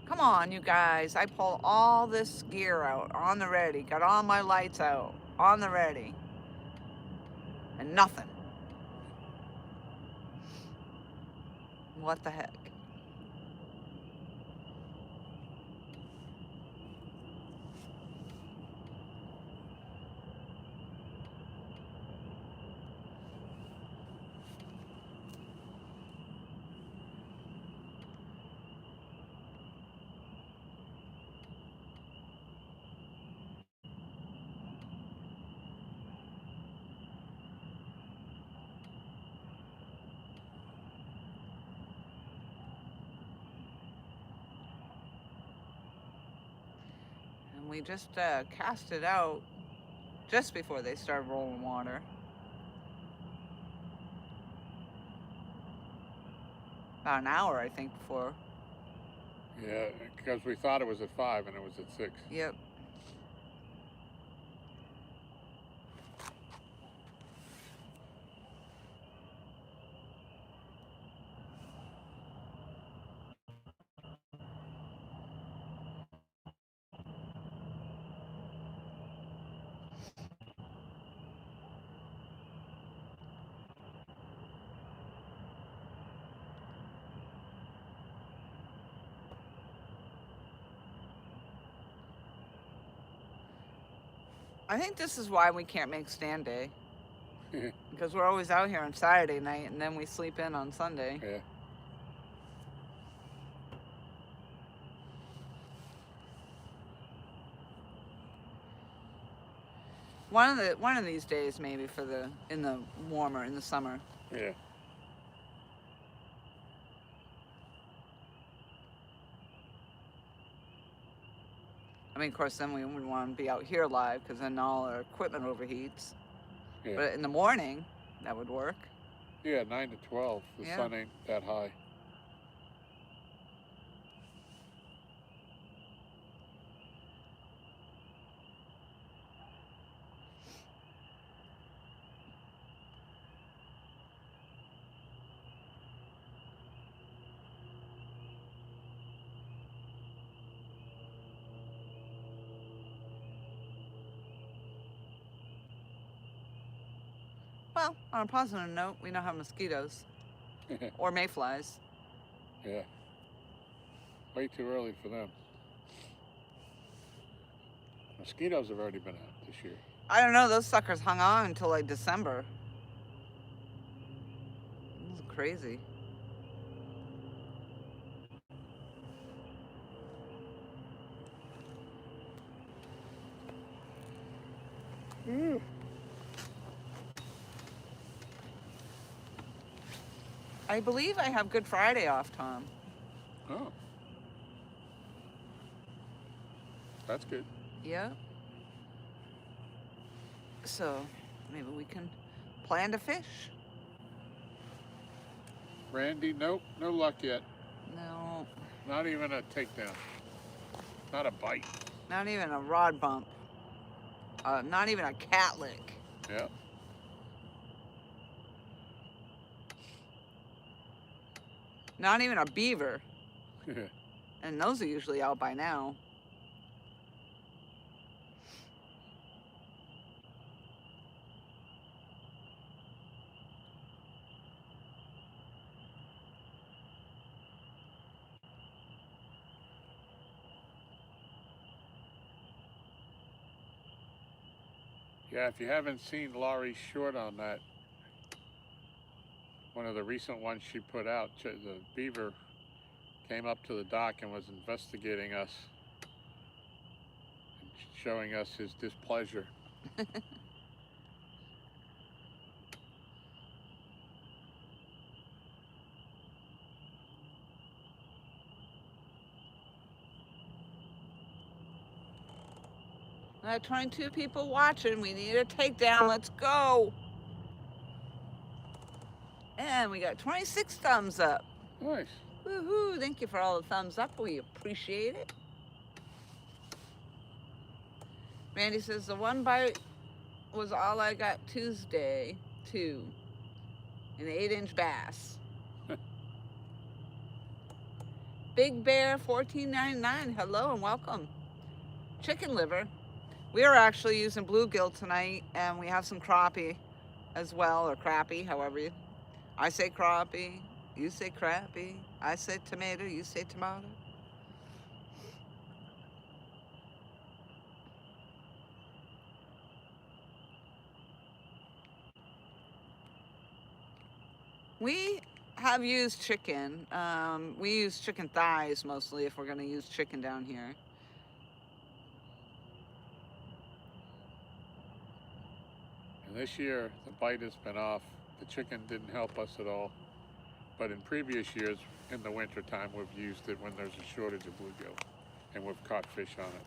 Come on, you guys. I pull all this gear out on the ready. Got all my lights out on the ready. And nothing. What the heck? And we just cast it out just before they started rolling water. About an hour, I think, before. Yeah, because we thought it was at 5 and it was at 6. Yep. I think this is why we can't make stand day. Because we're always out here on Saturday night and then we sleep in on Sunday. Yeah. One of these days maybe for in the summer. Yeah. I mean, of course, then we wouldn't want to be out here live because then all our equipment overheats. Yeah. But in the morning, that would work. Yeah, 9 to 12. The sun ain't that high. Well, on a positive note, we don't have mosquitoes or mayflies. Yeah. Way too early for them. Mosquitoes have already been out this year. I don't know. Those suckers hung on until like December. This is crazy. Mm. I believe I have Good Friday off, Tom. Oh. That's good. Yeah. So maybe we can plan to fish. Randy, nope, no luck yet. No. Not even a takedown. Not a bite. Not even a rod bump. Not even a cat lick. Yeah. Not even a beaver. And those are usually out by now. Yeah, if you haven't seen Laurie's short on that, one of the recent ones she put out, the beaver came up to the dock and was investigating us, and showing us his displeasure. I have 22 people watching. We need a takedown. Let's go. And we got 26 thumbs up. Nice. Woohoo. Thank you for all the thumbs up. We appreciate it. Randy says the one bite was all I got Tuesday, too. An 8-inch bass. Big Bear 14.99. Hello and welcome. Chicken liver. We are actually using bluegill tonight, and we have some crappie as well, or crappie, however you. I say crappie, you say crappie. I say tomato, you say tomato. We have used chicken. We use chicken thighs mostly if we're going to use chicken down here. And this year, the bite has been off. The chicken didn't help us at all. But in previous years, in the winter time, we've used it when there's a shortage of bluegill, and we've caught fish on it.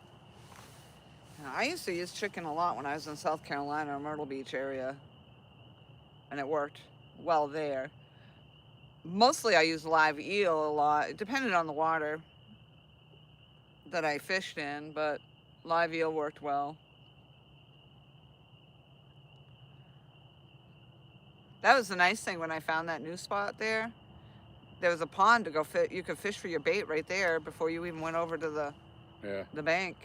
I used to use chicken a lot when I was in South Carolina, Myrtle Beach area, and it worked well there. Mostly I used live eel a lot. It depended on the water that I fished in, but live eel worked well. That was the nice thing when I found that new spot there. There was a pond to go fit. You could fish for your bait right there before you even went over to the bank.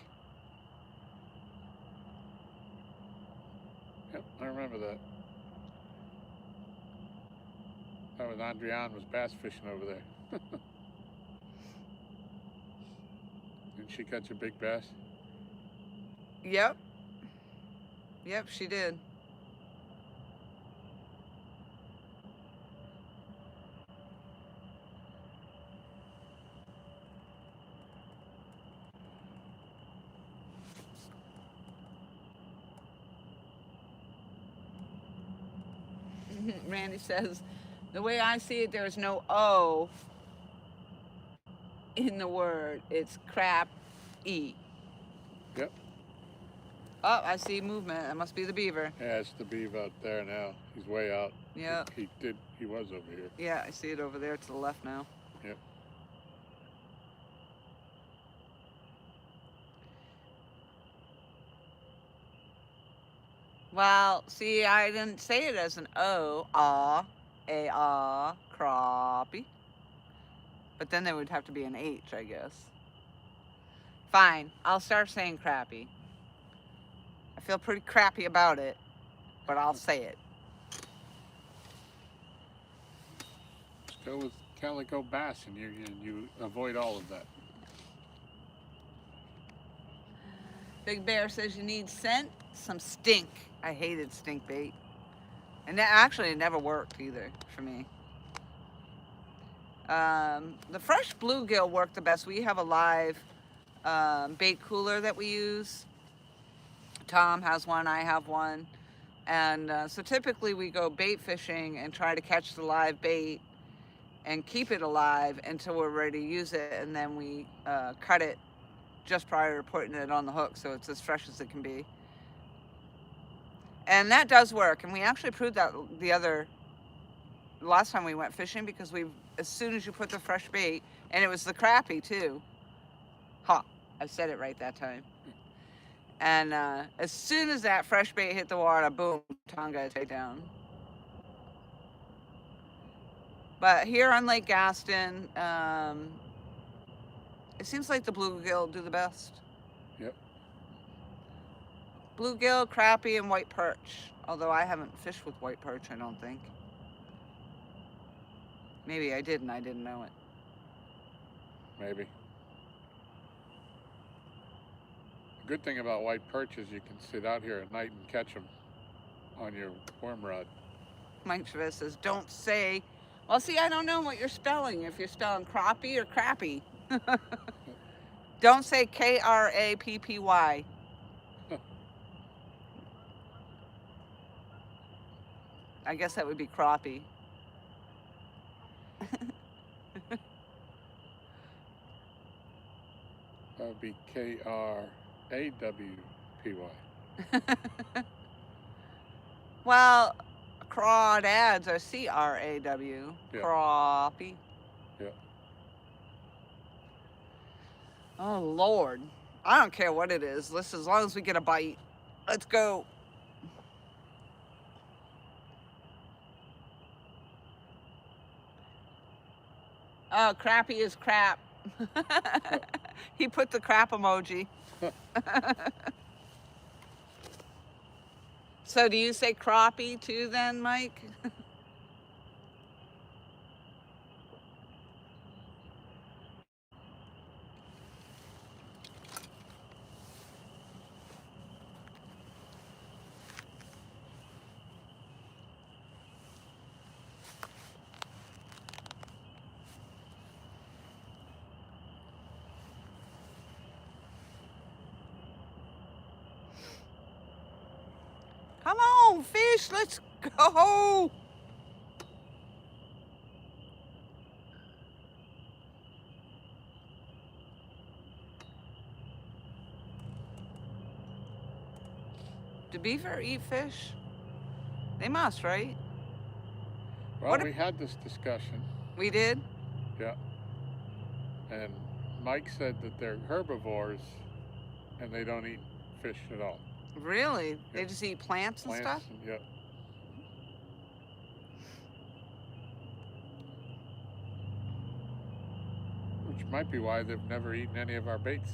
Yep, I remember that. That was Andrian was bass fishing over there. Didn't she catch a big bass? Yep. Yep, she did. Randy says, the way I see it, there's no O in the word. It's crap-y. Yep. Oh, I see movement. That must be the beaver. Yeah, it's the beaver out there now. He's way out. Yeah. He was over here. Yeah, I see it over there to the left now. Yep. Well, see, I didn't say it as an O, crappie. But then there would have to be an H, I guess. Fine, I'll start saying crappie. I feel pretty crappy about it, but I'll say it. Let's go with calico bass, and you avoid all of that. Big Bear says you need scent, some stink. I hated stink bait. And that actually it never worked either for me. The fresh bluegill worked the best. We have a live bait cooler that we use Tom has one, I have one. And so typically we go bait fishing and try to catch the live bait and keep it alive until we're ready to use it, and then we cut it just prior to putting it on the hook so it's as fresh as it can be. And that does work, and we actually proved that the last time we went fishing, because as soon as you put the fresh bait, and it was the crappie too. Ha, I said it right that time. And as soon as that fresh bait hit the water, boom, Tom got to take down. But here on Lake Gaston, it seems like the bluegill do the best. Yep. Bluegill, crappie, and white perch. Although I haven't fished with white perch, I don't think. Maybe I did and I didn't know it. Maybe. The good thing about white perch is you can sit out here at night and catch them on your worm rod. Mike Chavez says, don't say... Well, see, I don't know what you're spelling, if you're spelling crappie or crappie. Don't say K-R-A-P-P-Y. I guess that would be crappie. That would be K-R-A-W-P-Y. Well, crawdads are C-R-A-W. Yeah. Crappie. Yeah. Oh, Lord. I don't care what it is. Listen, as long as we get a bite. Let's go. Oh, crappie is crap. He put the crap emoji. So do you say crappie too then, Mike? Come on, fish, let's go. Do beaver eat fish? They must, right? Well, we had this discussion. We did? Yeah. And Mike said that they're herbivores and they don't eat fish at all. Really? Yeah. They just eat plants and stuff? Yeah. Which might be why they've never eaten any of our baits.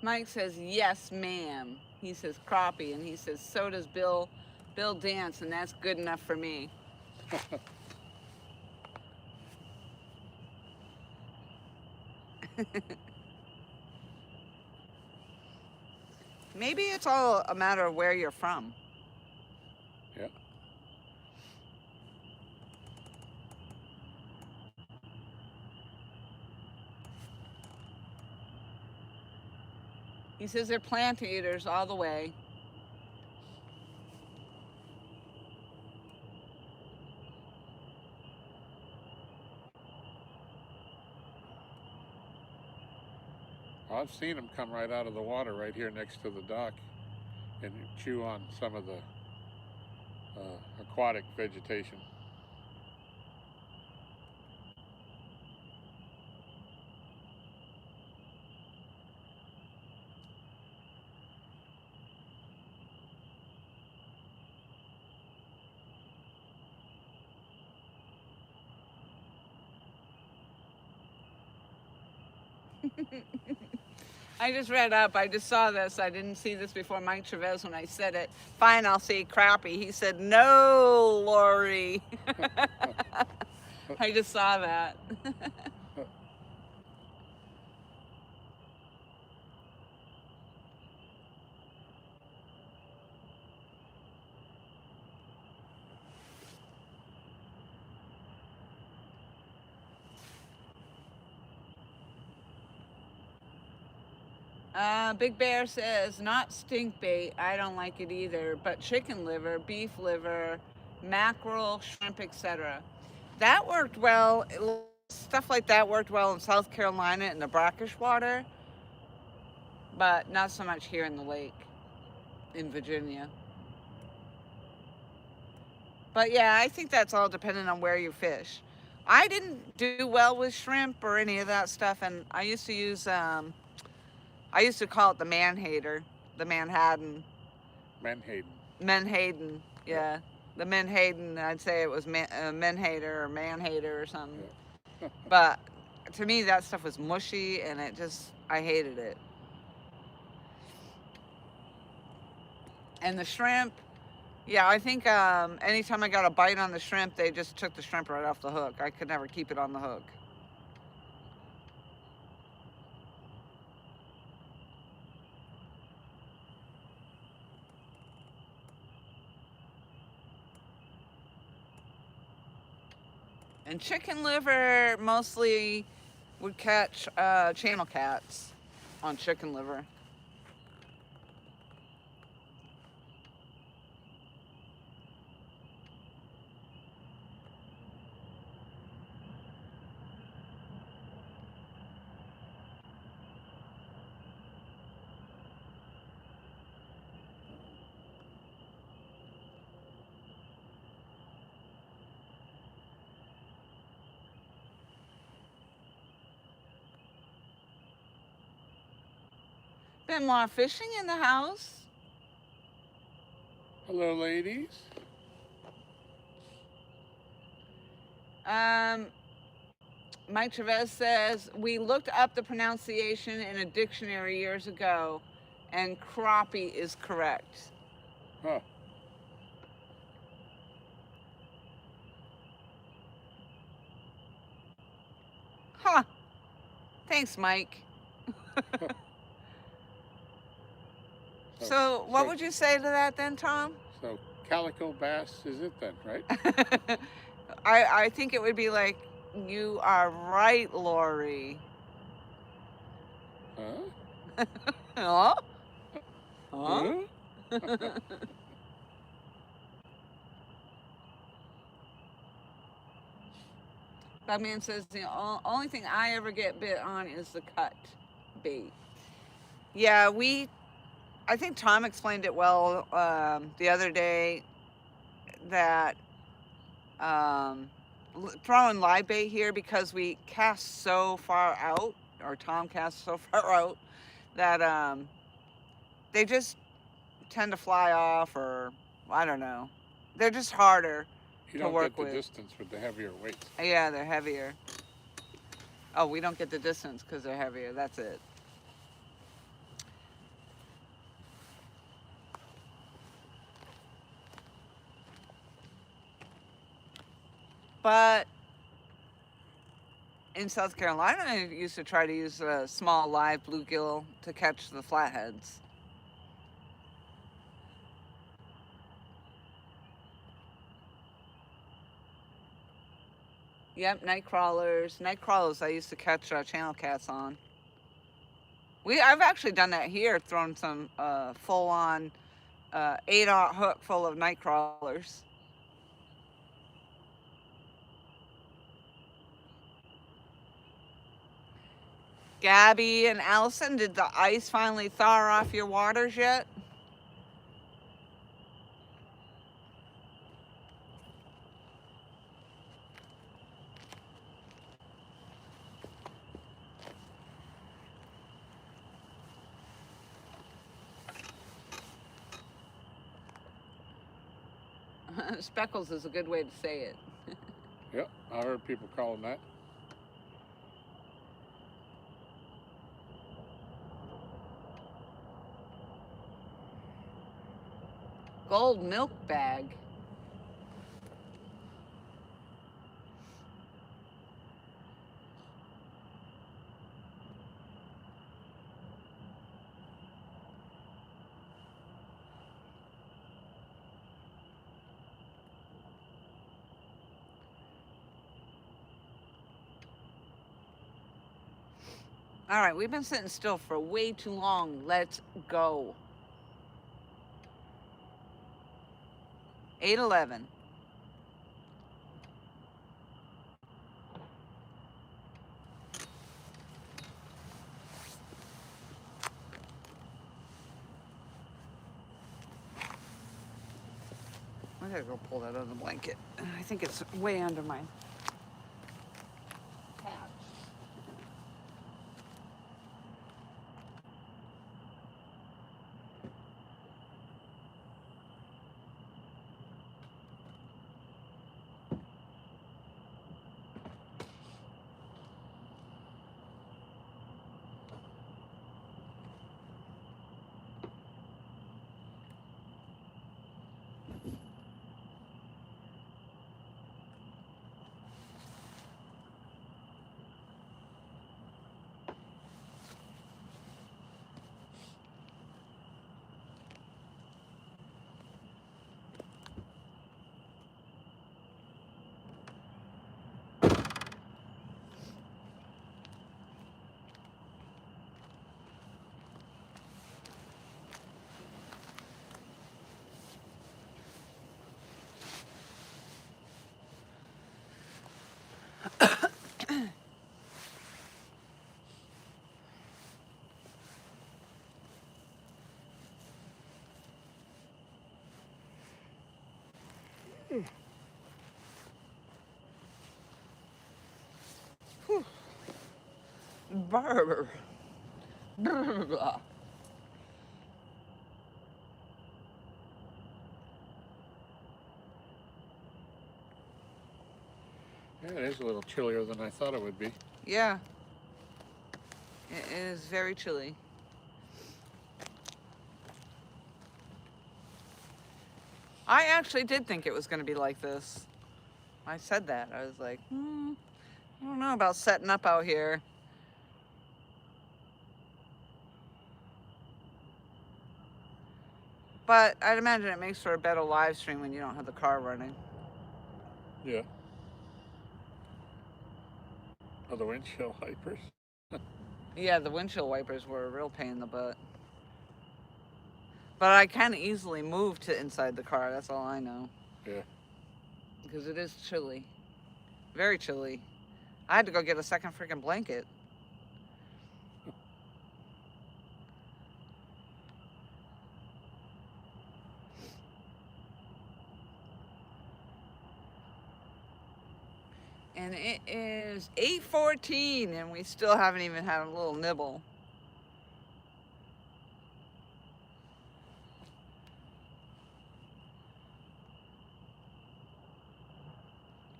Mike says, yes, ma'am. He says crappie, and he says, so does Bill Dance, and that's good enough for me. Maybe it's all a matter of where you're from. Yeah. He says they're plant eaters all the way. I've seen them come right out of the water right here next to the dock and chew on some of the aquatic vegetation. I just read up. I just saw this. I didn't see this before Mike Chavez when I said it. Fine, I'll say crappie. He said, no, Lori. I just saw that. Big Bear says, not stink bait. I don't like it either. But chicken liver, beef liver, mackerel, shrimp, etc. That worked well. Stuff like that worked well in South Carolina in the brackish water, but not so much here in the lake in Virginia. But yeah, I think that's all dependent on where you fish. I didn't do well with shrimp or any of that stuff, and I used to use I used to call it the Manhater, the Manhattan. Menhaden. Menhaden, yeah. The Menhaden, I'd say it was Menhater or Manhater or something. Yeah. But to me, that stuff was mushy, and it just, I hated it. And the shrimp, yeah, I think anytime I got a bite on the shrimp, they just took the shrimp right off the hook. I could never keep it on the hook. And chicken liver mostly would catch channel cats on chicken liver. Benoit fishing in the house. Hello, ladies. Mike Chavez says, we looked up the pronunciation in a dictionary years ago, and crappie is correct. Huh. Huh. Thanks, Mike. So what would you say to that then, Tom? So calico bass is it then, right? I think it would be like, you are right, Lori. Huh? Huh? Huh? That man says the only thing I ever get bit on is the cut bait. Yeah, I think Tom explained it well the other day that throwing live bait here, because we cast so far out, or Tom casts so far out, that they just tend to fly off, or I don't know. They're just harder to work with. You don't get the distance with the heavier weights. Yeah, they're heavier. Oh, we don't get the distance because they're heavier. That's it. But in South Carolina, I used to try to use a small live bluegill to catch the flatheads. Yep, night crawlers. Night crawlers I used to catch channel cats on. I've actually done that here, thrown some full-on 8-aught hook full of night crawlers. Gabby and Allison, did the ice finally thaw off your waters yet? Speckles is a good way to say it. Yep, I heard people call them that. Gold milk bag. All right, we've been sitting still for way too long. Let's go. 8:11. I gotta go pull that other blanket. I think it's way under my couch. Brr. Brr. Yeah, it is a little chillier than I thought it would be. Yeah. It is very chilly. I actually did think it was going to be like this. I said that. I was like, I don't know about setting up out here. But I'd imagine it makes for a better live stream when you don't have the car running. Yeah. Oh, the windshield wipers. Yeah, the windshield wipers were a real pain in the butt. But I can easily move to inside the car, that's all I know. Yeah. Because it is chilly. Very chilly. I had to go get a second freaking blanket. And it is 8:14 and we still haven't even had a little nibble.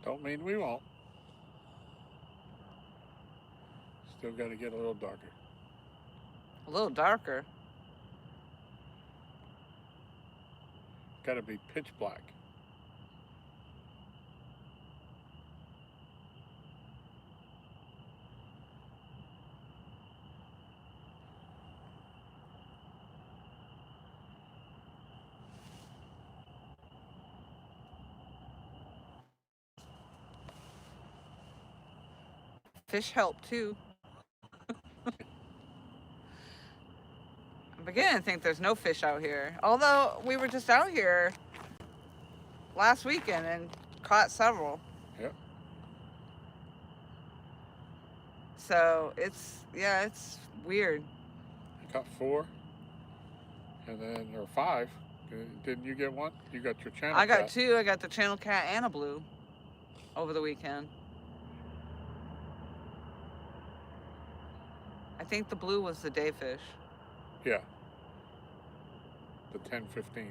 Don't mean we won't. Still got to get a little darker. A little darker. Got to be pitch black. Fish help too. I'm beginning to think there's no fish out here. Although we were just out here last weekend and caught several. Yep. So it's weird. I got 4. And then, or 5. Didn't you get one? You got your channel I got cat. 2. I got the channel cat and a blue over the weekend. I think the blue was the day fish. Yeah. The 10-15.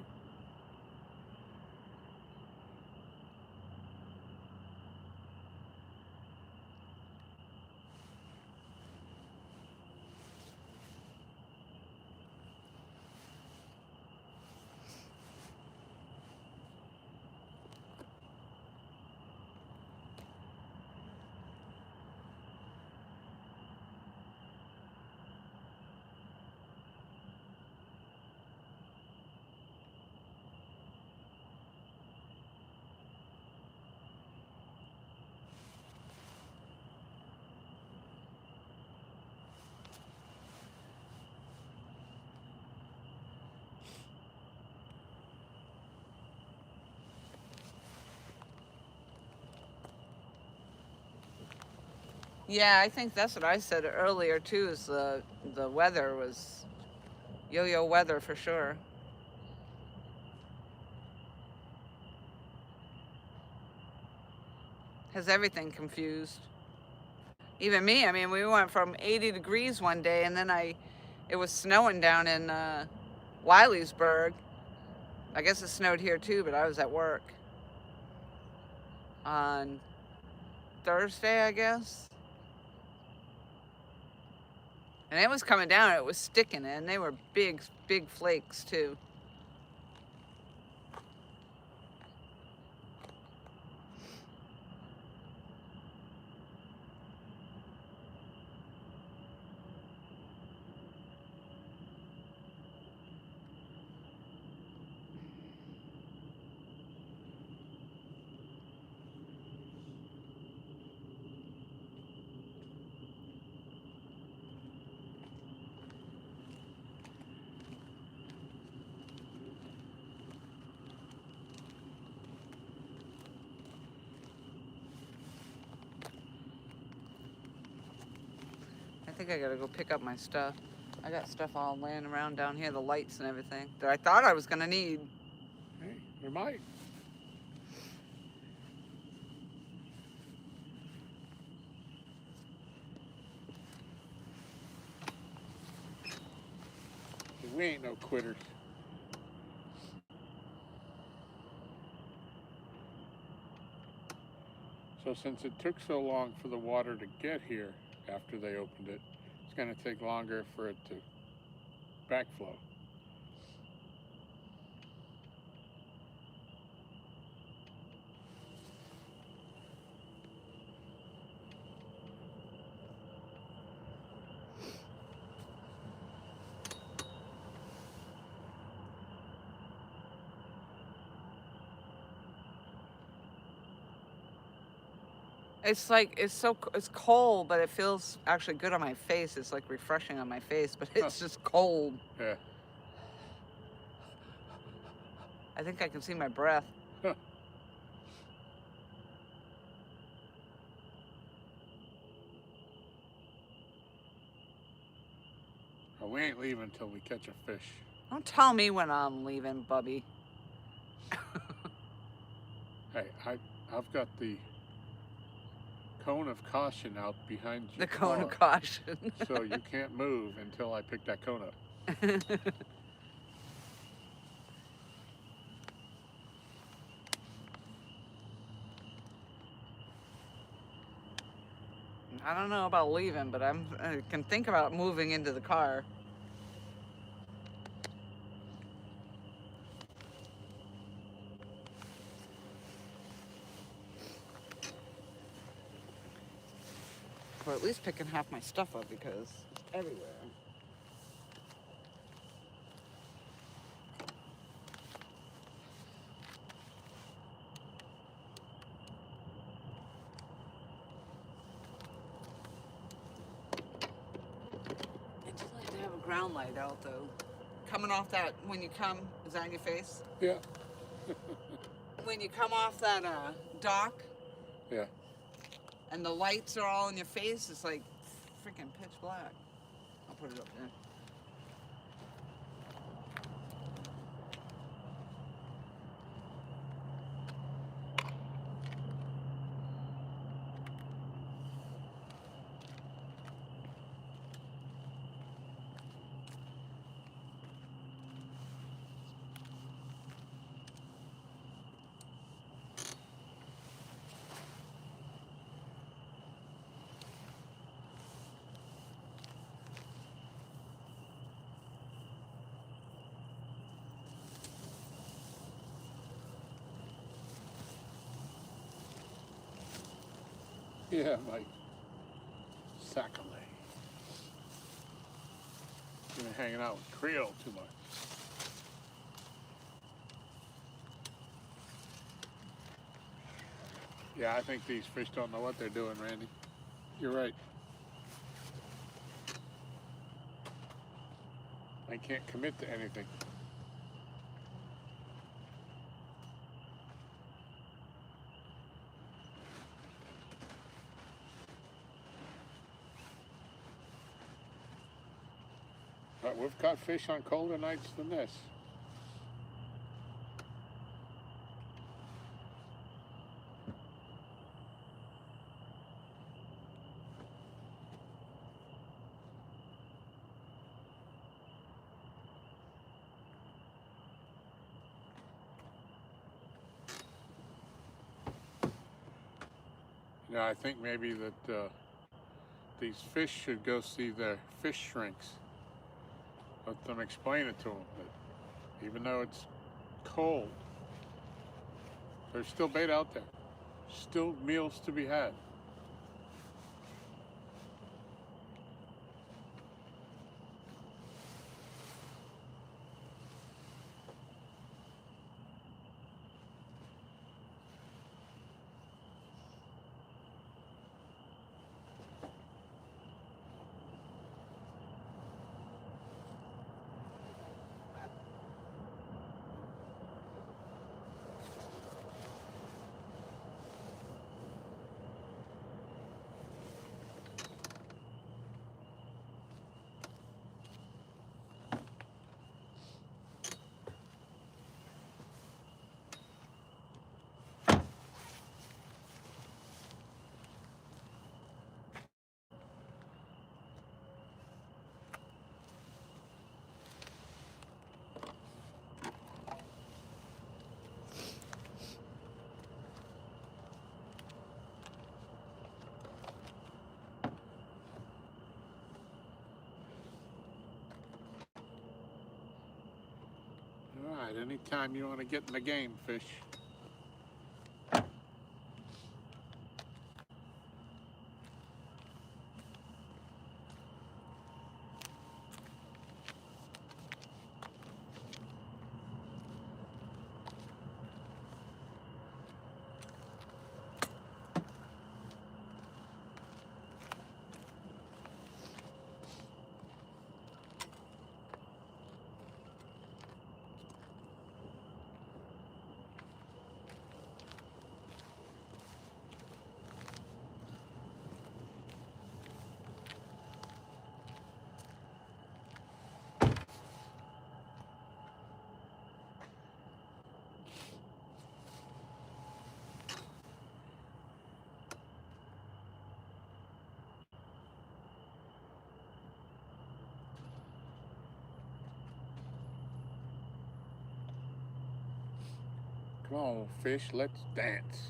Yeah, I think that's what I said earlier too, is the weather was yo-yo weather for sure. Has everything confused. Even me, I mean, we went from 80 degrees one day and then it was snowing down in Wiley'sburg. I guess it snowed here too, but I was at work on Thursday, I guess. And it was coming down, it was sticking, and they were big, big flakes too. I think I gotta go pick up my stuff. I got stuff all laying around down here, the lights and everything, that I thought I was gonna need. Hey, you might. We ain't no quitters. So since it took so long for the water to get here after they opened it, it's going to take longer for it to backflow. It's like, it's cold, but it feels actually good on my face. It's like refreshing on my face, but it's just cold. Yeah. I think I can see my breath. Huh. Well, we ain't leaving until we catch a fish. Don't tell me when I'm leaving, Bubby. Hey, I've got the cone of caution out behind you. The cone of caution. So you can't move until I pick that cone up. I don't know about leaving, but I can think about moving into the car. Or at least picking half my stuff up because it's everywhere. It's like to have a ground light out though. Coming off that, when you come, is that on your face? Yeah. When you come off that dock. Yeah. And the lights are all in your face, it's like freaking pitch black. I'll put it up there. Yeah, like sacrilege. You've been hanging out with Creole too much. Yeah, I think these fish don't know what they're doing, Randy. You're right. They can't commit to anything. But we've caught fish on colder nights than this. Yeah, I think maybe that these fish should go see their fish shrinks. Let them explain it to them that even though it's cold, there's still bait out there. Still meals to be had. All right, anytime you want to get in the game, fish. Come on, fish, let's dance.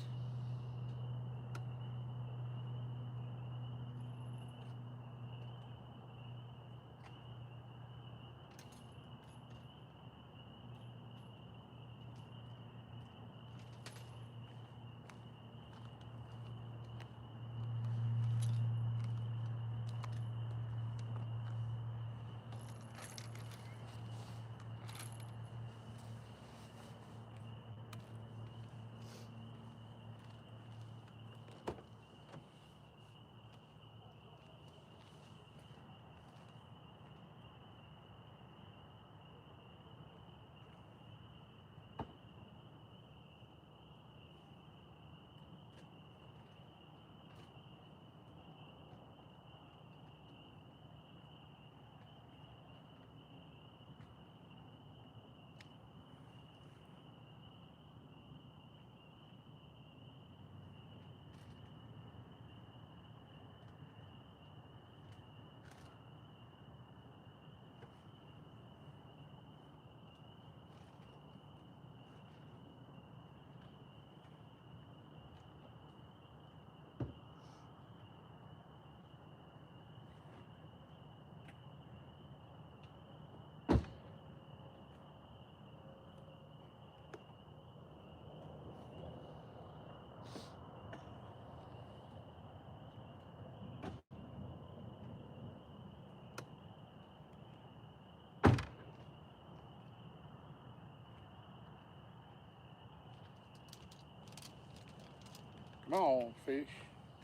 Come on, fish.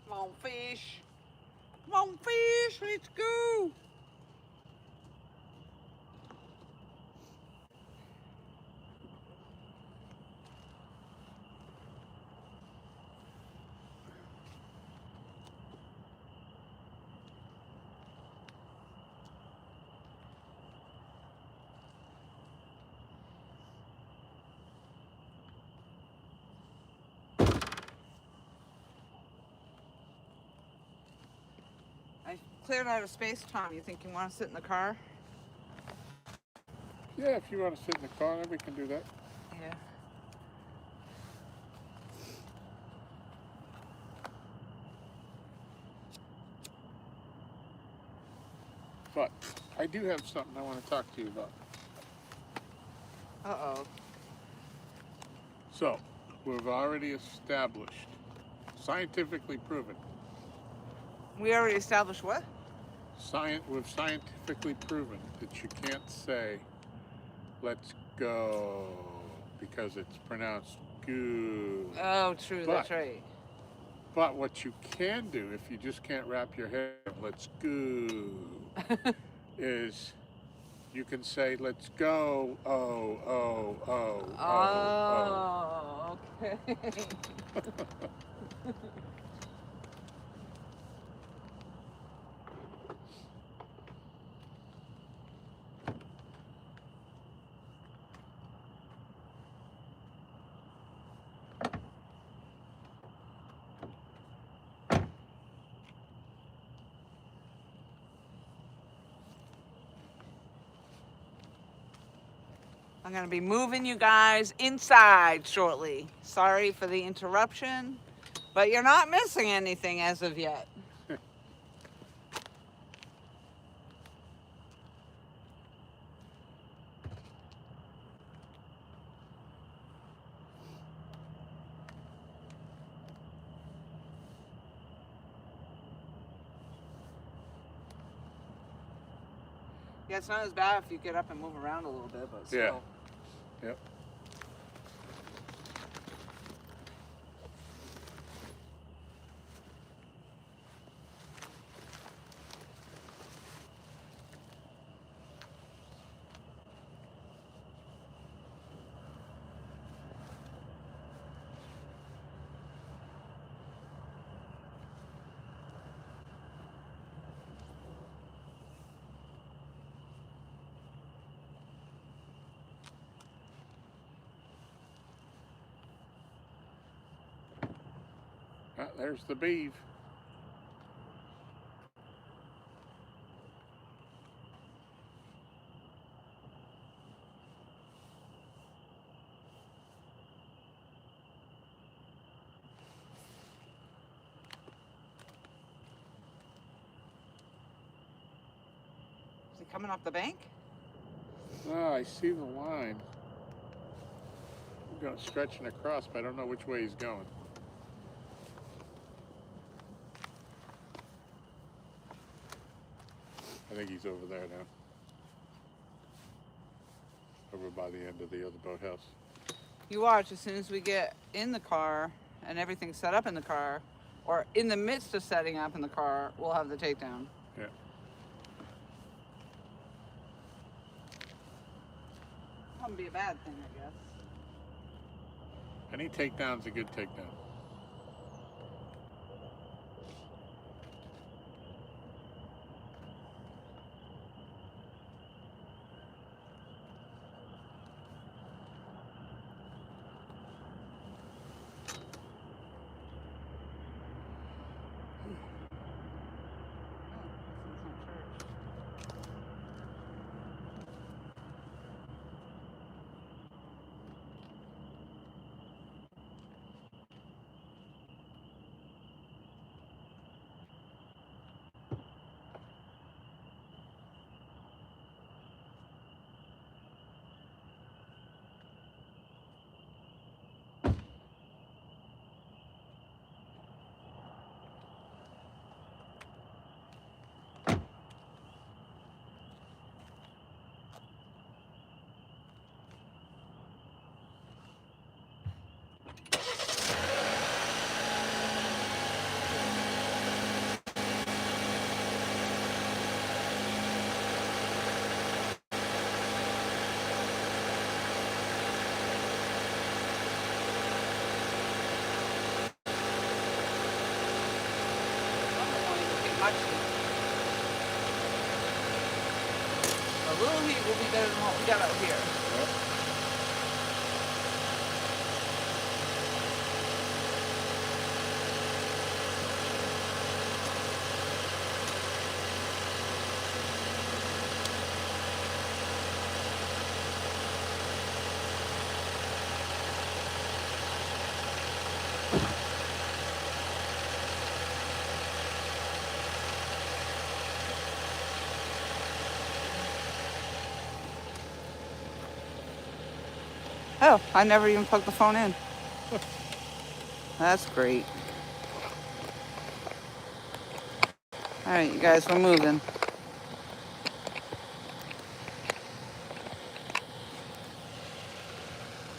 Come on, fish. Come on, fish. Let's go. I cleared out of space, Tom. You think you want to sit in the car? Yeah, if you want to sit in the car, we can do that. Yeah. But I do have something I want to talk to you about. Uh-oh. So, we've already established, scientifically proven. We already established what? We've scientifically proven that you can't say, let's go, because it's pronounced goo. Oh, true, that's right. But what you can do, if you just can't wrap your head around let's go, is you can say, let's go, Oh, okay. I'm going to be moving you guys inside shortly. Sorry for the interruption, but you're not missing anything as of yet. Yeah, it's not as bad if you get up and move around a little bit, but still. Yeah. Yep. There's the beeve. Is he coming up the bank? Oh, I see the line. Going stretching across, but I don't know which way he's going. I think he's over there now. Over by the end of the other boathouse. You watch, as soon as we get in the car and everything's set up in the car, or in the midst of setting up in the car, we'll have the takedown. Yeah. Wouldn't be a bad thing, I guess. Any takedown's a good takedown. A little heat will be better than what we got out here. Yep. Oh, I never even plugged the phone in. That's great. All right, you guys, we're moving.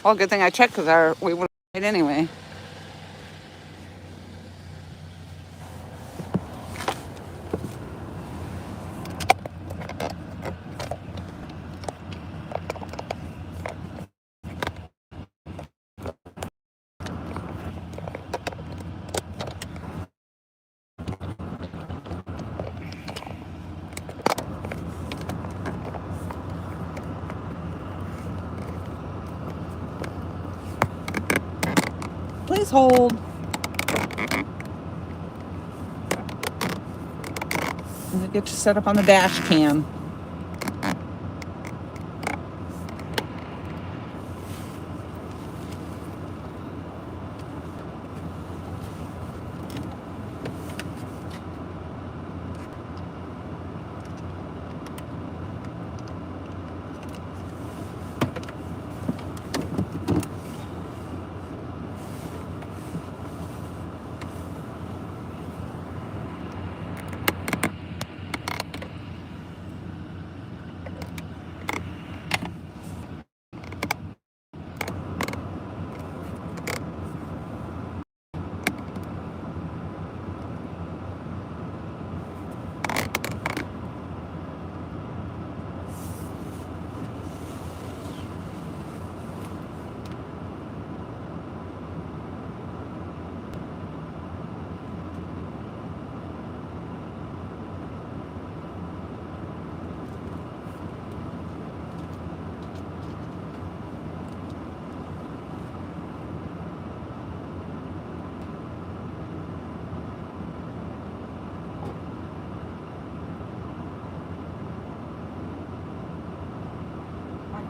Well, good thing I checked because we would have paid anyway. Please hold. I'm gonna get you set up on the dash cam.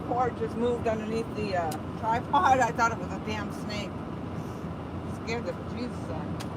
Cord just moved underneath the tripod. I thought it was a damn snake. Scared the bejesus out of me.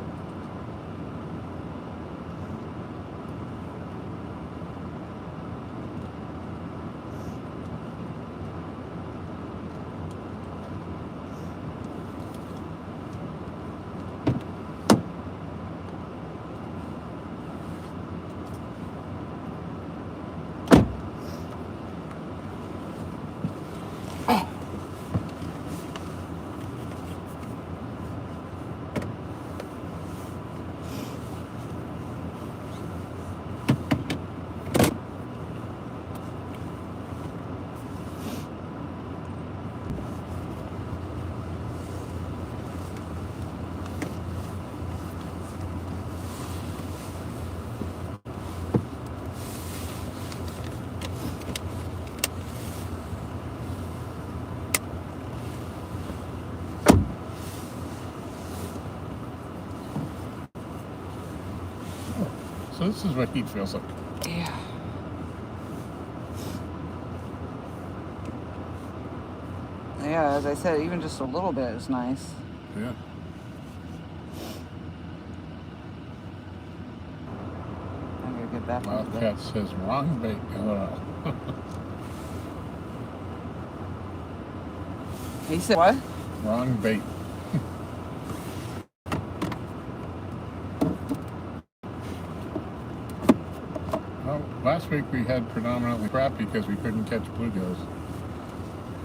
So this is what heat feels like. Yeah. Yeah, as I said, even just a little bit is nice. Yeah. I'm gonna get that one. Wildcat says wrong bait. He said what? Wrong bait. Well, last week we had predominantly crap because we couldn't catch bluegills.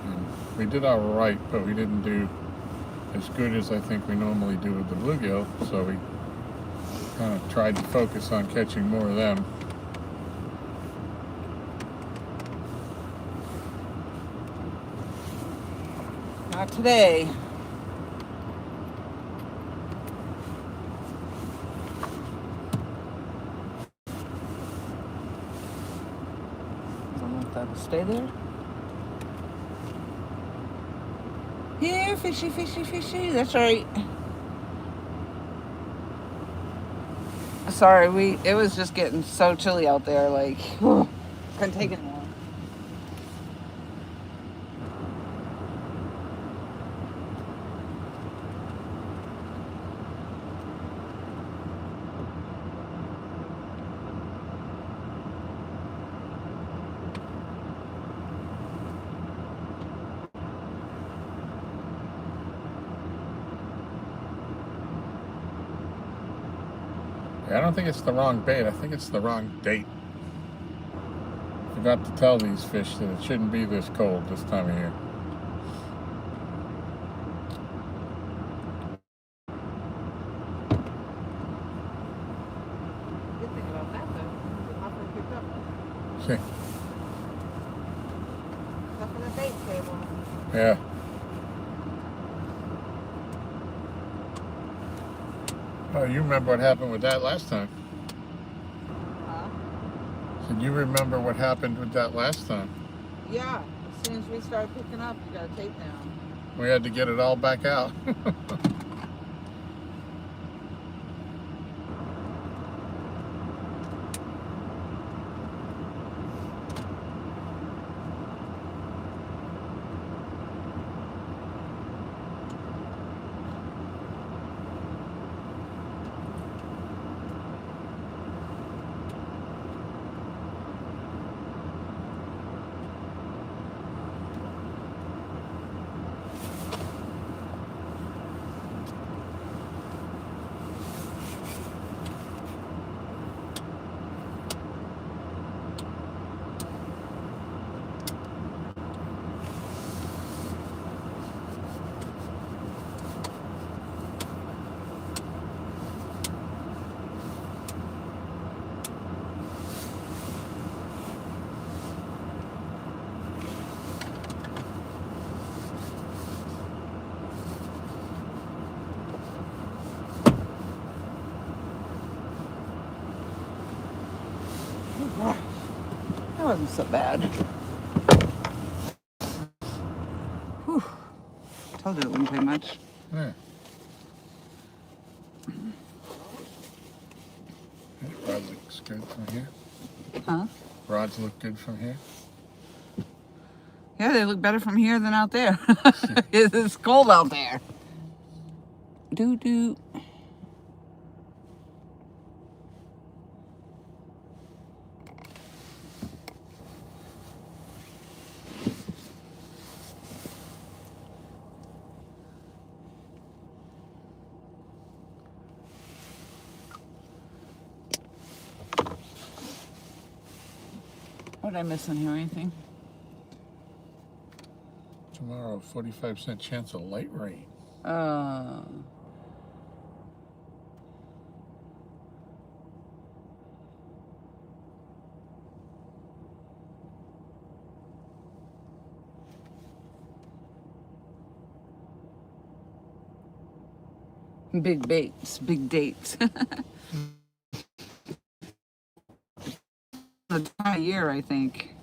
And we did all right, but we didn't do as good as I think we normally do with the bluegill, so we kind of tried to focus on catching more of them. Not today. I don't know if that'll stay there. Here, fishy, fishy, fishy. That's right. Sorry, it was just getting so chilly out there, like, couldn't take it anymore. I don't think it's the wrong bait. I think it's the wrong date. Forgot to tell these fish that it shouldn't be this cold this time of year. Good thing about that though, the hopper picked up. See? Stuff on the bait table. Yeah. Oh, you remember what happened with that last time? Huh? So you remember what happened with that last time? Yeah. As soon as we started picking up, you got to tape down. We had to get it all back out. That wasn't so bad. Whew. Told you it wouldn't take much. Yeah. Rod looks good from here. Huh? Rods look good from here. Yeah, they look better from here than out there. It's cold out there. Doo-doo. What did I miss in here? Anything? Tomorrow, 45% chance of light rain. Big baits, big dates. The time of year, I think.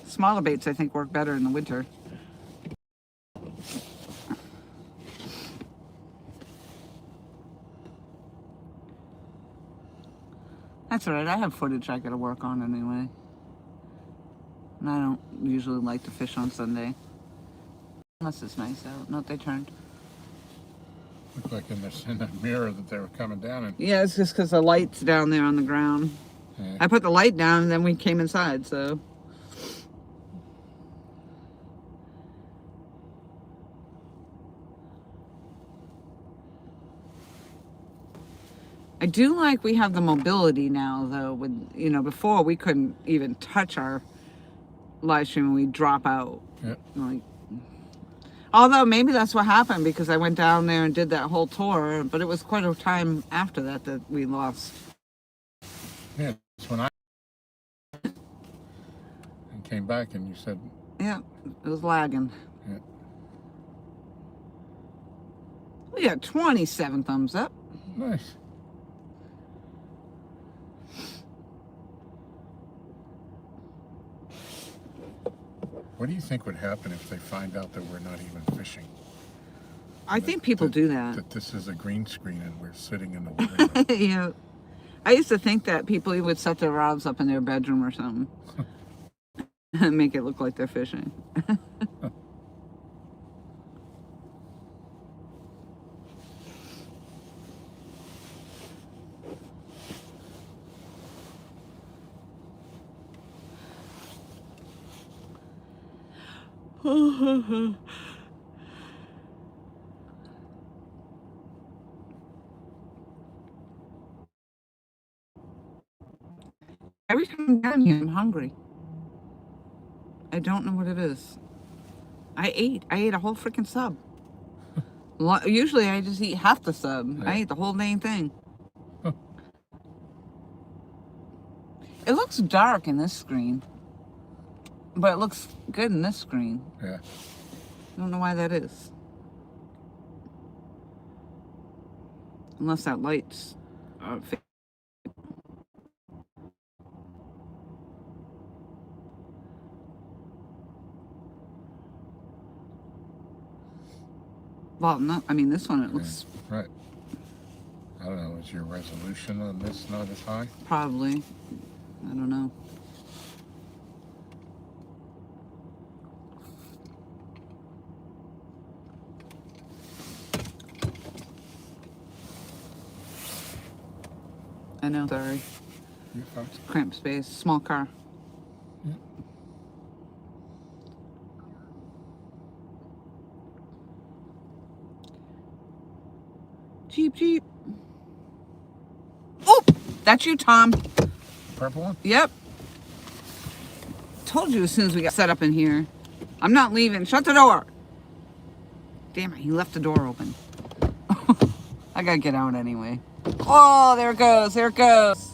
Smaller baits, I think, work better in the winter. That's all right. I have footage I gotta work on anyway. And I don't usually like to fish on Sunday. Unless it's nice out. No, they turned. Looked like in the mirror that they were coming down in. Yeah, it's just because the light's down there on the ground. Yeah. I put the light down and then we came inside, so. I do like we have the mobility now, though. With, you know, before we couldn't even touch our live stream and we'd drop out. Yeah. Like, although maybe that's what happened because I went down there and did that whole tour, but it was quite a time after that that we lost. Yeah, that's when I and came back and you said. Yeah, it was lagging. Yeah. We got 27 thumbs up. Nice. What do you think would happen if they find out that we're not even fishing? I think people do that. That this is a green screen and we're sitting in the living room. Yeah. I used to think that people would set their rods up in their bedroom or something. And make it look like they're fishing. Every time I'm down here, I'm hungry. I don't know what it is. I ate a whole freaking sub. Usually I just eat half the sub. Yeah. I ate the whole dang thing. It looks dark in this screen, but it looks good in this screen. Yeah. I don't know why that is. Unless that light's well, no, I mean this one it looks right. I don't know. Is your resolution on this not as high? probably. I don't know. I know. Sorry. You're fine. Cramped space. Small car. Yeah. Jeep, Jeep. Oh, that's you, Tom. Purple one? Yep. Told you as soon as we got set up in here. I'm not leaving. Shut the door. Damn it, he left the door open. I gotta get out anyway. Oh, there it goes. There it goes.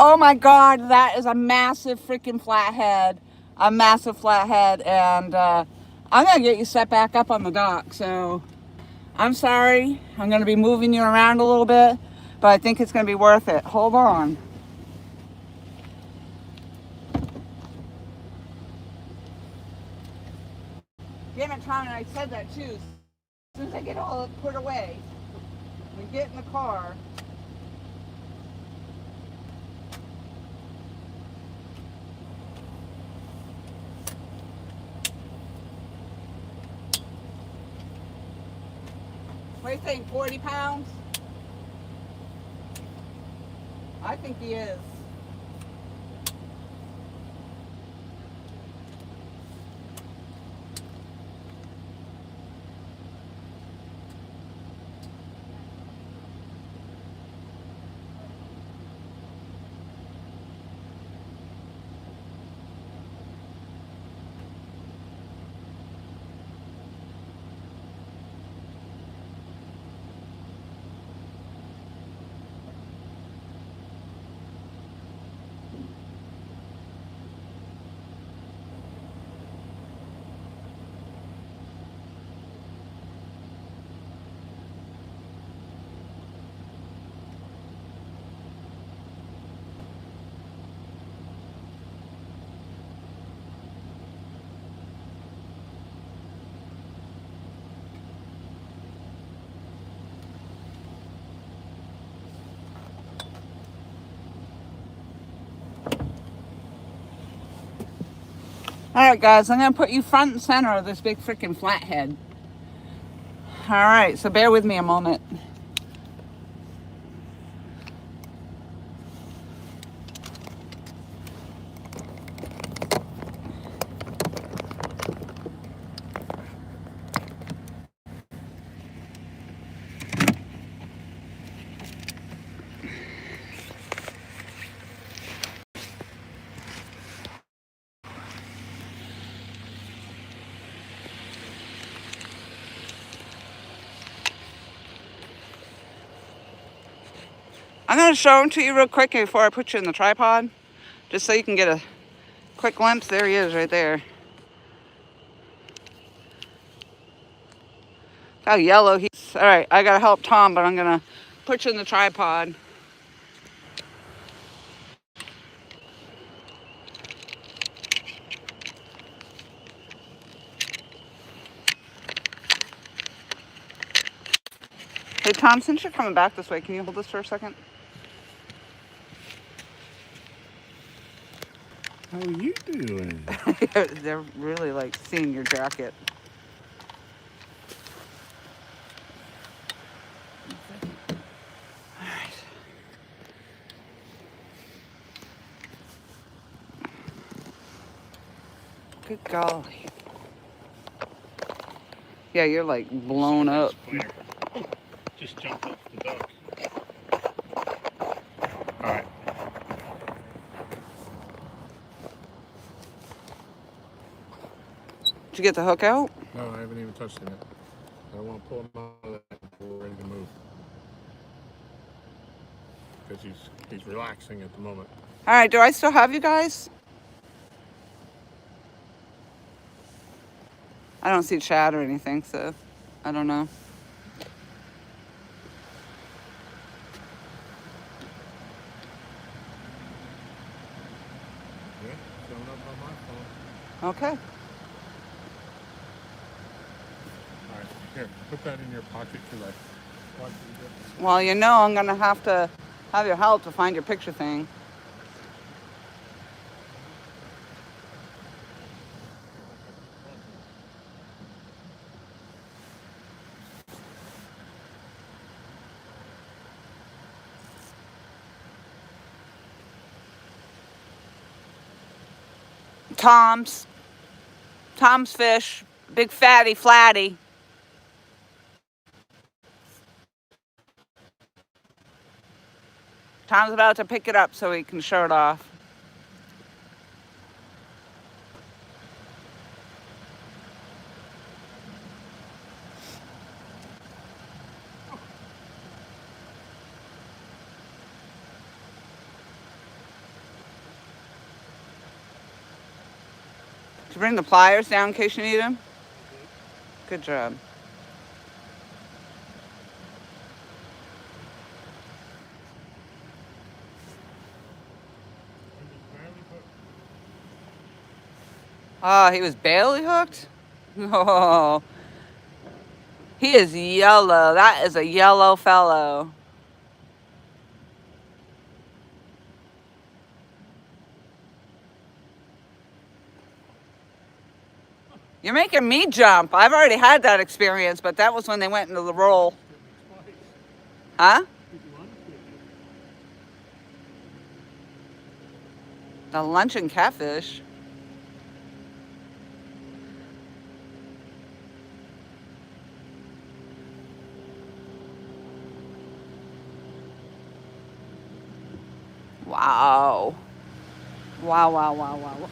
Oh my God, that is a massive freaking flathead. A massive flathead. And I'm going to get you set back up on the dock. So I'm sorry. I'm going to be moving you around a little bit. But I think it's going to be worth it. Hold on. Damn it, Tom, and I said that too. As soon as I get all put away, we get in the car. What do you think, 40 pounds? I think he is. Alright guys, I'm going to put you front and center of this big freaking flathead. Alright, so bear with me a moment. I'm going to show them to you real quick before I put you in the tripod. Just so you can get a quick glimpse. There he is right there. How yellow he's. Alright, I got to help Tom, but I'm going to put you in the tripod. Hey Tom, since you're coming back this way, can you hold this for a second? How are you doing? They're really like seeing your jacket. Alright. Good golly. Yeah, you're like blown up. Just jumped off the dock. Alright. Did you get the hook out? No, I haven't even touched him yet. I don't want to pull him out of that before we're ready to move. Because he's relaxing at the moment. Alright, do I still have you guys? I don't see chat or anything, so I don't know. Yeah, showing up on my phone. Okay. Alright, here, put that in your pocket because I want you to get this. Well, you know I'm going to have your help to find your picture thing. Tom's fish, big fatty flatty. Tom's about to pick it up so he can show it off. Did you bring the pliers down in case you need them? Good job. Oh, he was barely hooked? Oh, he is yellow. That is a yellow fellow. You're making me jump. I've already had that experience, but that was when they went into the roll. Huh? The luncheon catfish. Wow. Wow, wow, wow, wow.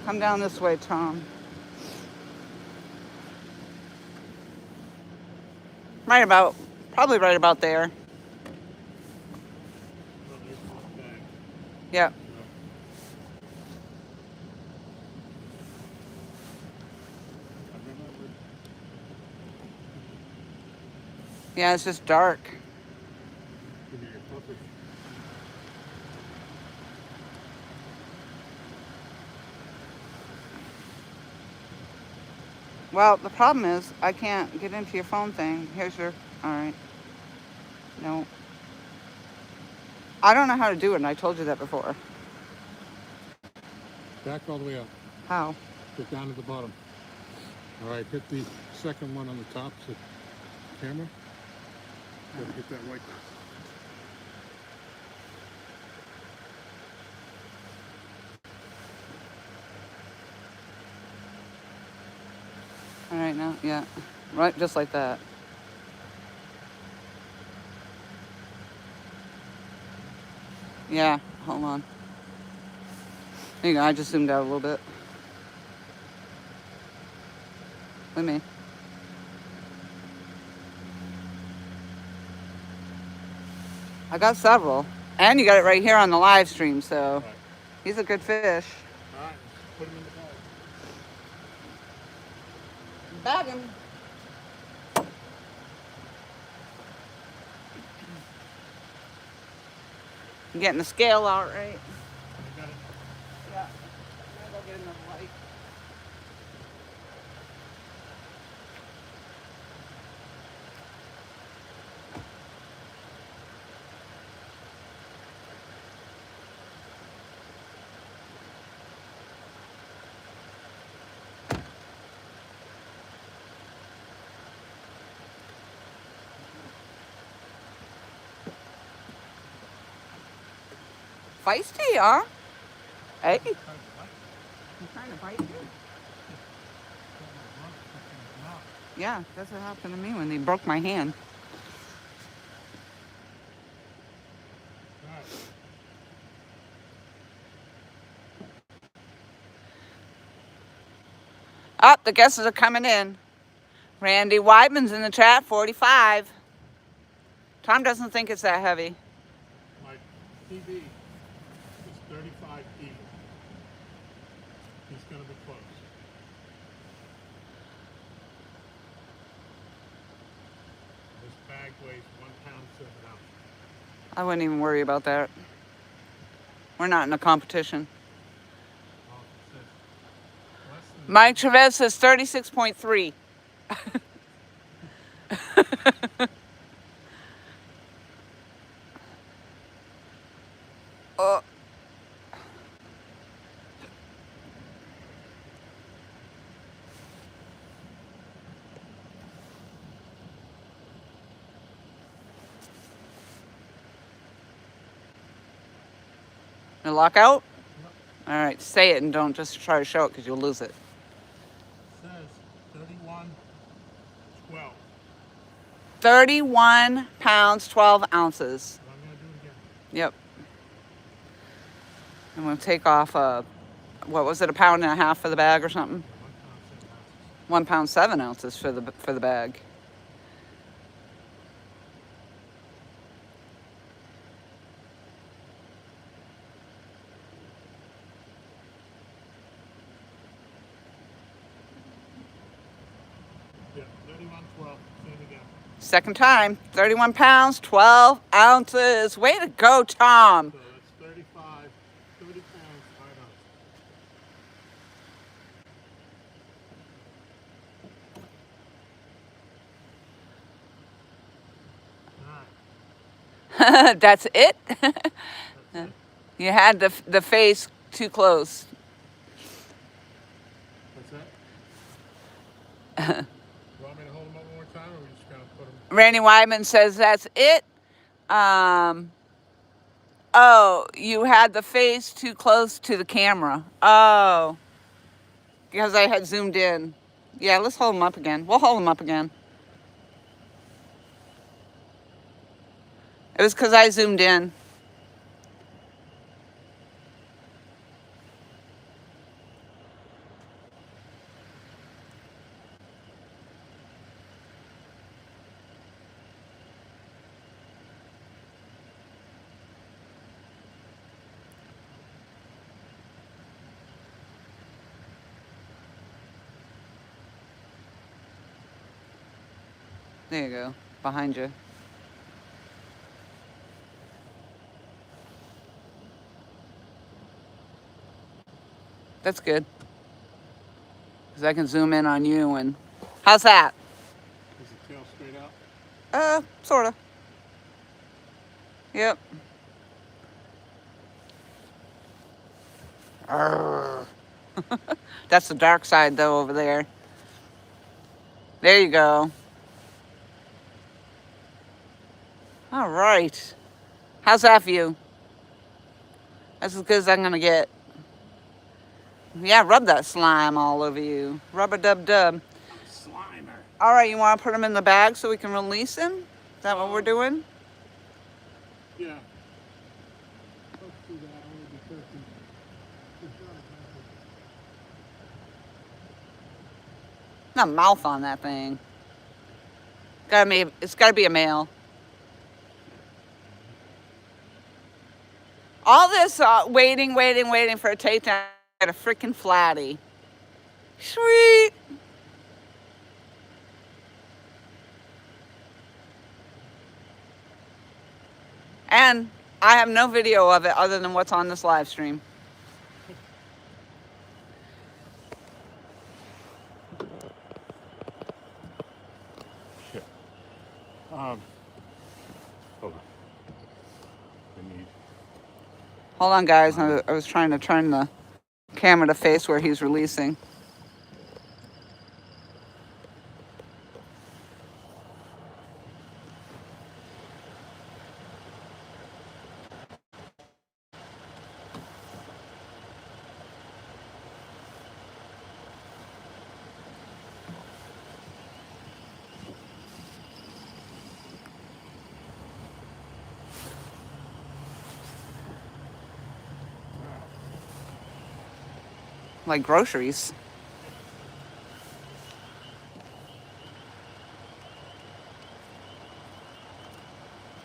Come down this way, Tom. Probably right about there. Yeah. Yeah, it's just dark. Well, the problem is I can't get into your phone thing. Here's your, all right. No. I don't know how to do it, and I told you that before. Back all the way up. How? Get down to the bottom. All right, hit the second one on the top, so camera. Gotta hit that white. All right, now, yeah. Right, just like that. Yeah, hold on. There you go, I just zoomed out a little bit. With me. I got several. And you got it right here on the live stream, so right. He's a good fish. All right, put him in the Bag bag. him. I'm getting the scale out, right? You got it? Yeah. I'm gonna go get another light. Feisty, huh? Hey? He's trying to bite you? Yeah, that's what happened to me when they broke my hand. Oh, the guesses are coming in. Randy Weidman's in the chat, 45. Tom doesn't think it's that heavy. My TV is 35 even. He's going to be close. This bag weighs 1 pound 7 ounces. I wouldn't even worry about that. We're not in a competition. Mike Chavez says 36.3. A lockout? Yep. All right, say it and don't just try to show it because you'll lose it. It says 31.12. 31 pounds, 12 ounces. I'm going to do it again. Yep. I'm going to take off what was it, 1.5 pounds for the bag or something? 1 pound 7 ounces for the bag. Yeah, 31.12. Say it again. Second time. 31 pounds, 12 ounces. Way to go, Tom. So that's 30 pounds, 5 ounces. That's it? That's it. You had the face too close. What's that? You want me to hold them up one more time, or are we just going to put them? Randy Wyman says that's it. Oh, you had the face too close to the camera. Oh, because I had zoomed in. Yeah, let's hold them up again. We'll hold them up again. It was because I zoomed in. There you go, behind you. That's good. Because I can zoom in on you and... How's that? Is the tail straight out? Sort of. Yep. Arrgh. That's the dark side, though, over there. There you go. All right. How's that view? That's as good as I'm going to get. Yeah, rub that slime all over you. Rub-a-dub-dub. Slimer. All right, you want to put them in the bag so we can release them? Is that what we're doing? Yeah. Let's do that. I want to be careful. Not mouth on that thing. It's got to be a male. All this waiting for a takedown at a freaking flatty. Sweet. And I have no video of it other than what's on this live stream. Shit. Hold on. Hold on, guys. I was trying to turn the camera to face where he's releasing. Like groceries.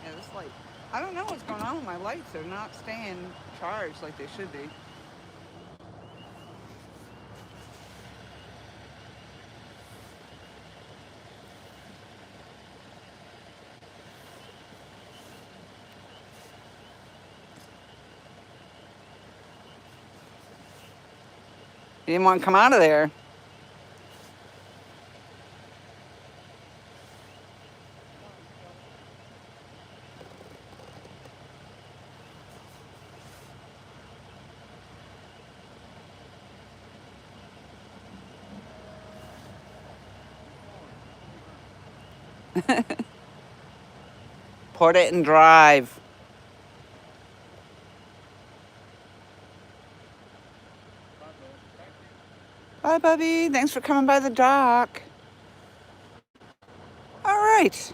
Yeah, this light. I don't know what's going on with my lights. They're not staying charged like they should be. You didn't want to come out of there. Port it and drive. Bye, Bubby. Thanks for coming by the dock. All right.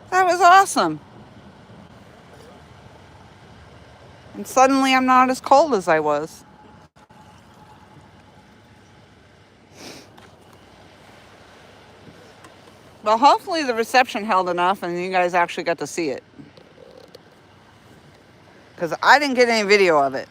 That was awesome. And suddenly I'm not as cold as I was. Well, hopefully the reception held enough and you guys actually got to see it. Because I didn't get any video of it.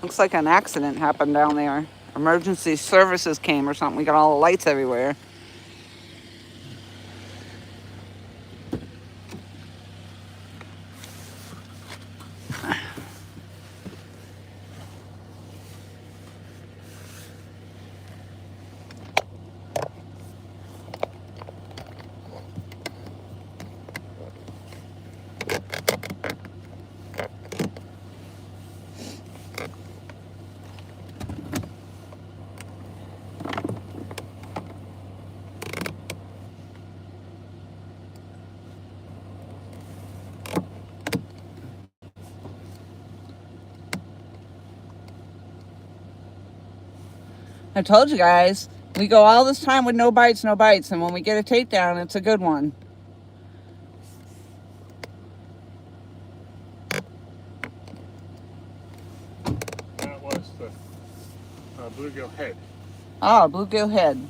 Looks like an accident happened down there. Emergency services came or something. We got all the lights everywhere. I told you guys, we go all this time with no bites, and when we get a takedown, it's a good one. That was the bluegill head. Oh, bluegill head.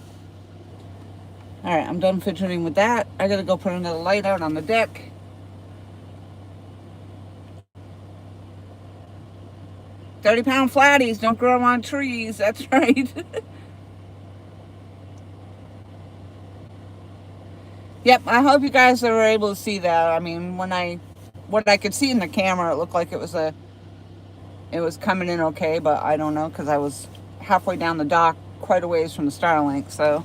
All right, I'm done fidgeting with that. I gotta go put another light out on the deck. £30 flatties don't grow on trees. That's right. Yep, I hope you guys were able to see that. I mean, what I could see in the camera, it looked like it was coming in okay, but I don't know because I was halfway down the dock, quite a ways from the Starlink, so.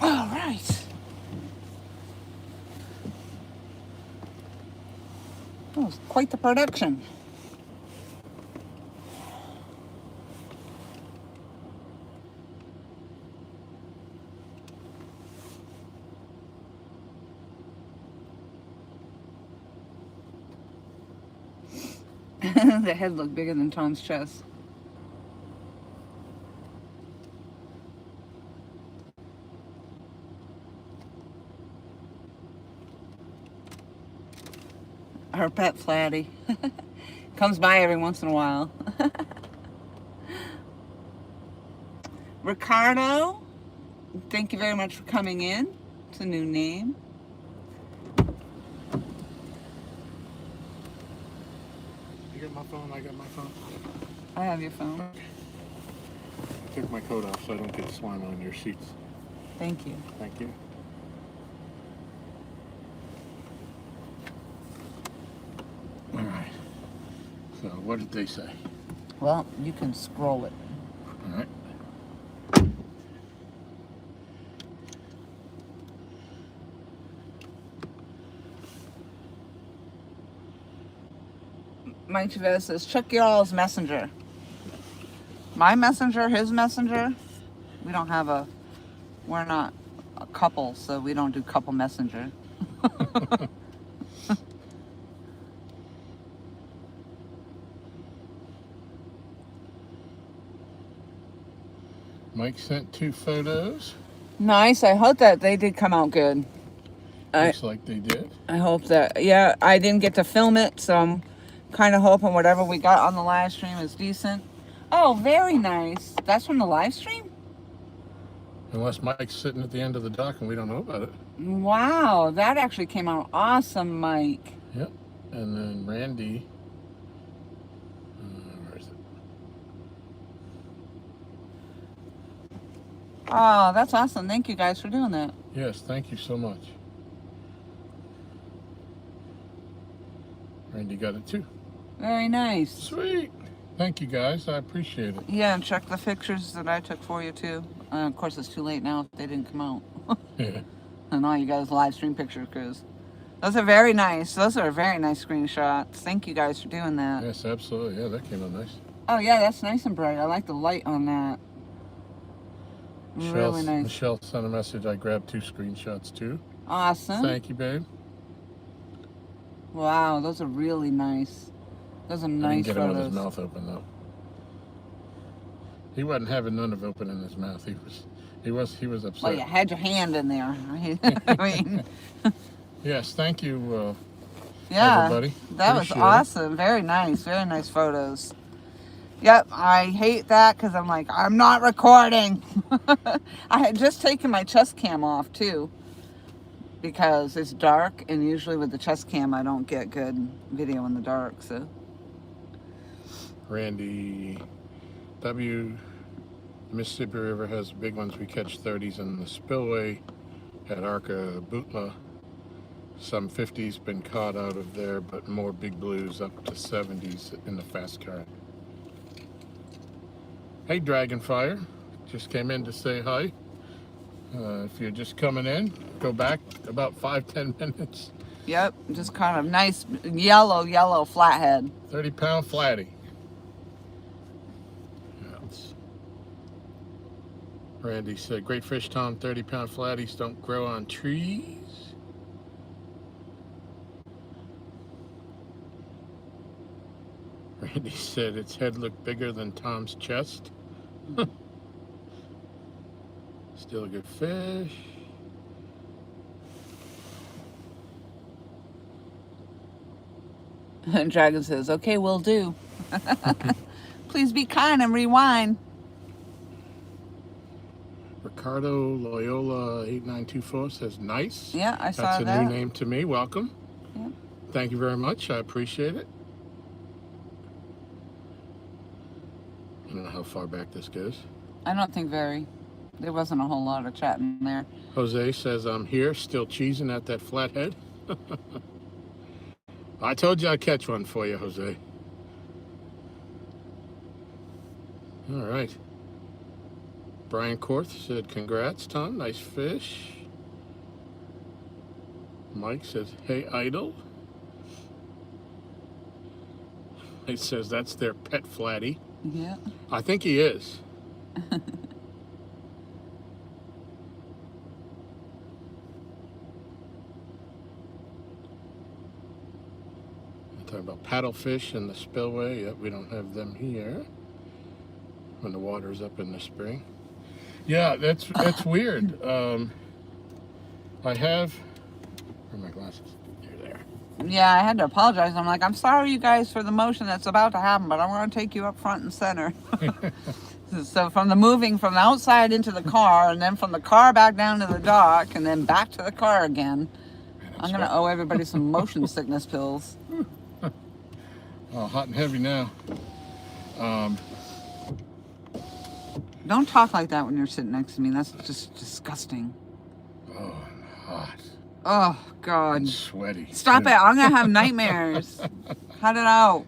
All right. That was quite the production. The head looked bigger than Tom's chest. Her pet Flatty. Comes by every once in a while. Ricardo, thank you very much for coming in. It's a new name. You got my phone, I got my phone. I have your phone. I took my coat off so I don't get slime on your seats. Thank you. Thank you. All right. So what did they say? Well, you can scroll it. All right. Mike Chavez says, check y'all's messenger. My messenger, his messenger. We don't have a, we're not a couple, so we don't do couple messenger. Mike sent 2 photos. Nice. I hope that they did come out good. Looks like they did. I hope that, yeah, I didn't get to film it, so I'm kind of hoping whatever we got on the live stream is decent. Oh, very nice. That's from the live stream? Unless Mike's sitting at the end of the dock and we don't know about it. Wow, that actually came out awesome, Mike. Yep. And then Randy. Where is it? Oh, that's awesome. Thank you guys for doing that. Yes, thank you so much. Randy got it too. Very nice. Sweet. Thank you guys. I appreciate it. Yeah, and check the pictures that I took for you too. Of course, it's too late now if they didn't come out. Yeah. And all you guys live stream pictures, because those are very nice. Those are very nice screenshots. Thank you guys for doing that. Yes, absolutely. Yeah, that came out nice. Oh yeah, that's nice and bright. I like the light on that. Really nice. Michelle sent a message. I grabbed 2 screenshots too. Awesome. Thank you, babe. Wow, those are really nice. Those are nice I didn't get photos. him with his mouth open though. He wasn't having none of open in his mouth. He was upset. Well, you had your hand in there. I mean, yes, thank you, yeah, everybody. That was Appreciate awesome. Very nice photos. Yep, I hate that because I'm like, I'm not recording. I had just taken my chest cam off too because it's dark, and usually with the chest cam I don't get good video in the dark. So Randy W. The Mississippi River has big ones. We catch 30s in the spillway at Arca Bootla. Some 50s been caught out of there, but more big blues up to 70s in the fast current. Hey, Dragonfire. Just came in to say hi. If you're just coming in, go back about 5-10 minutes. yep, just kind of nice yellow flathead. 30-pound flatty. Randy said, great fish, Tom. 30-pound flatties don't grow on trees. Randy said its head looked bigger than Tom's chest. Still a good fish. Dragon says, okay, will do. Please be kind and rewind. Ricardo Loyola 8924 says nice. Yeah, I saw that. that. That's a new name to me. Welcome. Yeah. Thank you very much. I appreciate it. I don't know how far back this goes. I don't think very. There wasn't a whole lot of chatting there. Jose says, I'm here, still cheesing at that flathead. I told you I'd catch one for you, Jose. All right. Brian Korth said, congrats, Tom. Nice fish. Mike says, hey, idol. He says, that's their pet flatty. Yeah. I think he is. Talking about paddlefish in the spillway. Yep, we don't have them here when the water's up in the spring. Yeah, that's weird. I have. Where are my glasses? They're there. Yeah, I had to apologize. I'm like, I'm sorry, you guys, for the motion that's about to happen, but I'm going to take you up front and center. So from the moving from the outside into the car, and then from the car back down to the dock, and then back to the car again. I'm going to owe everybody some motion sickness pills. Oh, hot and heavy now. Don't talk like that when you're sitting next to me. That's just disgusting. Oh, I'm hot. Oh, God. And sweaty. Stop it. I'm going to have nightmares. Cut it out.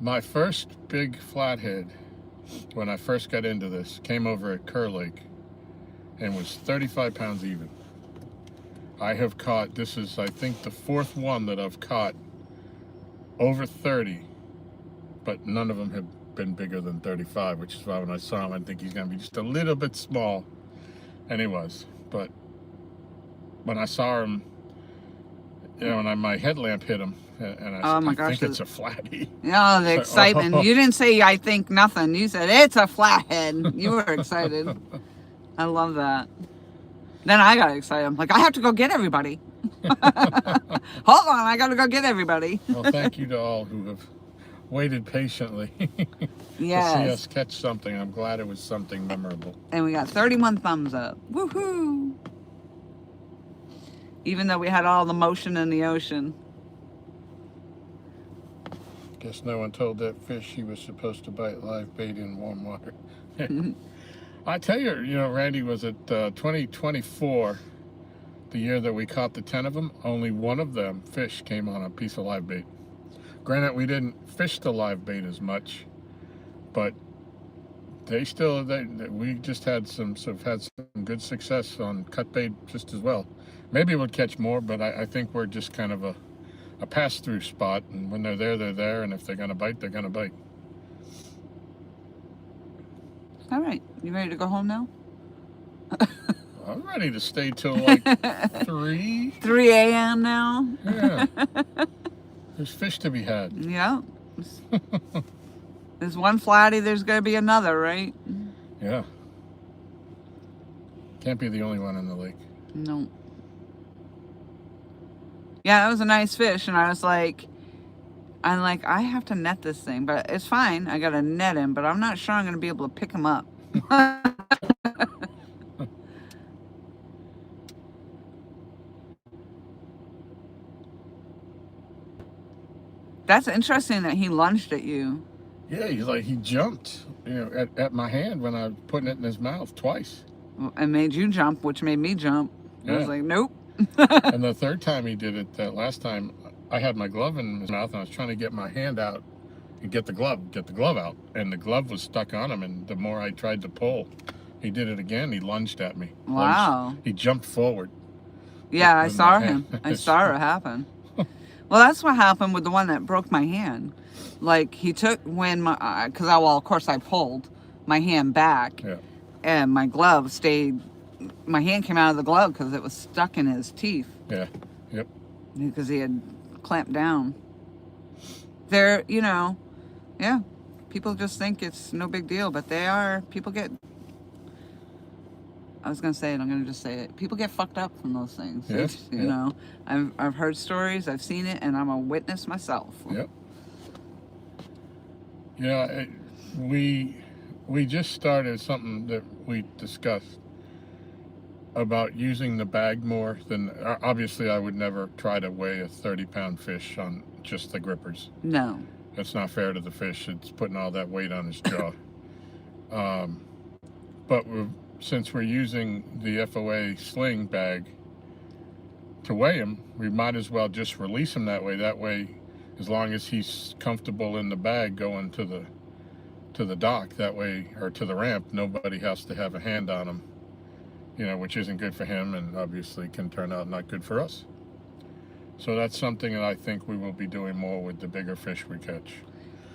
My first big flathead, when I first got into this, came over at Kerr Lake and was 35 pounds even. I have caught, this is, I think, the 4th one that I've caught over 30, but none of them have been bigger than 35, which is why when I saw him, I think he's going to be just a little bit small. And he was. But when I saw him, you know, and my headlamp hit him, and I think it's a flatty. Oh, the excitement. You didn't say, I think nothing. You said, it's a flathead. You were excited. I love that. Then I got excited. I'm like, I have to go get everybody. Hold on, I got to go get everybody. Well, thank you to all who have waited patiently yes. to see us catch something. I'm glad it was something memorable. And we got 31 thumbs up. Woohoo! Even though we had all the motion in the ocean. Guess no one told that fish he was supposed to bite live bait in warm water. I tell you, you know, Randy, was it 2024, the year that we caught the 10 of them, only one of them fish came on a piece of live bait. Granted, we didn't fish the live bait as much, but we just had some good success on cut bait just as well. Maybe we'll catch more, but I think we're just kind of a pass-through spot, and when they're there, and if they're gonna bite, they're gonna bite. All right, you ready to go home now? I'm ready to stay till like 3 a.m. now. Yeah. There's fish to be had. Yeah. There's one flatty, there's gonna be another, right? Yeah. Can't be the only one in the lake. No. Yeah, it was a nice fish, and I'm like, I have to net this thing, but it's fine. I gotta net him, but I'm not sure I'm gonna be able to pick him up. That's interesting that he lunged at you. Yeah, he jumped, you know, at my hand when I was putting it in his mouth twice. And made you jump, which made me jump. Yeah. I was like, nope. And the third time he did it, that last time, I had my glove in his mouth and I was trying to get my hand out and get the glove out, and the glove was stuck on him, and the more I tried to pull, he did it again. He lunged at me. Wow. He jumped forward. Yeah, I saw him. I saw it happen. Well, that's what happened with the one that broke my hand. Like, he took when my, of course I pulled my hand back, yeah, and my glove stayed, my hand came out of the glove because it was stuck in his teeth. Yeah, yep. Because he had clamped down. There, you know, yeah, people just think it's no big deal, but people get, I was going to say it, I'm going to just say it. People get fucked up from those things. Yes, you know, I've heard stories, I've seen it, and I'm a witness myself. Yep. Yeah, we just started something that we discussed about using the bag more than, obviously I would never try to weigh a 30-pound fish on just the grippers. No. That's not fair to the fish. It's putting all that weight on his jaw. But since we're using the FOA sling bag to weigh him, we might as well just release him that way. That way, as long as he's comfortable in the bag going to the dock, that way, or to the ramp, nobody has to have a hand on him, you know, which isn't good for him and obviously can turn out not good for us. So that's something that I think we will be doing more with the bigger fish we catch.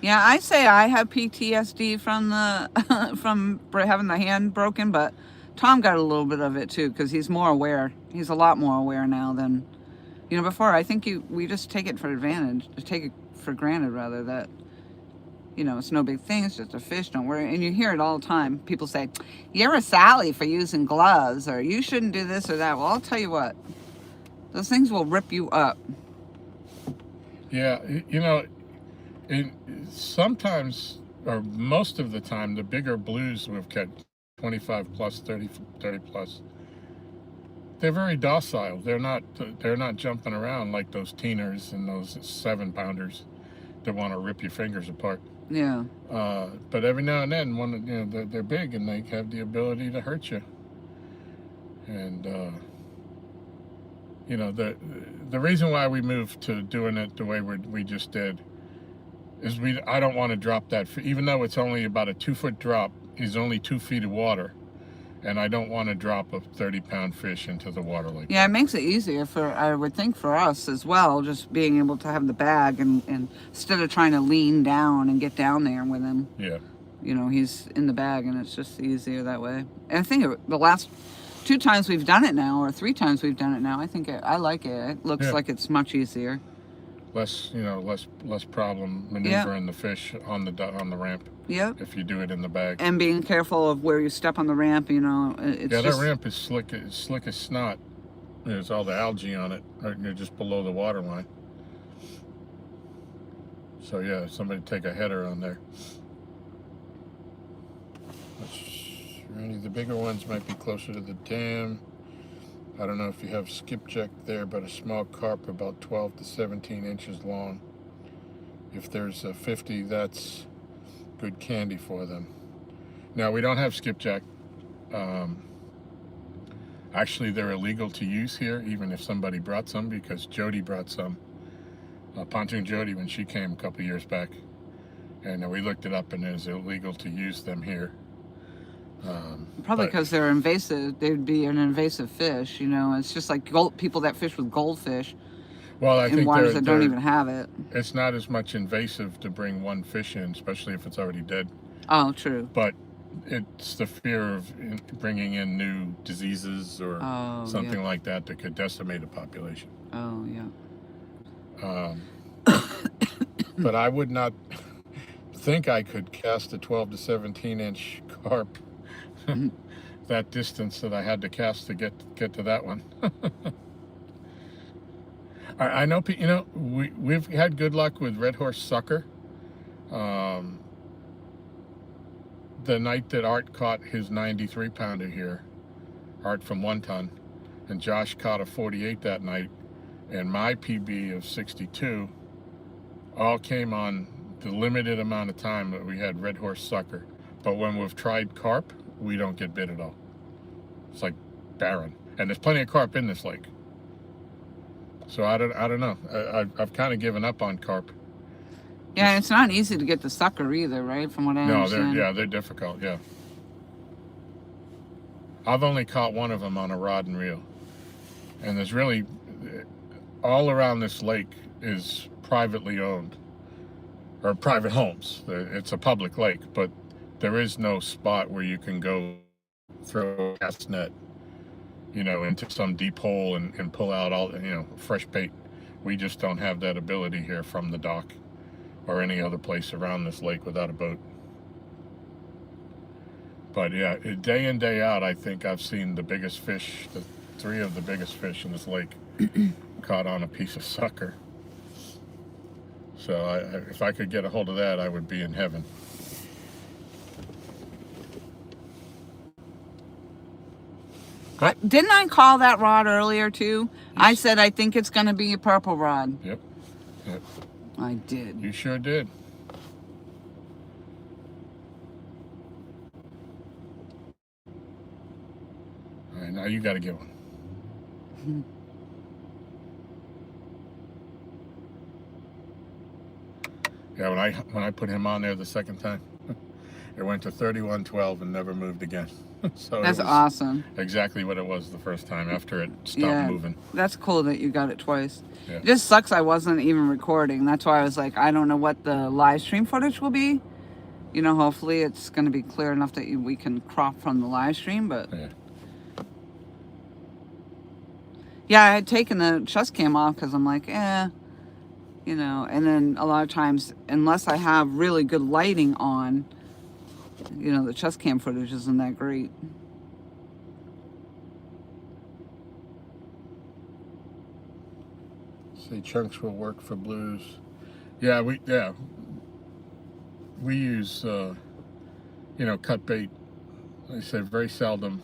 Yeah, I say I have PTSD from the from having the hand broken, but Tom got a little bit of it too because he's more aware. He's a lot more aware now than, you know, before. I think we just take it for granted rather, that, you know, it's no big thing. It's just a fish. Don't worry. And you hear it all the time. People say, "You're a Sally for using gloves," or "You shouldn't do this or that." Well, I'll tell you what. Those things will rip you up. Yeah, you know, sometimes, or most of the time, the bigger blues we've catch, 25 plus, 30 plus, they're very docile. They're not jumping around like those teeners and those 7-pounders that want to rip your fingers apart. Yeah. But every now and then, you know, they're big and they have the ability to hurt you. And you know, the reason why we moved to doing it the way we just did is I don't want to drop that, even though it's only about a 2-foot drop. Is only 2 feet of water. and I don't want to drop a 30-pound fish into the water like Yeah, that. it makes it easier for, I would think, for us as well, just being able to have the bag and instead of trying to lean down and get down there with him. Yeah. You know, he's in the bag and it's just easier that way. And I think the last 2 times we've done it now, or 3 times we've done it now, I think I like it. It looks like it's much easier. Less, you know, less problem maneuvering the fish on the ramp. Yep. If you do it in the bag. And being careful of where you step on the ramp, you know. It's yeah, just, that ramp is slick. It's slick as snot. There's all the algae on it. You're just below the water line. So yeah, somebody take a header on there. The bigger ones might be closer to the dam. I don't know if you have skipjack there, but a small carp about 12 to 17 inches long. If there's a 50, that's good candy for them. Now, we don't have skipjack. Actually, they're illegal to use here, even if somebody brought some, because Jody brought some. Pontoon Jody, when she came a couple years back. And we looked it up, and it's illegal to use them here. Probably because they're invasive. They'd be an invasive fish, you know. It's just like people that fish with goldfish. Well, I in think waters that don't even have it. It's not as much invasive to bring one fish in, especially if it's already dead. Oh, true. But it's the fear of bringing in new diseases or something like that could decimate a population. Oh, yeah. But I would not think I could cast a 12 to 17 inch carp that distance that I had to cast to get to that one. I know, you know, we've had good luck with red horse sucker. The night that Art caught his 93 pounder here, Art from 1 ton, and Josh caught a 48 that night, and my PB of 62 all came on the limited amount of time that we had red horse sucker. But when we've tried carp, we don't get bit at all. It's like barren, and there's plenty of carp in this lake. So I don't know. I've kind of given up on carp. Yeah, it's not easy to get the sucker either, right? From what I understand. No, they're difficult. Yeah. I've only caught one of them on a rod and reel, and there's really all around this lake is privately owned or private homes. It's a public lake, but there is no spot where you can go throw a cast net, you know, into some deep hole and pull out all, you know, fresh bait. We just don't have that ability here from the dock or any other place around this lake without a boat. But yeah, day in, day out, I think I've seen the biggest fish, 3 of the biggest fish in this lake caught on a piece of sucker. So if I could get a hold of that, I would be in heaven. Didn't I call that rod earlier too? Yes. I said I think it's going to be a purple rod. Yep. I did. You sure did. All right, now you got to get one. Yeah, when I put him on there the second time, it went to 31.12 and never moved again. So that's awesome. Exactly what it was the first time after it stopped moving. That's cool that you got it twice. Yeah. It just sucks I wasn't even recording. That's why I was like, I don't know what the live stream footage will be. You know, hopefully it's going to be clear enough that we can crop from the live stream, but... Yeah, I had taken the chest cam off because I'm like, you know, and then a lot of times, unless I have really good lighting on, you know, the chest cam footage isn't that great. Say chunks will work for blues. Yeah, we use you know, cut bait. Like I say, very seldom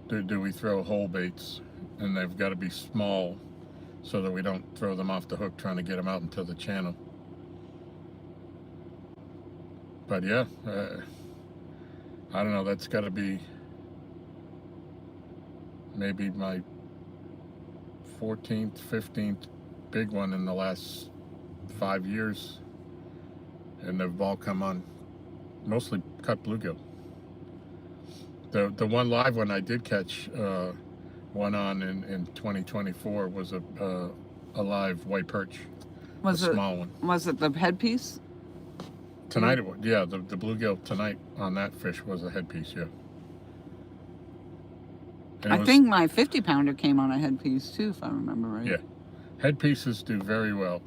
do we throw whole baits, and they've got to be small so that we don't throw them off the hook trying to get them out into the channel. But yeah, I don't know, that's got to be maybe my 14th, 15th big one in the last 5 years, and they've all come on mostly cut bluegill. The one live one I did catch one on in 2024 was a live white perch, a small one. Was it the headpiece? Tonight it was, yeah, the bluegill tonight on that fish was a headpiece, yeah. I think my 50-pounder came on a headpiece too, if I remember right. Yeah, headpieces do very well.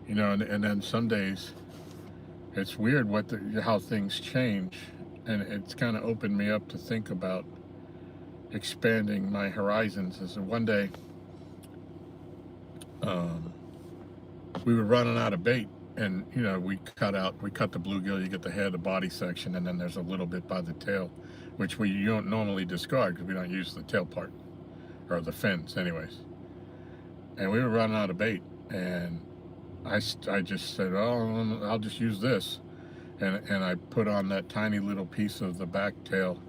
You know, and then some days, it's weird how things change, and it's kind of opened me up to think about expanding my horizons. As one day, we were running out of bait, and you know, we cut the bluegill. You get the head, the body section, and then there's a little bit by the tail, which you don't normally discard because we don't use the tail part or the fins, anyways. And we were running out of bait, and I just said, oh, I'll just use this, and I put on that tiny little piece of the back tail,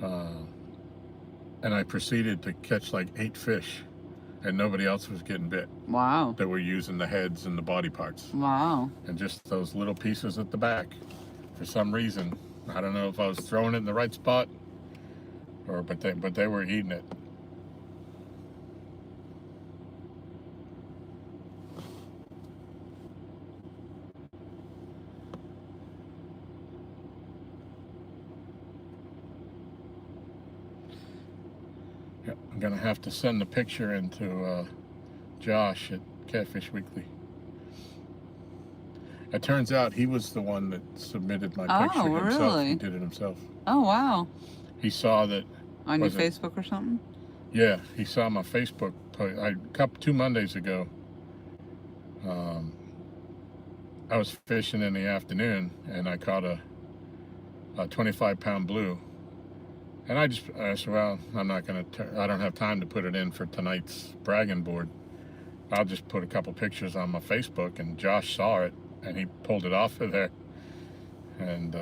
and I proceeded to catch like 8 fish, and nobody else was getting bit. Wow. That were using the heads and the body parts. Wow. And just those little pieces at the back. For some reason, I don't know if I was throwing it in the right spot, but they were eating it. Yep, I'm gonna have to send the picture into Josh at Catfish Weekly. It turns out he was the one that submitted my picture himself. Really? He did it himself. Oh, wow. He saw that. On your Facebook or something? Yeah, he saw my Facebook post. 2 Mondays ago, I was fishing in the afternoon, and I caught a 25-pound blue. And I said, well, I don't have time to put it in for tonight's bragging board. I'll just put a couple pictures on my Facebook, and Josh saw it, and he pulled it off of there and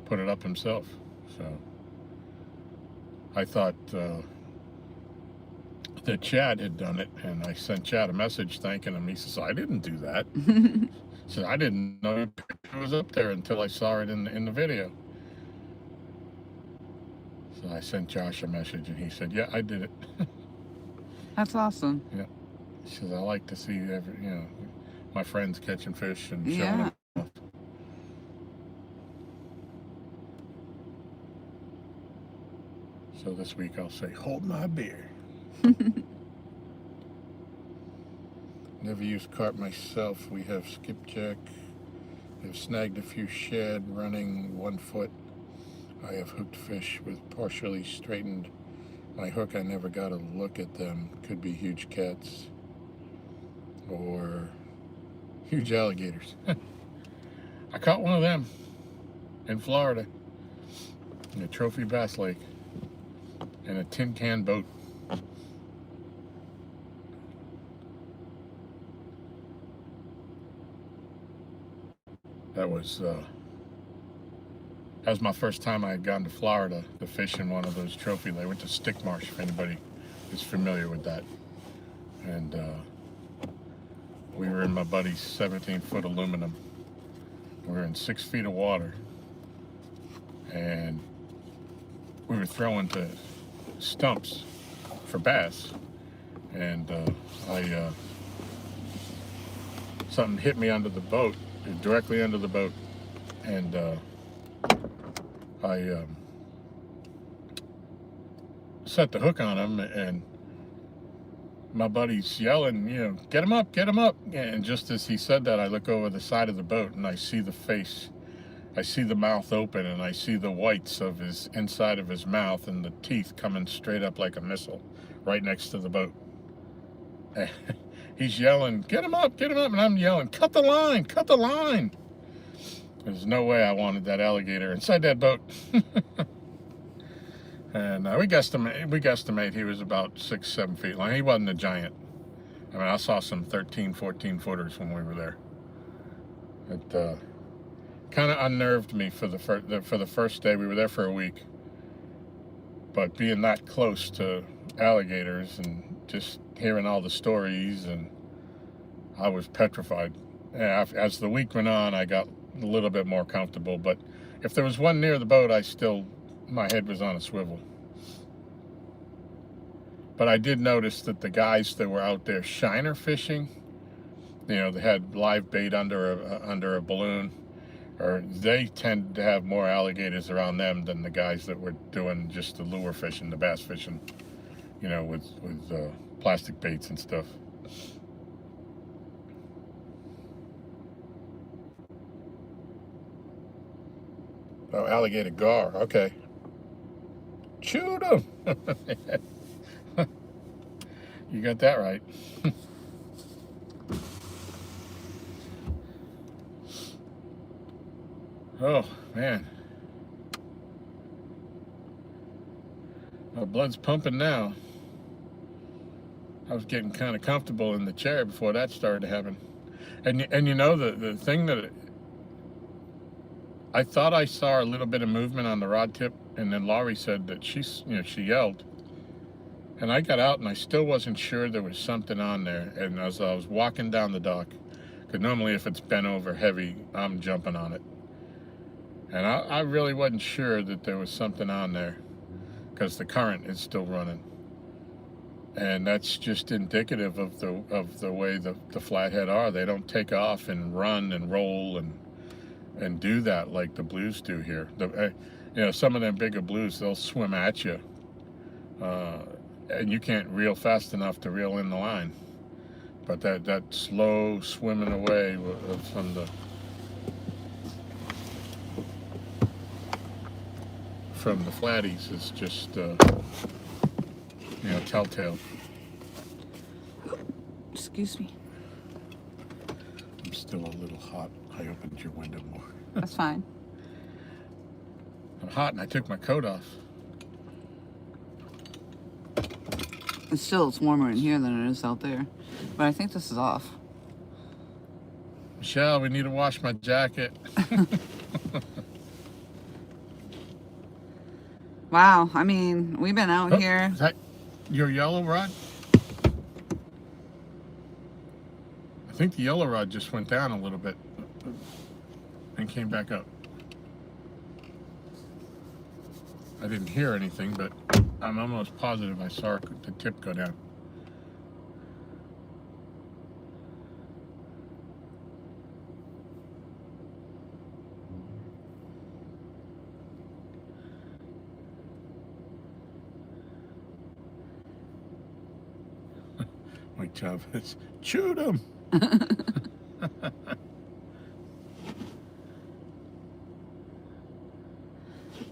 put it up himself. So I thought that Chad had done it, and I sent Chad a message thanking him. He says, I didn't do that. He said, I didn't know it was up there until I saw it in the video. So I sent Josh a message, and he said, yeah, I did it. That's awesome. Yeah. He says, I like to see my friends catching fish and showing them off. So this week I'll say, hold my beer. Never used carp myself. We have skipjack. I've snagged a few shad running 1 foot. I have hooked fish with partially straightened my hook. I never got a look at them. Could be huge cats or huge alligators. I caught one of them in Florida in a trophy bass lake in a tin can boat. That was my first time I had gone to Florida to fish in one of those trophy. They went to Stick Marsh, if anybody is familiar with that. And we were in my buddy's 17-foot aluminum. We were in 6 feet of water, and we were throwing to stumps for bass. And something hit me under the boat, directly under the boat, and I set the hook on him, and my buddy's yelling, get him up, get him up. And just as he said that, I look over the side of the boat, and I see the face. I see the mouth open, and I see the whites of his inside of his mouth and the teeth coming straight up like a missile right next to the boat. And he's yelling, get him up, and I'm yelling, cut the line, cut the line. There's no way I wanted that alligator inside that boat. And we guesstimate he was about 6-7 feet long. He wasn't a giant. I mean, I saw some 13, 14 footers when we were there. It kind of unnerved me for the first day. We were there for a week. But being that close to alligators and just hearing all the stories, and I was petrified. Yeah, as the week went on, I got a little bit more comfortable. But if there was one near the boat, my head was on a swivel. But I did notice that the guys that were out there shiner fishing, they had live bait under a balloon, or they tend to have more alligators around them than the guys that were doing just the lure fishing, the bass fishing, with plastic baits and stuff. Oh, alligator gar. Okay. Shoot 'em. You got that right. Oh, man. My blood's pumping now. I was getting kind of comfortable in the chair before that started to happen. And the thing that I thought I saw a little bit of movement on the rod tip, and then Laurie said that she yelled. And I got out and I still wasn't sure there was something on there. And as I was walking down the dock, because normally if it's bent over heavy, I'm jumping on it. And I really wasn't sure that there was something on there because the current is still running. And that's just indicative of the way the Flathead are. They don't take off and run and roll and do that like the blues do here. Some of them bigger blues, they'll swim at you. And you can't reel fast enough to reel in the line. But that slow swimming away from the flatties is just telltale. Excuse me. I'm still a little hot. I opened your window more. That's fine. I'm hot and I took my coat off. It's warmer in here than it is out there. But I think this is off. Michelle, we need to wash my jacket. Wow, I mean, we've been out here. Is that your yellow rod? I think the yellow rod just went down a little bit and came back up. I didn't hear anything, but I'm almost positive I saw the tip go down. Mike Chavez, shoot him!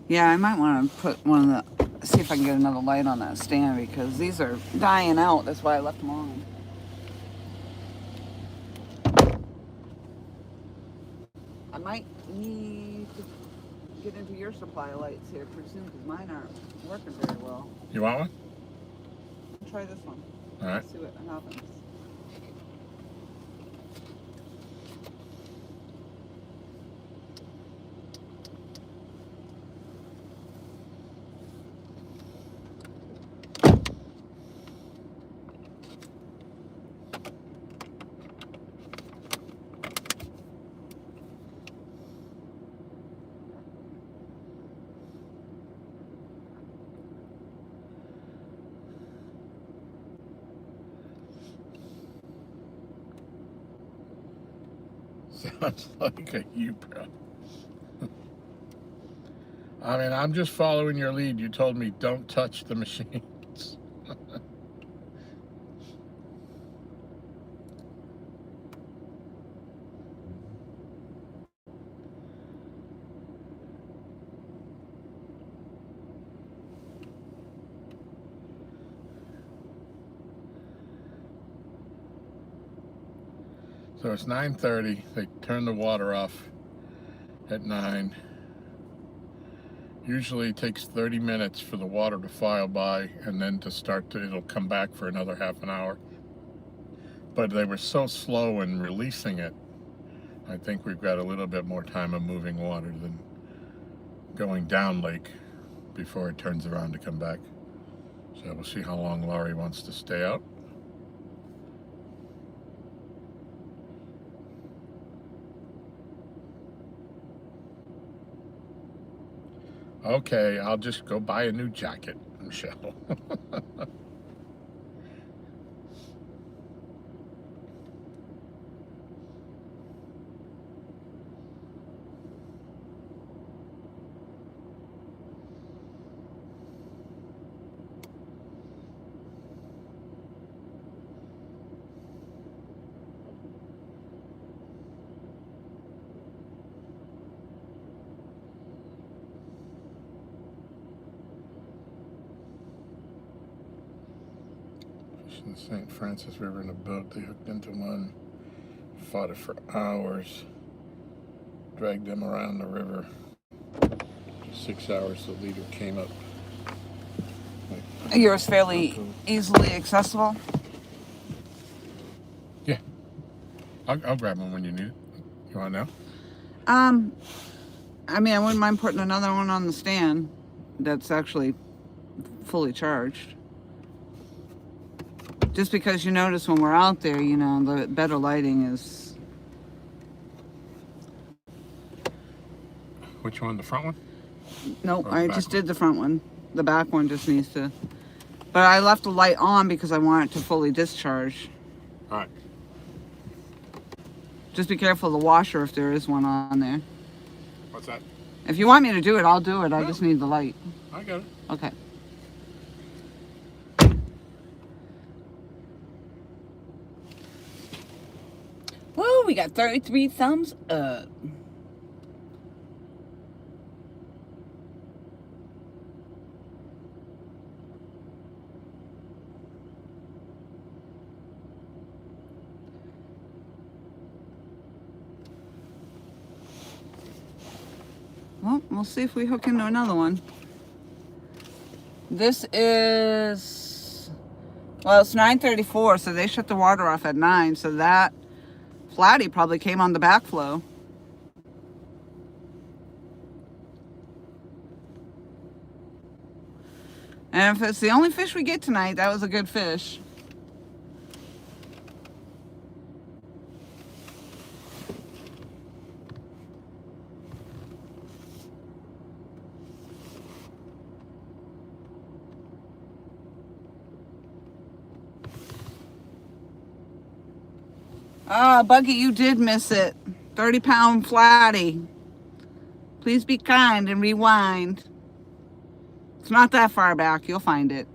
Yeah, I might want to put one of the, see if I can get another light on that stand because these are dying out. That's why I left them on. I might need to get into your supply lights here pretty soon because mine aren't working very well. You want one? Try this one. All right. See what happens. Sounds like a U-Pro. I mean, I'm just following your lead. You told me don't touch the machines. So it's 9:30. They turn the water off at 9. Usually it takes 30 minutes for the water to file by and then it'll come back for another half an hour. But they were so slow in releasing it, I think we've got a little bit more time of moving water than going down lake before it turns around to come back. So we'll see how long Laurie wants to stay out. Okay, I'll just go buy a new jacket, Michelle. In the St. Francis River in a boat, they hooked into one, fought it for hours, dragged them around the river. For 6 hours, the leader came up. Yours fairly easily accessible? Yeah, I'll grab one when you need it. You want to know? I mean, I wouldn't mind putting another one on the stand that's actually fully charged. Just because you notice when we're out there, you know, the better lighting is... Which one, the front one? Nope, Or I the just back one? did the front one. The back one just needs to... But I left the light on because I want it to fully discharge. All right. Just be careful of the washer if there is one on there. What's that? If you want me to do it, I'll do it. I No. just need the light. I got it. Okay. Woo, we got 33 thumbs up. Well, we'll see if we hook into another one. This is, well, it's 9:34, so they shut the water off at 9, so that flatty probably came on the backflow. And if it's the only fish we get tonight, that was a good fish. Ah, Buggy, you did miss it. 30-pound flatty. Please be kind and rewind. It's not that far back. You'll find it.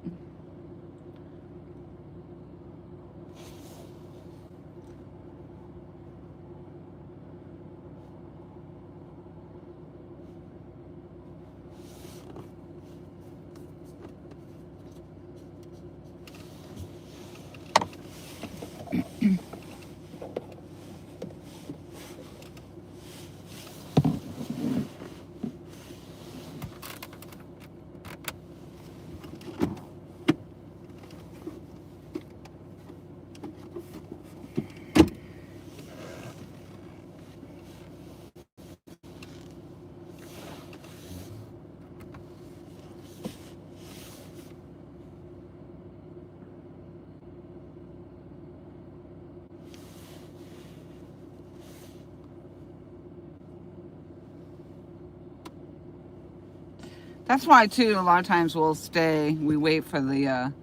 That's why, too, a lot of times we'll stay. We wait for the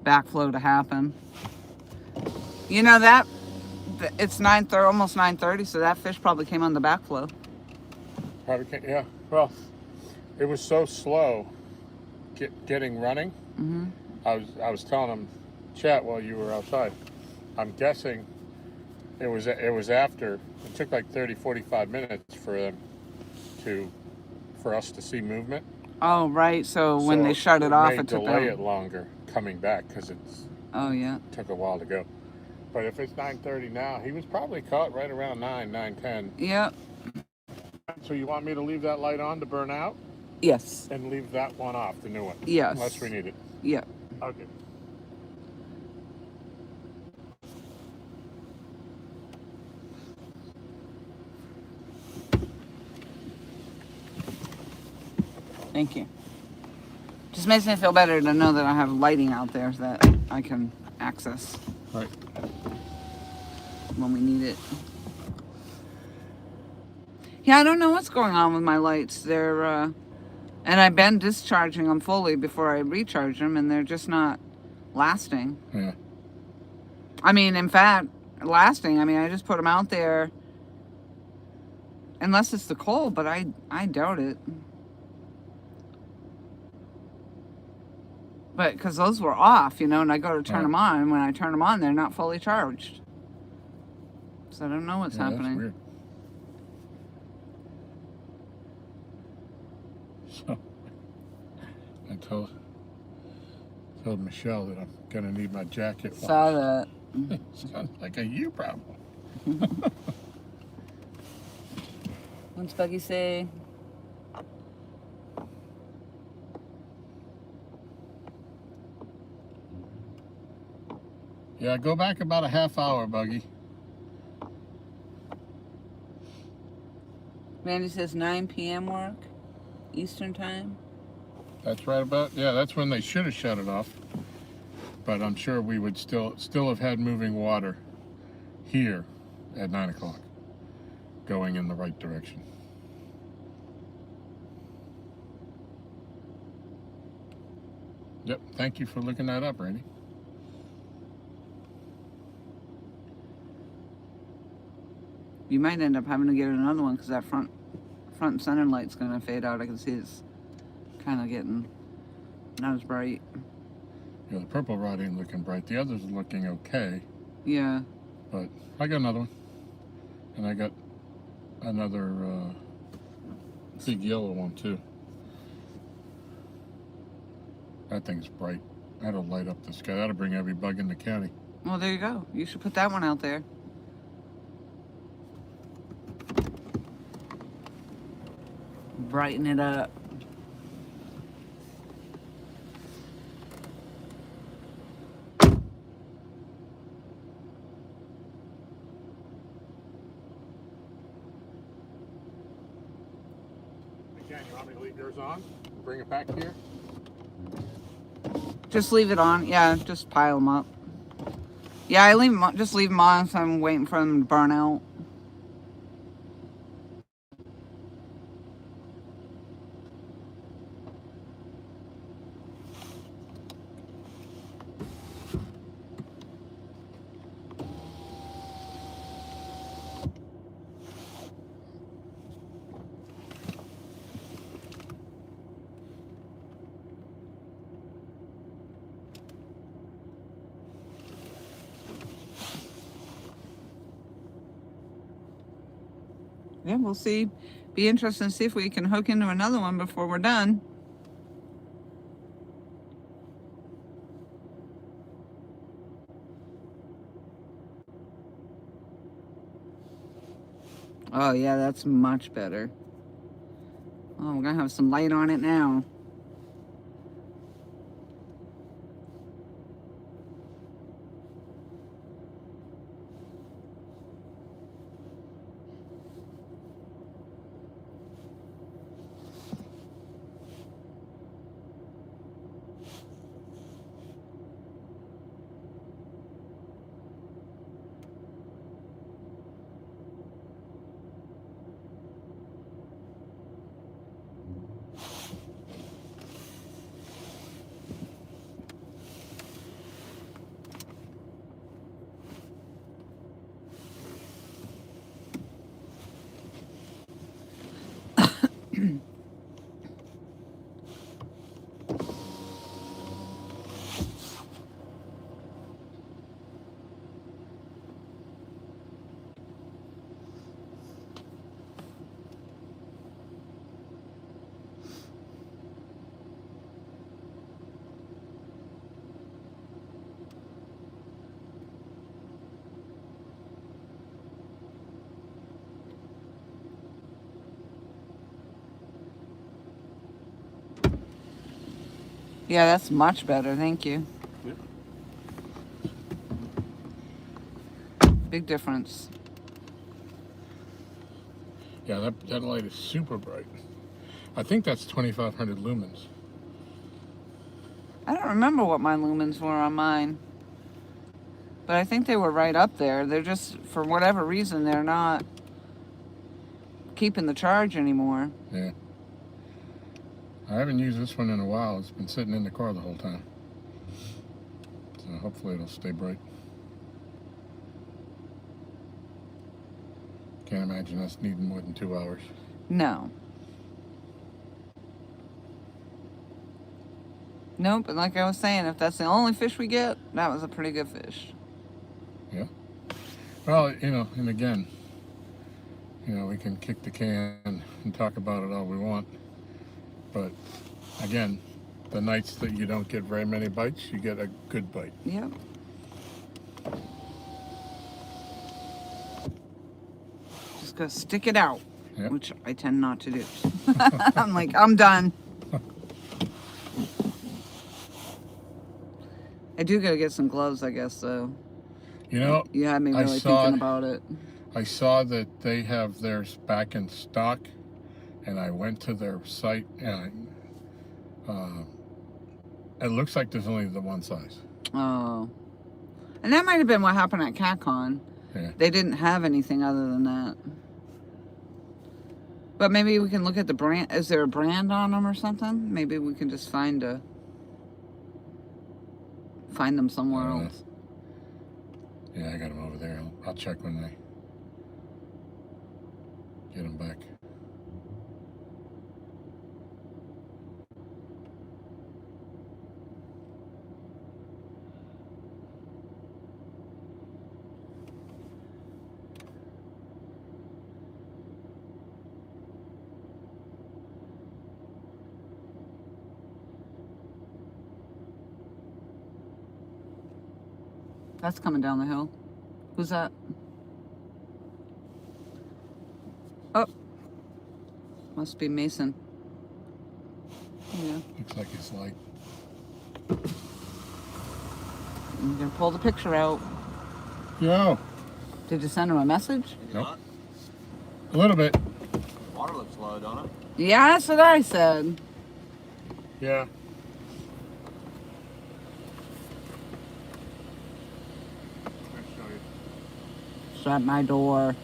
backflow to happen. You know, it's 9:30, almost 9:30, so that fish probably came on the backflow. Probably can't, yeah. Well, it was so slow getting running. Mm-hmm. I was telling him, chat while you were outside. I'm guessing it was after. It took like 30, 45 minutes for us to see movement. Oh, right. So when they shut it off, it took delay it longer coming back because Oh, yeah. took a while to go. But if it's 9:30 now, he was probably caught right around 9:10. Yep. So you want me to leave that light on to burn out Yes. and leave that one off, the new one? Yes. Unless we need it. Yep. Okay. Thank you. Just makes me feel better to know that I have lighting out there that I can access Right. when we need it. Yeah, I don't know what's going on with my lights. They're And I've been discharging them fully before I recharge them, and they're just not lasting. Yeah. I mean, in fact, lasting. I mean, I just put them out there, unless it's the cold, but I doubt it. But because those were off, you know, and I go to turn them on, and when I turn them on, they're not fully charged. So I don't know what's happening. That's weird. So I told Michelle that I'm gonna need my jacket. Saw that. Sounds like a you problem. What's Buggy say? Yeah, go back about a half hour, Buggy. Randy says 9 p.m. work, Eastern time. That's right about, yeah, that's when they should have shut it off. But I'm sure we would still have had moving water here at 9 o'clock, going in the right direction. Yep, thank you for looking that up, Randy. You might end up having to get another one because that front and center light's going to fade out. I can see it's kind of getting not as bright. Yeah, the purple rod ain't looking bright. The others are looking okay. Yeah. But I got another one. And I got another big yellow one too. That thing's bright. That'll light up the sky. That'll bring every bug in the county. Well, there you go. You should put that one out there. Brighten it up. Again, you want me to leave yours on? Bring it back here? Just leave it on. Yeah, just pile them up. Yeah, I leave them on, just leave them on so I'm waiting for them to burn out. Yeah, we'll see. Be interested to see if we can hook into another one before we're done. Oh yeah, that's much better. Oh, we're gonna have some light on it now. Yeah, that's much better. Thank you. Yep. Big difference. Yeah, that light is super bright. I think that's 2,500 lumens. I don't remember what my lumens were on mine. But I think they were right up there. They're just, for whatever reason, they're not keeping the charge anymore. Yeah. I haven't used this one in a while. It's been sitting in the car the whole time. So hopefully it'll stay bright. Can't imagine us needing more than 2 hours. No. Nope, but like I was saying, if that's the only fish we get, that was a pretty good fish. Yeah. Well, you know, and again, you know, we can kick the can and talk about it all we want. But again, the nights that you don't get very many bites, you get a good bite. Yep. Just gotta stick it out, Yep. which I tend not to do. I'm like, I'm done. I do gotta get some gloves, I guess, though. You know, You had me really thinking about it. I saw that they have theirs back in stock, and I went to their site, and it looks like there's only the one size. Oh. And that might have been what happened at CatCon. Yeah. They didn't have anything other than that. But maybe we can look at the brand. Is there a brand on them or something? Maybe we can just find them somewhere else. Yeah, I got them over there. I'll check when they get them back. That's coming down the hill. Who's that? Oh. Must be Mason. Yeah. Looks like it's light. I'm gonna pull the picture out. Yo. Did you send him a message? Nope. A little bit. Water looks low, don't it? Yeah, that's what I said. Yeah. Shut my door.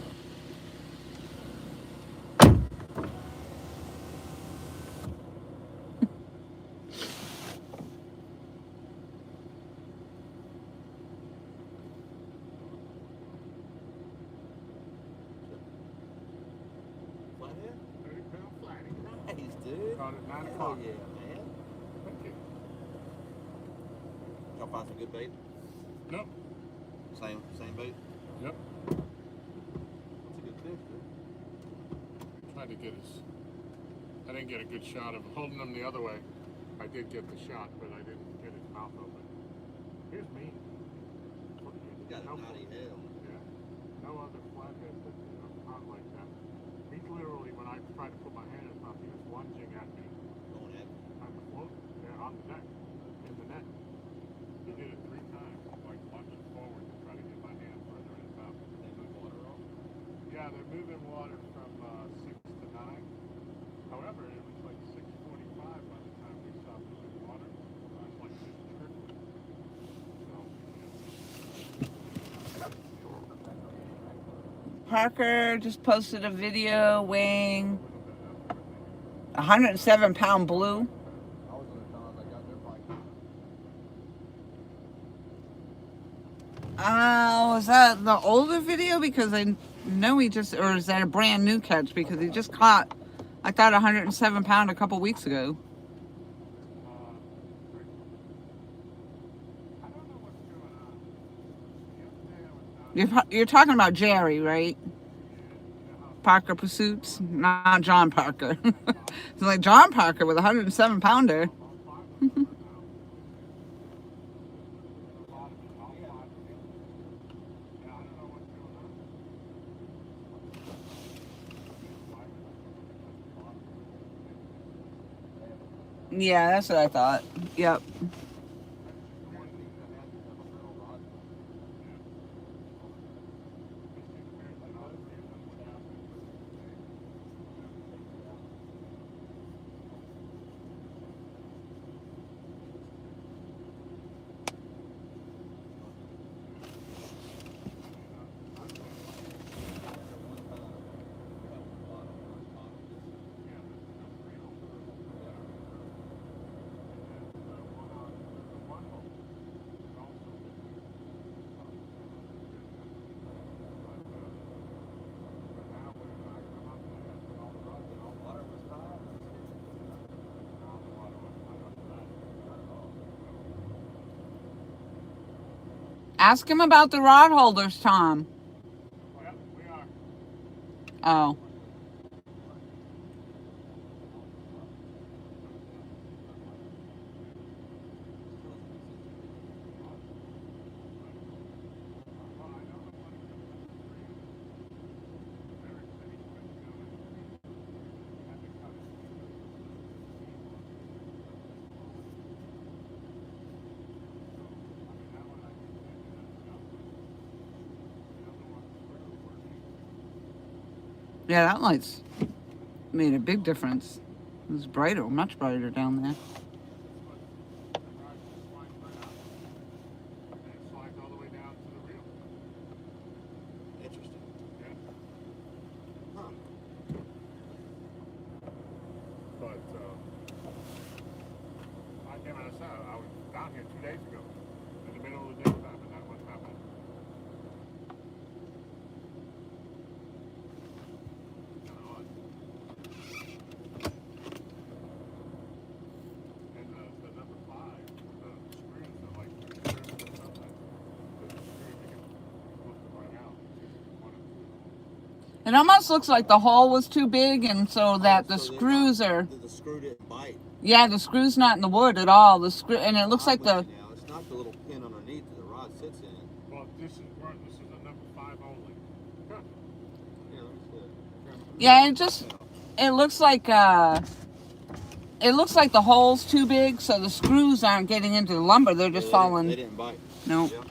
Flathead? 30-pound flatty. Nice, dude. Caught at 9 Hell o'clock. yeah, man. Thank you. Y'all find some good bait? Nope. Same bait? Yep. That's a good fish, dude. Tried to get his. I didn't get a good shot of holding him the other way. I did get the shot, but I didn't get his mouth open. Here's me. You got a naughty head on it. Yeah. No other flathead that caught like that. He's literally, when I tried to put my hand in his mouth, he was lunging at me. Going at On the float, yeah, on the deck, in the net. He did it 3 times, like lunging forward to try to get my hand further in his mouth. they move water off. Yeah, they're moving water from 6 to 9. However, it was like 6:45 by the time we stopped moving water. I was like just trickling. So, Parker just posted a video weighing 107-pound blue. I was gonna tell us I got their bike. Was that the older video? Because I know he just, or is that a brand new catch? Because he just caught, I thought, 107-pound a couple weeks ago. I don't know what's going on. The other day I was down You're talking about Jerry, right? Parker Pursuits, not John Parker. It's like John Parker with a 107-pounder. Yeah, that's what I thought. Yep. Ask him about the rod holders, Tom. Well, we are. Oh. Yeah, that light's made a big difference. It was brighter, much brighter down there. Interesting. Huh. But I was down here 2 days ago, in the middle of the daytime, and that wasn't happening. Kind of odd. And the number 5, the screws are like screws or something. The screws you can look them right out. It almost looks like the hole was too big, and so that the screws are. The screw didn't bite. Yeah, the screw's not in the wood at all. The screw, and it looks like the. Now it's not the little pin underneath that the rod sits in. Well, this is a number 5 only. Huh. Yeah, let me see. Yeah, it looks like the hole's too big, so the screws aren't getting into the lumber. They're just falling. They didn't bite. No. Yeah.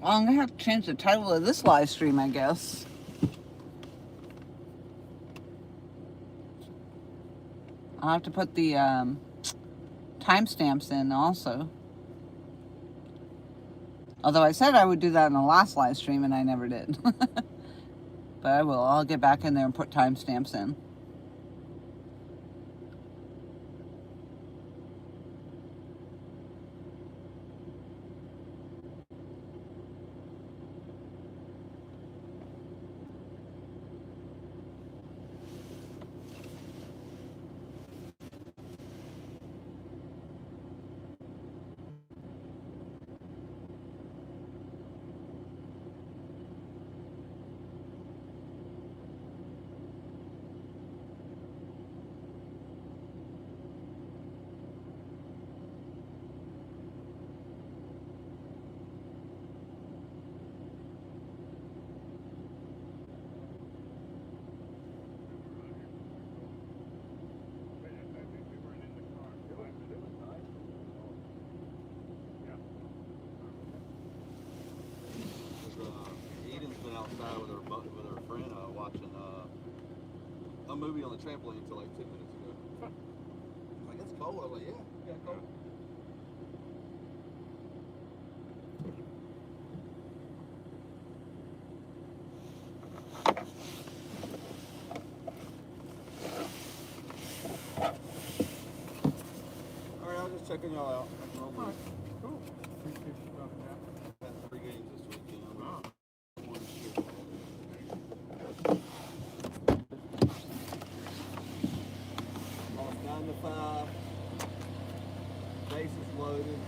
Well, I'm gonna have to change the title of this live stream, I guess. I'll have to put the timestamps in also. Although I said I would do that in the last live stream and I never did. But I will. I'll get back in there and put timestamps in. Outside with her friend watching a movie on the trampoline until like 2 minutes ago. Like, it's cold. I was like, yeah, cold. Alright, I was just checking y'all out. Alright, cool. Appreciate you stopping out. Had 3 games this weekend. Oh. Lost 9 to 5. Bases loaded.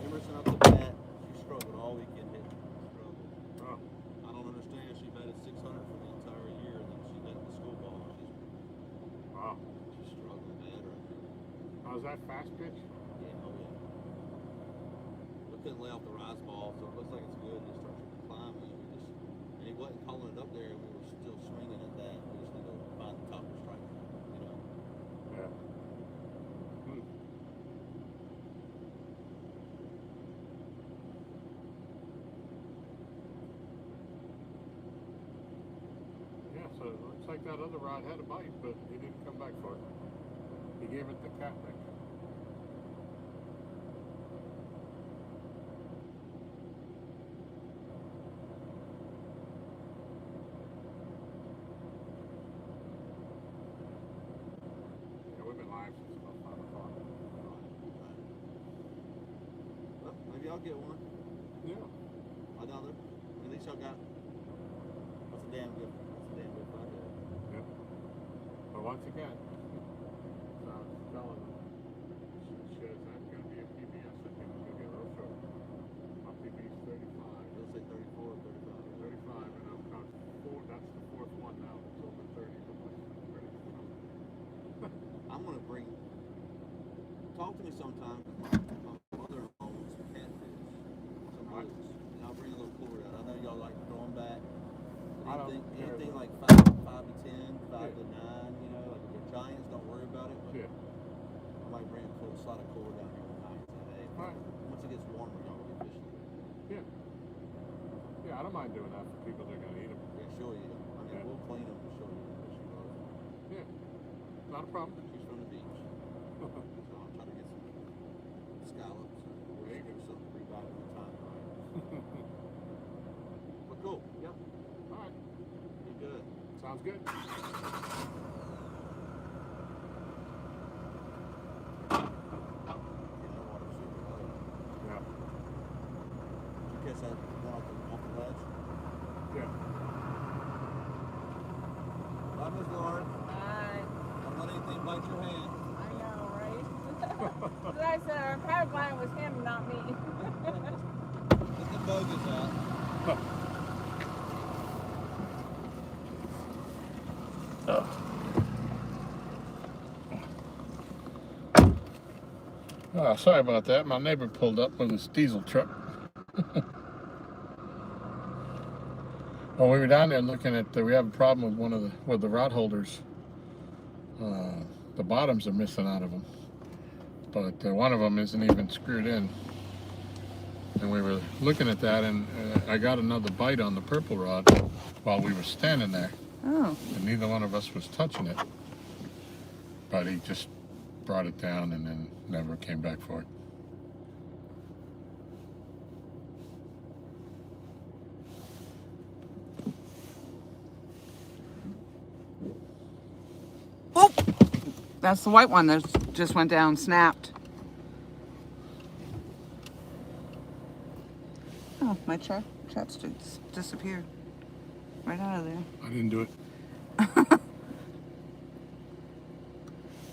Emerson up the bat. She struggled all weekend hitting. Oh. I don't understand. She batted 600 for the entire year, and then she hit the school ball. Wow. She's struggling bad right now. How's that fast pitch? Yeah, oh yeah. We couldn't lay off the rise ball, so it looks like it's good. It starts climbing. And he wasn't calling it up there, and we were still swinging at that. We just need to find the top of the strike, you know. Yeah. Yeah, so it looks like that other rod had a bite, but he didn't come back for it. He gave it the cat lick. Yeah, we've been live since about 5 o'clock. Well, maybe I'll get one. Yeah. Another. At least y'all got. That's a damn good project. Yep. But once again, so I was telling them, she says that's going to be a PBS. I think it's going to be a little short. My PB's 35. Let's say 34 or 35. 35, and I'm counting 4. That's the 4th one now that's over 30. I'm going to bring. Talk to me sometime. My mother-in-law wants some catfish. Some Right. roots. And I'll bring a little cooler out. I know y'all like throwing back. I But don't care anything about- like 5 to 10, 5 to 9, you know, like if they're giants, don't worry about it. But Yeah. I might bring a cool slide of cooler down here one night and say, hey, Right. once it gets warmer, y'all will get fishing. Yeah. Yeah, I don't mind doing that for people that are going to eat them. Yeah, sure you. I mean, Yeah. we'll clean them and show you what she loves. Yeah. Not a problem. She's from the beach. So I'll try to get some scallops. Or There you do go. something revive in the time, right? But cool. Yep. All right. Be good. Sounds good. Yeah. Did you catch that one off the ledge? Yeah. Bye, Miss Lauren. Hi. Don't let anything bite your hand. I know, right? As I said, our pipeline was him, not me. Get the bogus out. Oh, sorry about that. My neighbor pulled up with his diesel truck. Well, we were down there looking at. We have a problem with the rod holders. The bottoms are missing out of them, but one of them isn't even screwed in. And we were looking at that, and I got another bite on the purple rod while we were standing there, Oh. and neither one of us was touching it. but he just brought it down and then never came back for it. Oh, that's the white one that just went down, snapped. Oh, my chopsticks disappeared right out of there. I didn't do it.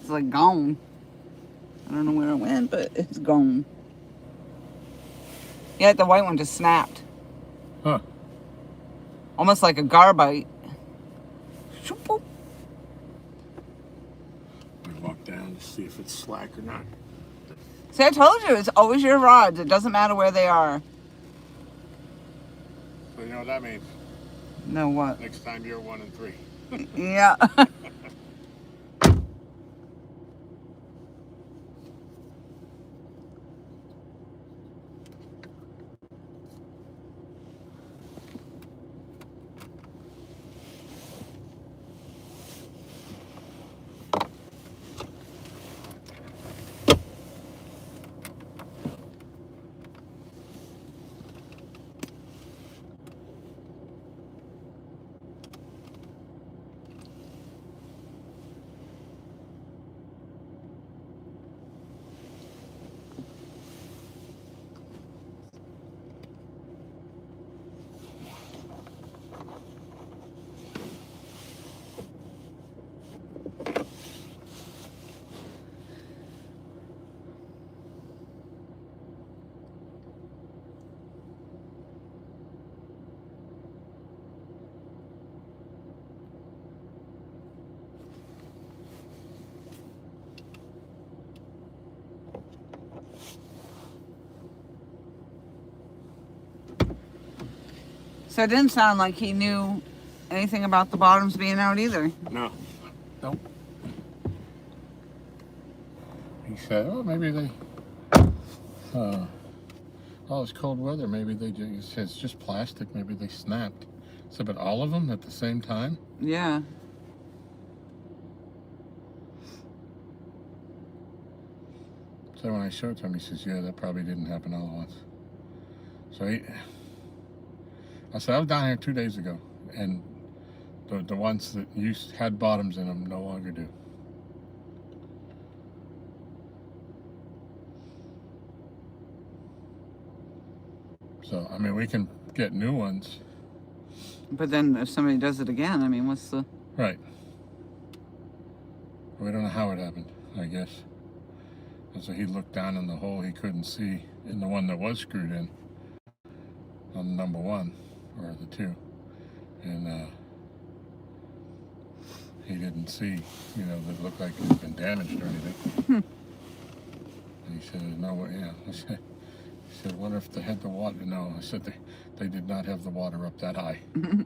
It's like gone. I don't know where it went, but it's gone. Yeah, the white one just snapped. Huh. Almost like a garbite. Shoop. I walk down to see if it's slack or not. See, I told you, it's always your rods. It doesn't matter where they are. So you know what that means? No, what? Next time you're 1 and 3. Yeah. So it didn't sound like he knew anything about the bottoms being out either. No. Nope. He said, oh, maybe they, oh, it's cold weather. Maybe they just, he said, it's just plastic. Maybe they snapped. So, but all of them at the same time? Yeah. So when I showed it to him, he says, yeah, that probably didn't happen all at once. So I said, I was down here 2 days ago, and the ones that had bottoms in them no longer do. So, I mean, we can get new ones. But then if somebody does it again, I mean, what's the... Right. We don't know how it happened, I guess. And so he looked down in the hole he couldn't see in the one that was screwed in on number 1 or the 2. And he didn't see, you know, that it looked like it had been damaged or anything. And he said, no, yeah. He said, what if they had the water? No, I said they did not have the water up that high,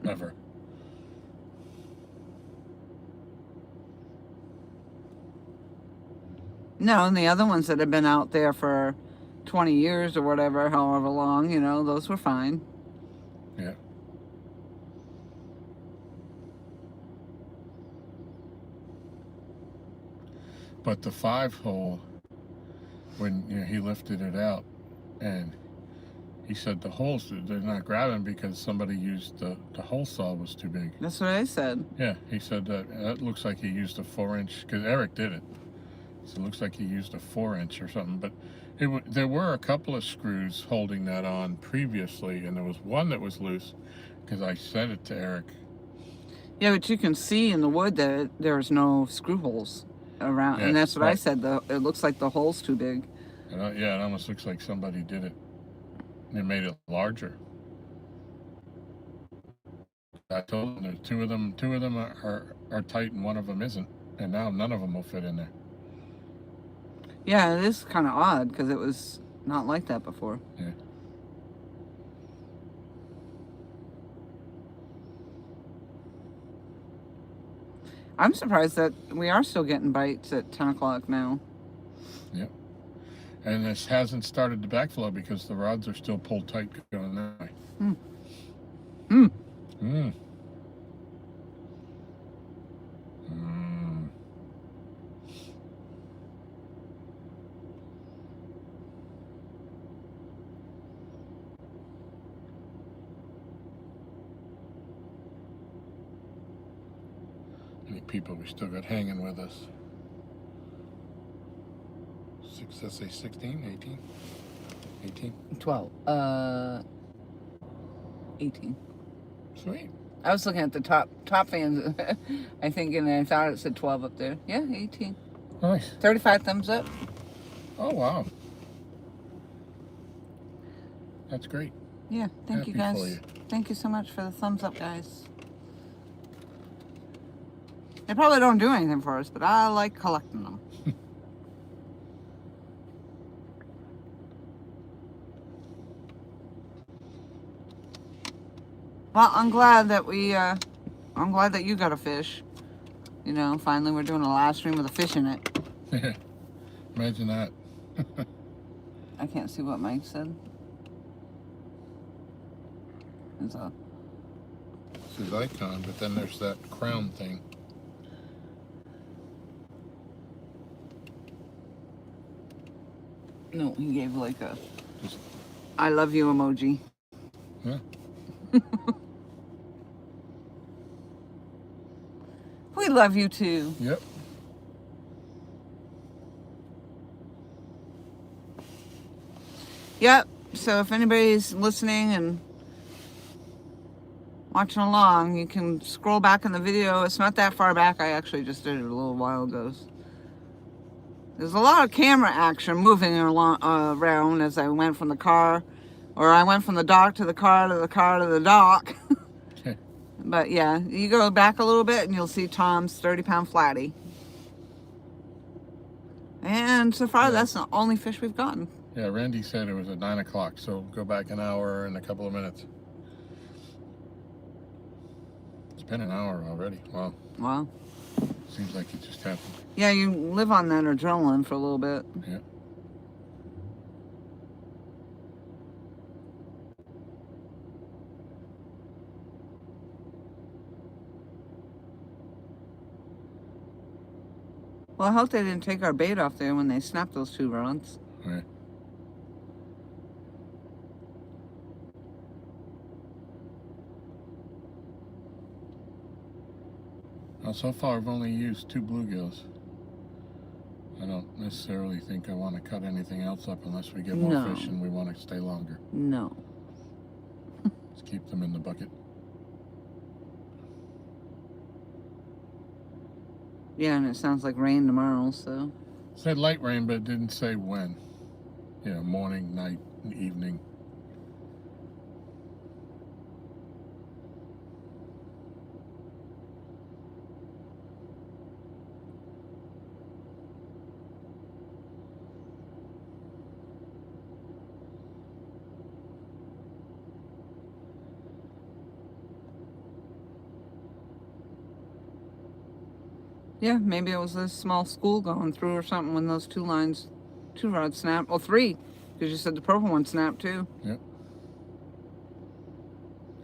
ever. No, and the other ones that have been out there for 20 years or whatever, however long, you know, those were fine. Yeah. But the 5-hole, when he lifted it out, and he said the holes, they're not grabbing because somebody used the hole saw was too big. That's what I said. Yeah, he said that looks like he used a 4-inch, because Eric did it. So it looks like he used a 4-inch or something, but there were a couple of screws holding that on previously, and there was one that was loose, because I said it to Eric. Yeah, but you can see in the wood that there's no screw holes around, Yeah, and that's what right. I said. It looks like the hole's too big. And yeah, it almost looks like somebody did it. They made it larger. I told them two of them are tight and one of them isn't, and now none of them will fit in there. Yeah, it is kind of odd because it was not like that before. Yeah. I'm surprised that we are still getting bites at 10 o'clock now. Yep. And this hasn't started to backflow because the rods are still pulled tight going that way. people we still got hanging with us. 16, 18? 18? 12. 18. Sweet. I was looking at the top fans, I think, and I thought it said 12 up there. Yeah, 18. Nice. 35 thumbs up. Oh, wow. That's great. Yeah, thank you Happy guys. for you. Thank you so much for the thumbs up, guys. They probably don't do anything for us, but I like collecting them. Well, I'm glad that I'm glad that you got a fish. You know, finally we're doing a live stream with a fish in it. Imagine that. I can't see what Mike said. It's a... It's his icon, but then there's that crown thing. No, he gave like a Just, I love you emoji. yeah. We love you too. Yep. Yep. So if anybody's listening and watching along, you can scroll back in the video. It's not that far back. I actually just did it a little while ago. There's a lot of camera action moving around as I went from the car, or I went from the dock to the car to the car to the dock. Okay. But yeah, you go back a little bit and you'll see Tom's 30-pound flatty. And so far, that's the only fish we've gotten. Yeah, Randy said it was at 9 o'clock, so go back an hour and a couple of minutes. It's been an hour already. Wow. Wow. Seems like it just happened. Yeah, you live on that adrenaline for a little bit. Yeah. Well, I hope they didn't take our bait off there when they snapped those 2 rods. Right. Well, so far I've only used 2 bluegills. I don't necessarily think I want to cut anything else up unless we get more No. fish and we want to stay longer. No. Let's keep them in the bucket. Yeah, and it sounds like rain tomorrow, so. It said light rain, but it didn't say when. You know, morning, night, evening. Yeah, maybe it was a small school going through or something when those 2 rods snapped. Well, 3, because you said the purple one snapped too. Yep.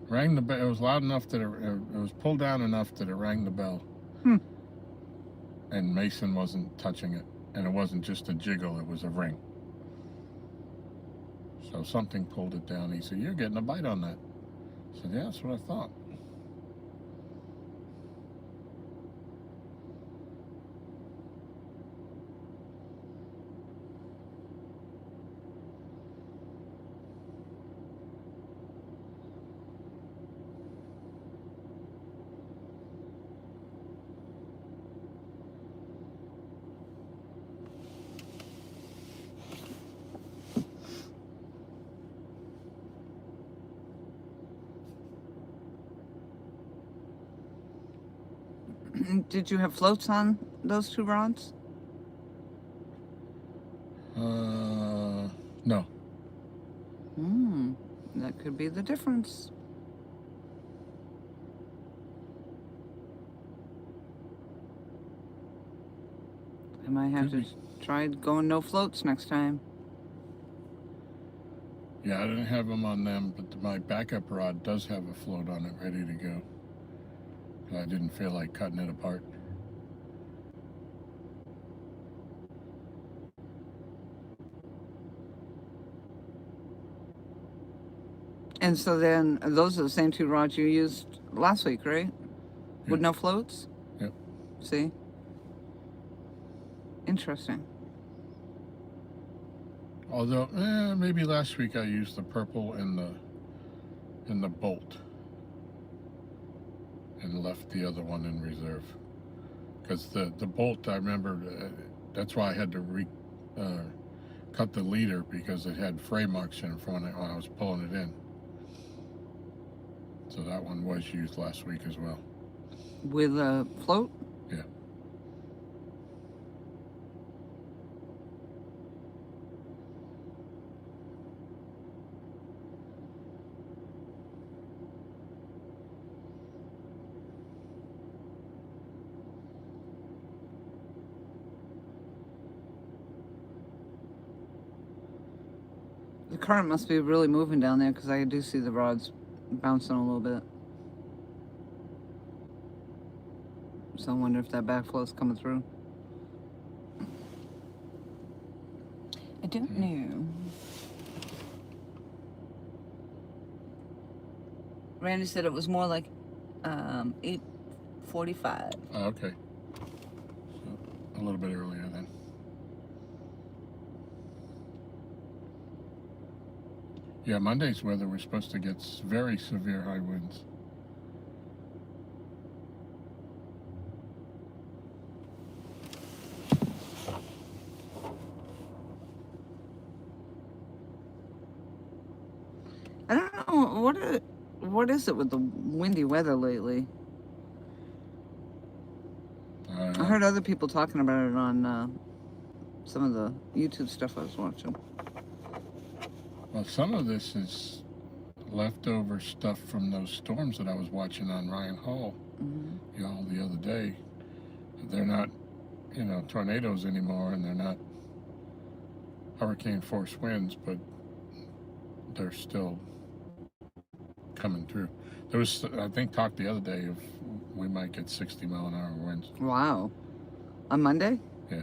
Rang the bell. It was loud enough that it was pulled down enough that it rang the bell. And Mason wasn't touching it. And it wasn't just a jiggle, it was a ring. So something pulled it down. He said, "You're getting a bite on that." I said, "Yeah, that's what I thought." Did you have floats on those 2 rods? No. That could be the difference. I might have Could to try going no floats next time. Yeah, I didn't have them on them, but my backup rod does have a float on it ready to go. I didn't feel like cutting it apart. And so then those are the same 2 rods you used last week, right? With Yeah. no floats? Yep. See? Interesting. Although, maybe last week I used the purple and the bolt, and left the other one in reserve. Because the bolt, I remember, that's why I had to cut the leader, because it had fray marks in it from when I was pulling it in. So that one was used last week as well. With a float? Yeah. The current must be really moving down there, because I do see the rods bouncing a little bit. So I wonder if that backflow's coming through. I don't know. Randy said it was more like 8:45. Oh, okay. So a little bit earlier then. Yeah, Monday's weather, we're supposed to get very severe high winds. I don't know, what is it with the windy weather lately? I heard other people talking about it on some of the YouTube stuff I was watching. Well, some of this is leftover stuff from those storms that I was watching on Ryan Hall, the other day. They're not, tornadoes anymore, and they're not hurricane force winds, but they're still coming through. There was, I think, talk the other day of we might get 60-mile-an-hour winds. Wow. On Monday? Yeah.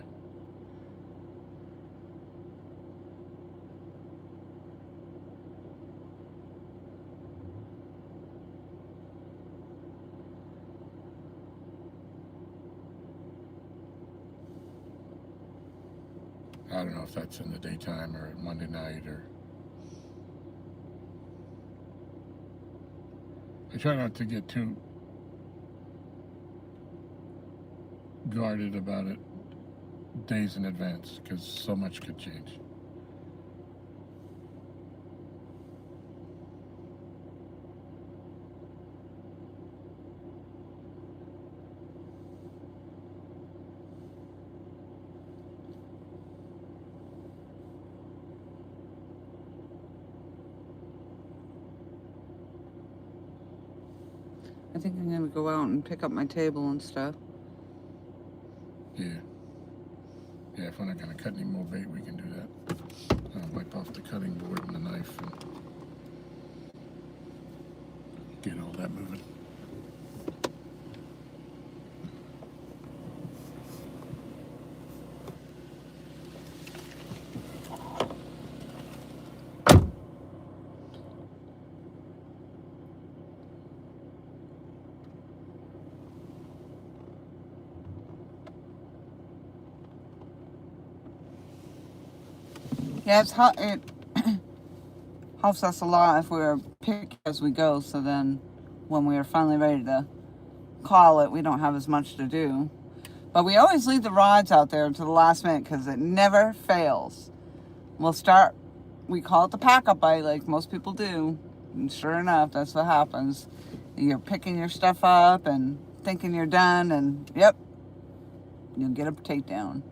I don't know if that's in the daytime or Monday night or... I try not to get too guarded about it days in advance, because so much could change. I think I'm gonna go out and pick up my table and stuff. Yeah. Yeah, if we're not gonna cut any more bait, we can do that. I'll wipe off the cutting board and the knife and get all that moving. Yeah, it helps us a lot if we're picky as we go, so then when we are finally ready to call it, we don't have as much to do. But we always leave the rods out there to the last minute, because it never fails. We call it the pack-up bite, like most people do, and sure enough, that's what happens. You're picking your stuff up and thinking you're done, and yep, you'll get a takedown.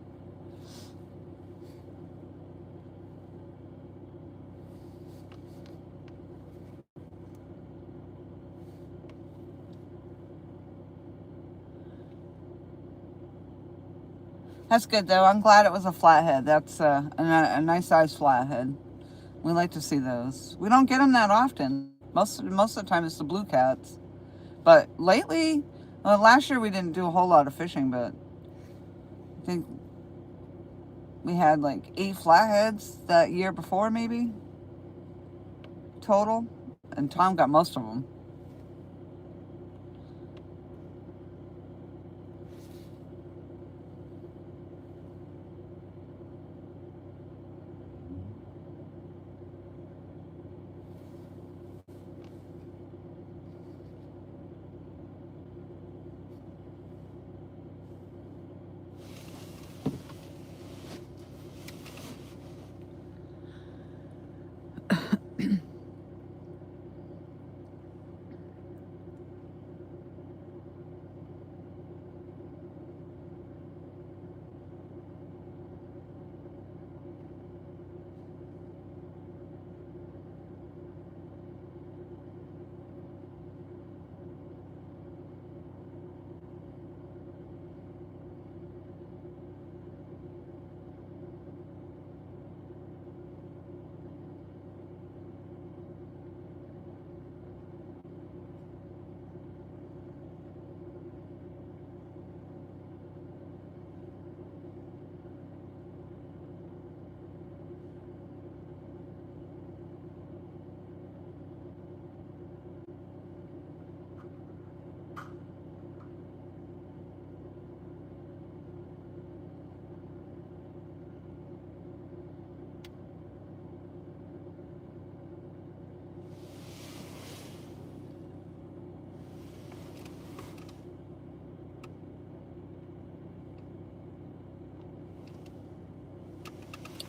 That's good, though. I'm glad it was a flathead. That's a nice size flathead. We like to see those. We don't get them that often. Most of the time it's the blue cats. But lately, last year we didn't do a whole lot of fishing, but I think we had like 8 flatheads that year before, maybe, total. And Tom got most of them.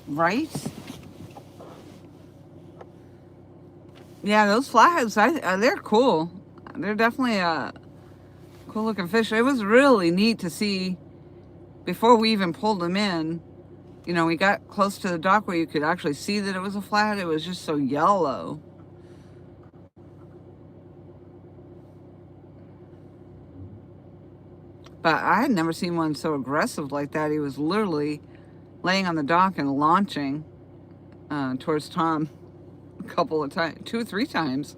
Right? Yeah, those flatheads, they're cool. They're definitely cool looking fish. It was really neat to see before we even pulled them in. You know, we got close to the dock where you could actually see that it was a flathead. It was just so yellow. But I had never seen one so aggressive like that. He was literally laying on the dock and launching towards Tom a couple of times, 2 or 3 times.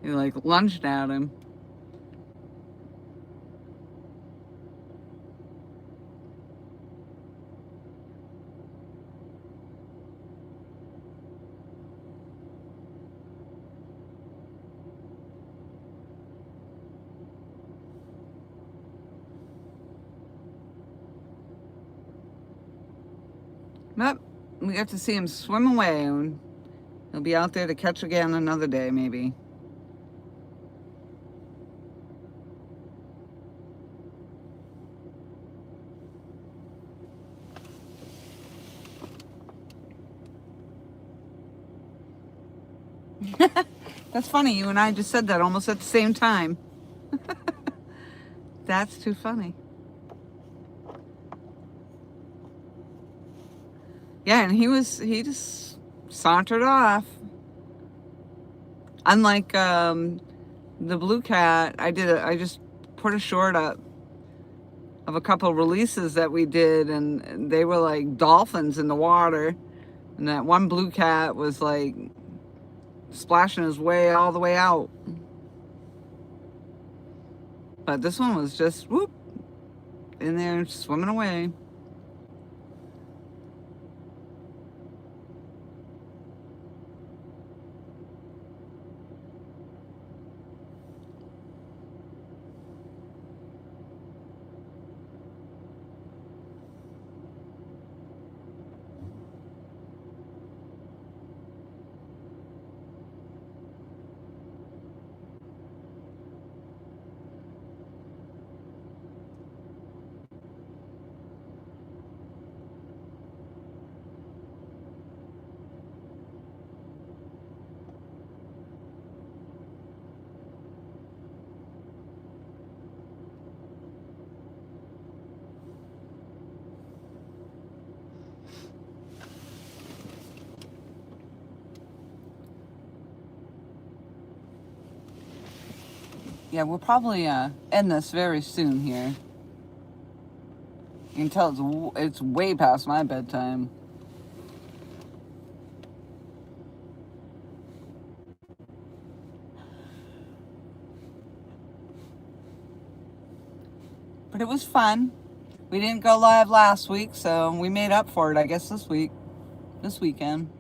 He like lunged at him. But we got to see him swim away, and he'll be out there to catch again another day, maybe. That's funny, you and I just said that almost at the same time. That's too funny. Yeah, and he just sauntered off. Unlike the blue cat, I just put a short up of a couple of releases that we did, and they were like dolphins in the water. And that one blue cat was like splashing his way all the way out. But this one was just whoop in there swimming away. Yeah, we'll probably end this very soon here. You can tell it's way past my bedtime. But it was fun. We didn't go live last week, so we made up for it, I guess, this weekend.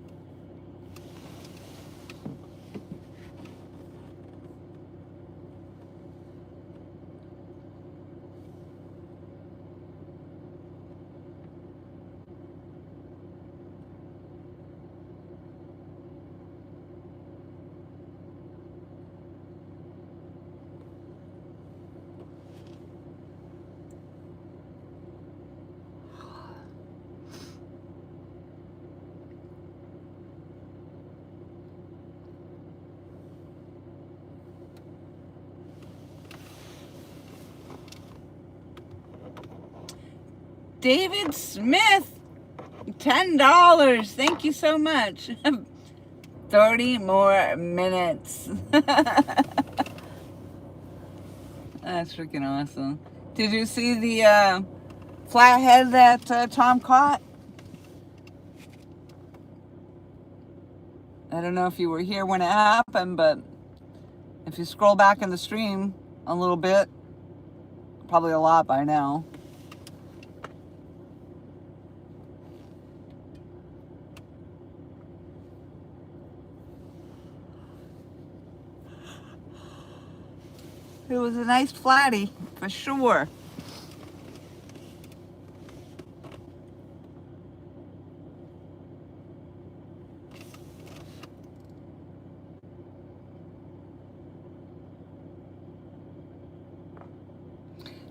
David Smith, $10. Thank you so much. 30 more minutes. That's freaking awesome. Did you see the flathead that Tom caught? I don't know if you were here when it happened, but if you scroll back in the stream a little bit, probably a lot by now. It was a nice flatty, for sure.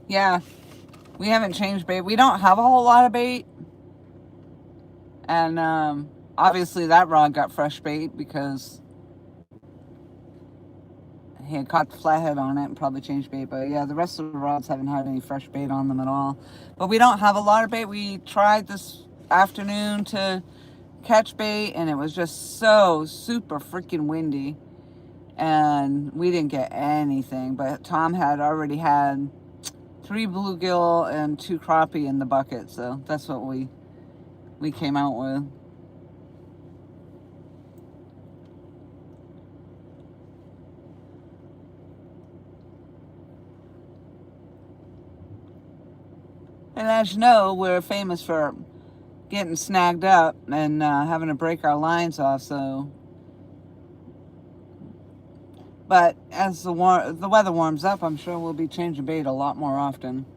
Yeah, we haven't changed bait. We don't have a whole lot of bait. And obviously that rod got fresh bait because he had caught the flathead on it and probably changed bait. But yeah, the rest of the rods haven't had any fresh bait on them at all. But we don't have a lot of bait. We tried this afternoon to catch bait and it was just so super freaking windy. And we didn't get anything. But Tom had already had 3 bluegill and 2 crappie in the bucket. So that's what we came out with. And as you know, we're famous for getting snagged up and having to break our lines off. So, but as the weather warms up, I'm sure we'll be changing bait a lot more often.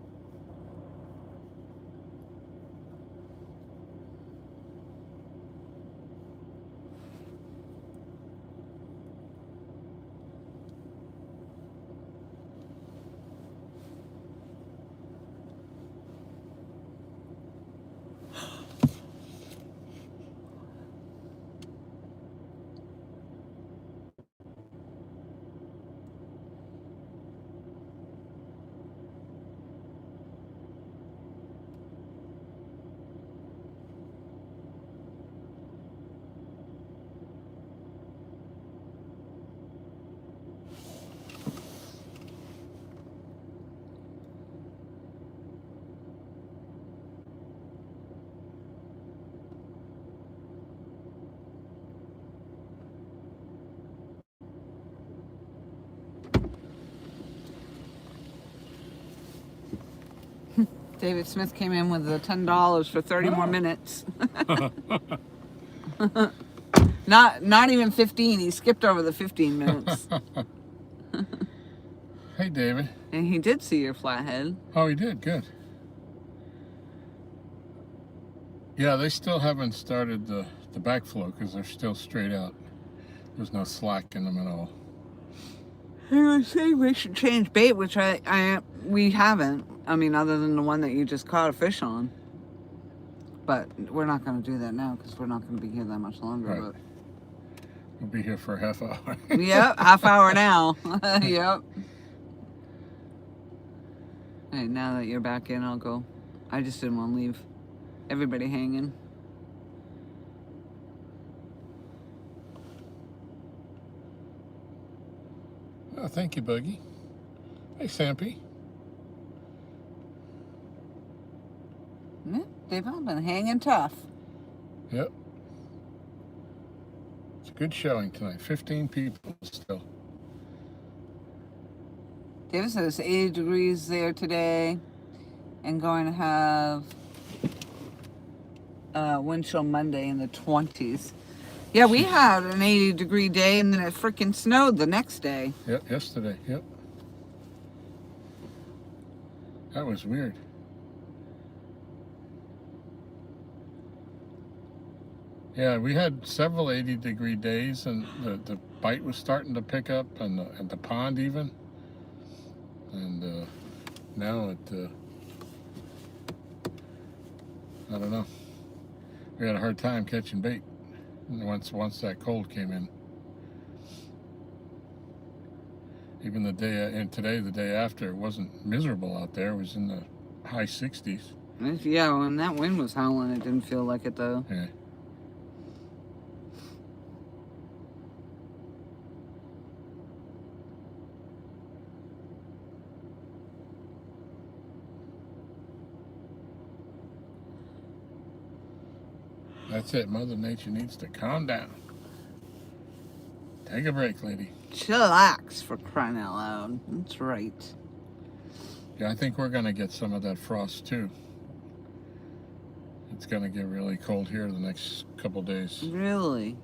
David Smith came in with the $10 for 30 more minutes. Not even 15. He skipped over the 15 minutes. Hey, David. And he did see your flathead. Oh, he did. Good. Yeah, they still haven't started the backflow because they're still straight out. There's no slack in them at all. He was saying we should change bait, which we haven't. I mean, other than the one that you just caught a fish on. But we're not going to do that now because we're not going to be here that much longer. Right. But We'll be here for a half hour. yep, half hour now. Yep. Hey, now that you're back in, I'll go. I just didn't want to leave everybody hanging. Oh, thank you, Buggy. Hey, Sampy. They've all been hanging tough. Yep. It's a good showing tonight. 15 people still. David said it's 80 degrees there today and going to have wind chill Monday in the 20s. Yeah, we had an 80-degree day and then it freaking snowed the next day. Yep, yesterday. Yep. That was weird. Yeah, we had several 80-degree days, and the bite was starting to pick up, and the pond even. And now I don't know. We had a hard time catching bait once that cold came in. Even the day and today, the day after, it wasn't miserable out there. It was in the high 60s. Yeah, when that wind was howling, it didn't feel like it though. Yeah. That's it. Mother Nature needs to calm down. Take a break, lady. Chillax, for crying out loud. That's right. Yeah, I think we're going to get some of that frost too. It's going to get really cold here the next couple days. Really?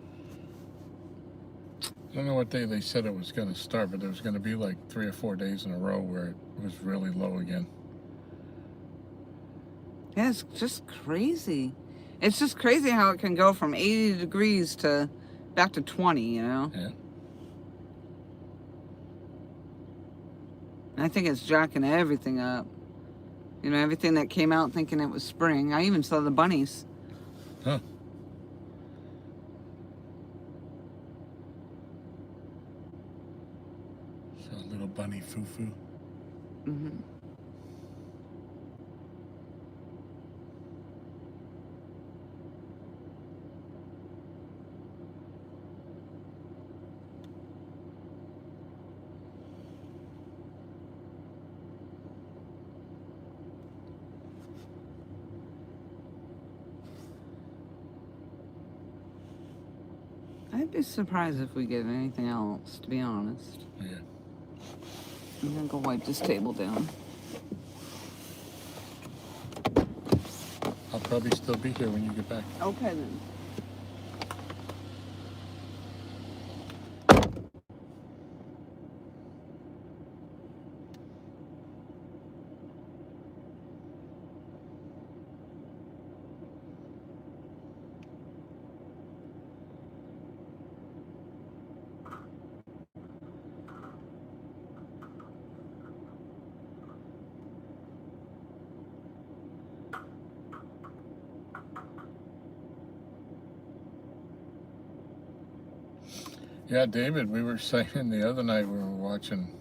I don't know what day they said it was going to start, but there was going to be like 3 or 4 days in a row where it was really low again. Yeah, it's just crazy. It's just crazy how it can go from 80 degrees to back to 20, you know? Yeah. I think it's jacking everything up. You know, everything that came out thinking it was spring. I even saw the bunnies. Huh. bunny foo-foo. Mm-hmm. I'd be surprised if we get anything else, to be honest. Yeah. I'm gonna go wipe this table down. I'll probably still be here when you get back. Okay then. Yeah, David, we were saying the other night we were watching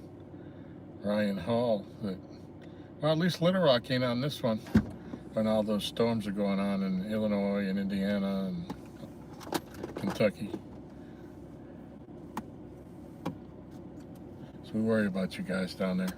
Ryan Hall that, well, at least Little Rock ain't on this one when all those storms are going on in Illinois and Indiana and Kentucky. So we worry about you guys down there.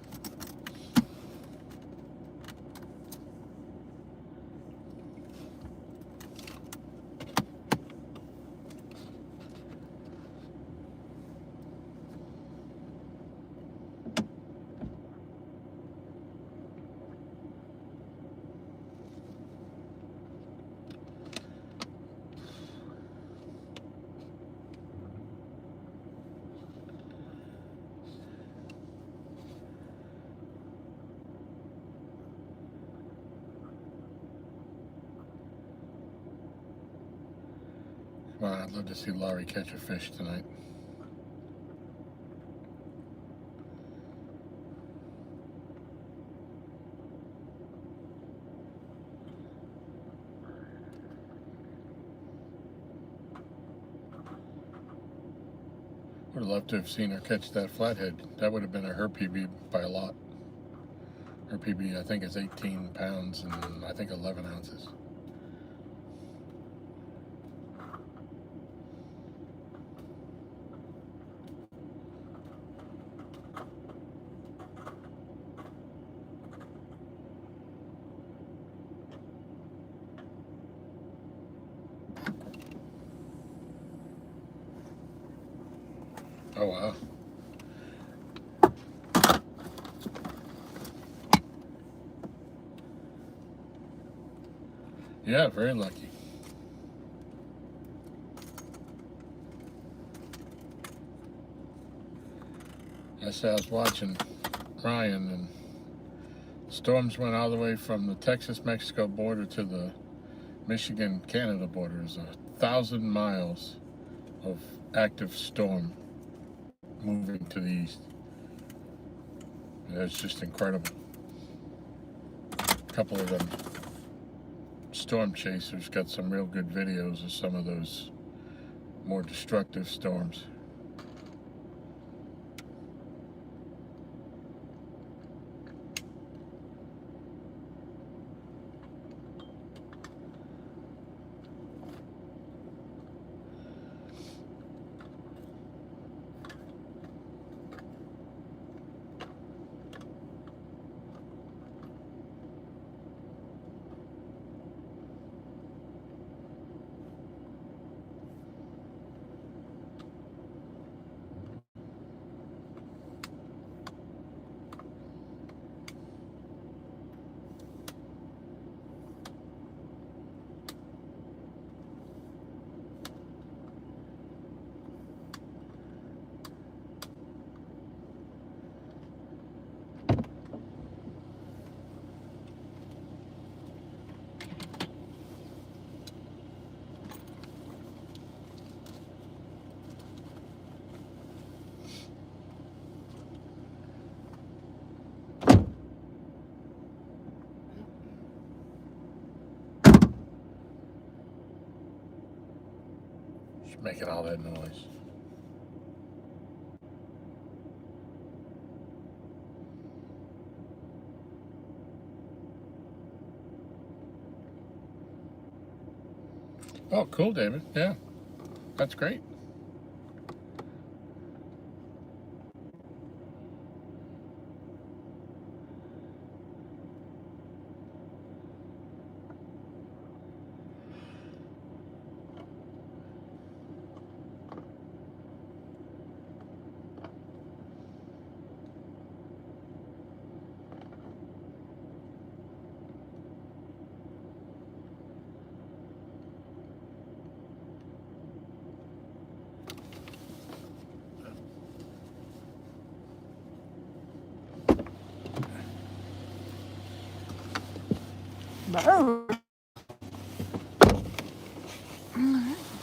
Well, I'd love to see Laurie catch a fish tonight. Would have loved to have seen her catch that flathead. That would have been her PB by a lot. Her PB, I think, is 18 pounds and I think 11 ounces. Oh, wow. Yeah, very lucky. I said I was watching Ryan, and storms went all the way from the Texas-Mexico border to the Michigan-Canada border. There's 1,000 miles of active storm moving to the east. That's just incredible. A couple of them storm chasers got some real good videos of some of those more destructive storms. She's making all that noise. Oh, cool, David. Yeah, that's great.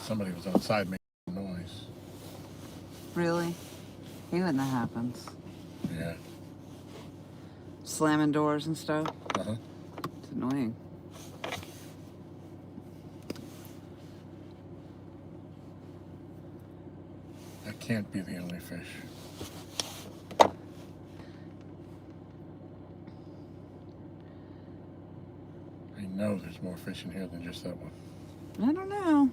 Somebody was outside making noise. Really? You know when that happens. Yeah. Slamming doors and stuff. Uh-huh. It's annoying. That can't be the only fish. I know there's more fish in here than just that one. I don't know.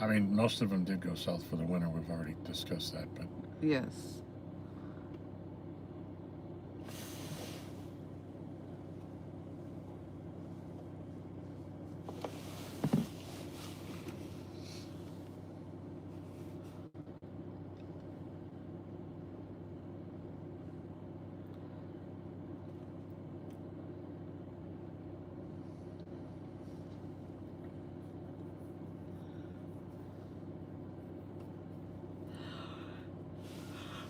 I mean, most of them did go south for the winter. We've already discussed that, but Yes.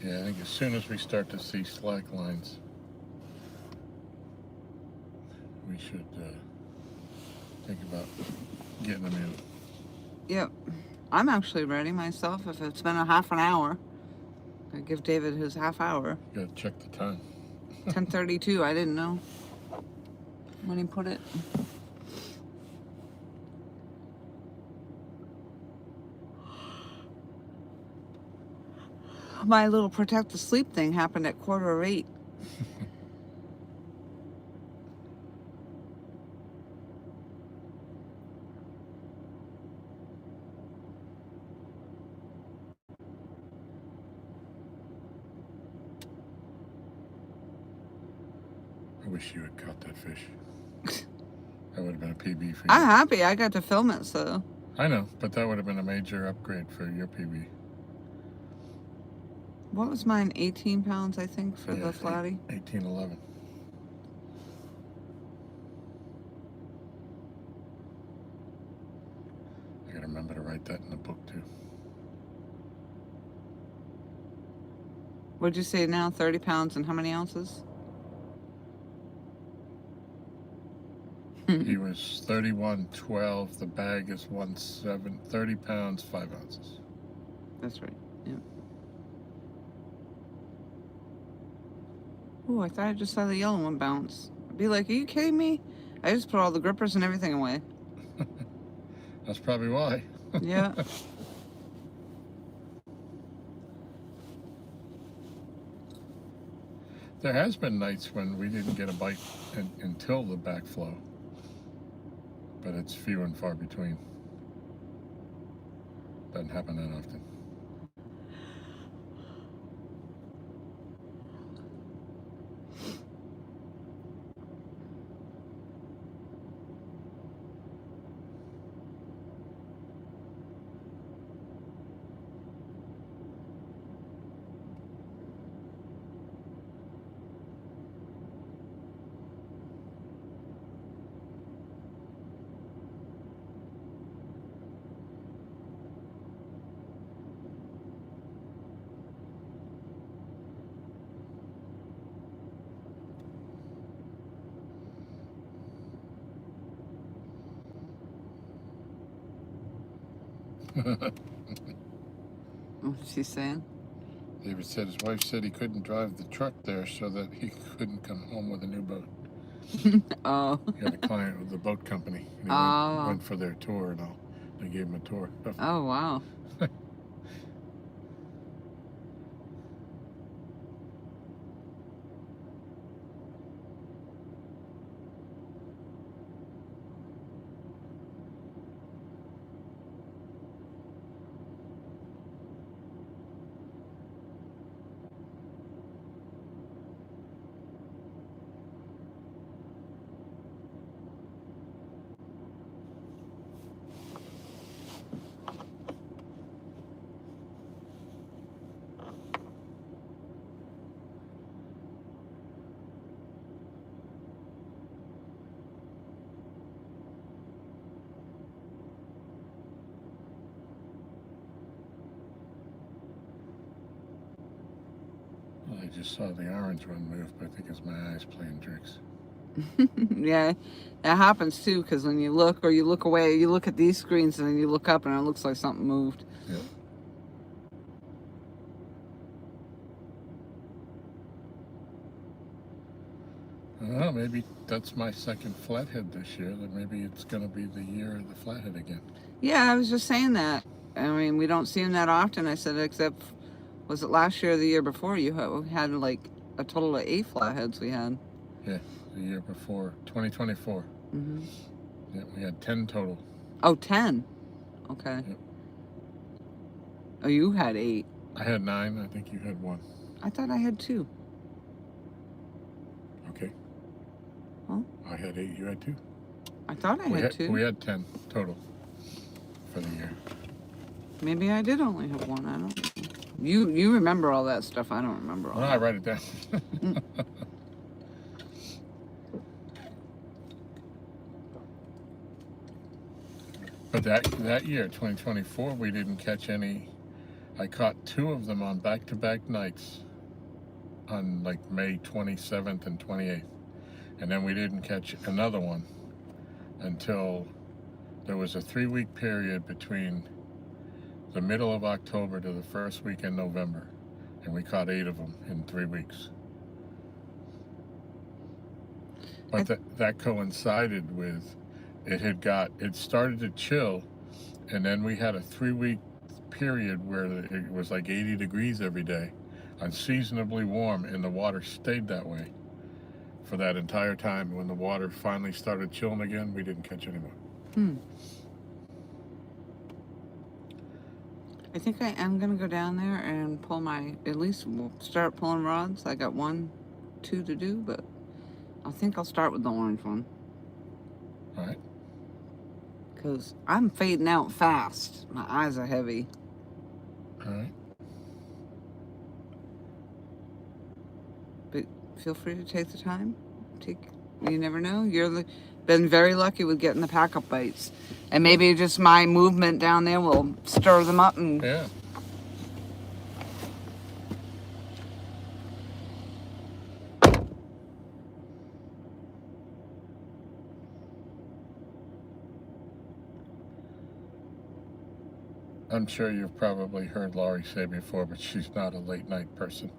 yeah, I think as soon as we start to see slack lines, we should think about getting them in. Yep. I'm actually ready myself. If it's been a half an hour, I give David his half hour. You gotta check the time. 10:32. I didn't know when he put it. My little protect the sleep thing happened at 7:45. I wish you had caught that fish. That would have been a PB for you. I'm happy I got to film it, so. I know, but that would have been a major upgrade for your PB. What was mine? 18 pounds, I think, for the flatty? 1811. I gotta remember to write that in the book, too. What'd you say now? 30 pounds and how many ounces? He was 31.12. The bag is 30 pounds, 5 ounces. That's right. Yeah. Oh, I thought I just saw the yellow one bounce. I'd be like, are you kidding me? I just put all the grippers and everything away. That's probably why. Yeah. There has been nights when we didn't get a bite until the backflow, but it's few and far between. Doesn't happen that often. What's she saying? David said his wife said he couldn't drive the truck there so that he couldn't come home with a new boat. Oh. He had a client with the boat company. And he went for their tour and all. They gave him a tour. Oh, wow. just saw the orange one move, but I think it's my eyes playing tricks. Yeah, that happens too, because when you look or you look away, you look at these screens and then you look up and it looks like something moved. Yeah. I don't know, maybe that's my second Flathead this year, that maybe it's going to be the year of the Flathead again. Yeah, I was just saying that. I mean, we don't see them that often. I said, except, was it last year or the year before? You had like a total of 8 Flatheads we had. Yeah, the year before, 2024. Mm-hmm. Yeah, we had 10 total. Oh, 10? Okay. Yep. Oh, you had 8. I had 9, I think you had 1. I thought I had 2. Okay. Huh? I had 8, you had 2. I thought I had 2. We had 10 total for the year. Maybe I did only have 1, I don't know. You remember all that stuff, I don't remember all Well, that. I write it down. But that year, 2024, we didn't catch any. I caught 2 of them on back-to-back nights on like May 27th and 28th. And then we didn't catch another one until there was a 3-week period between the middle of October to the first week in November. And we caught 8 of them in 3 weeks. But that coincided with, it started to chill, and then we had a 3-week period where it was like 80 degrees every day, unseasonably warm, and the water stayed that way for that entire time. When the water finally started chilling again, we didn't catch any more. I think I am going to go down there and pull at least we'll start pulling rods. I got 1, 2 to do, but I think I'll start with the orange one. All right. Because I'm fading out fast. My eyes are heavy. All right. But feel free to take the time. You never know. Been very lucky with getting the pack-up bites. And maybe just my movement down there will stir them up. And Yeah. I'm sure you've probably heard Laurie say before, but she's not a late night person.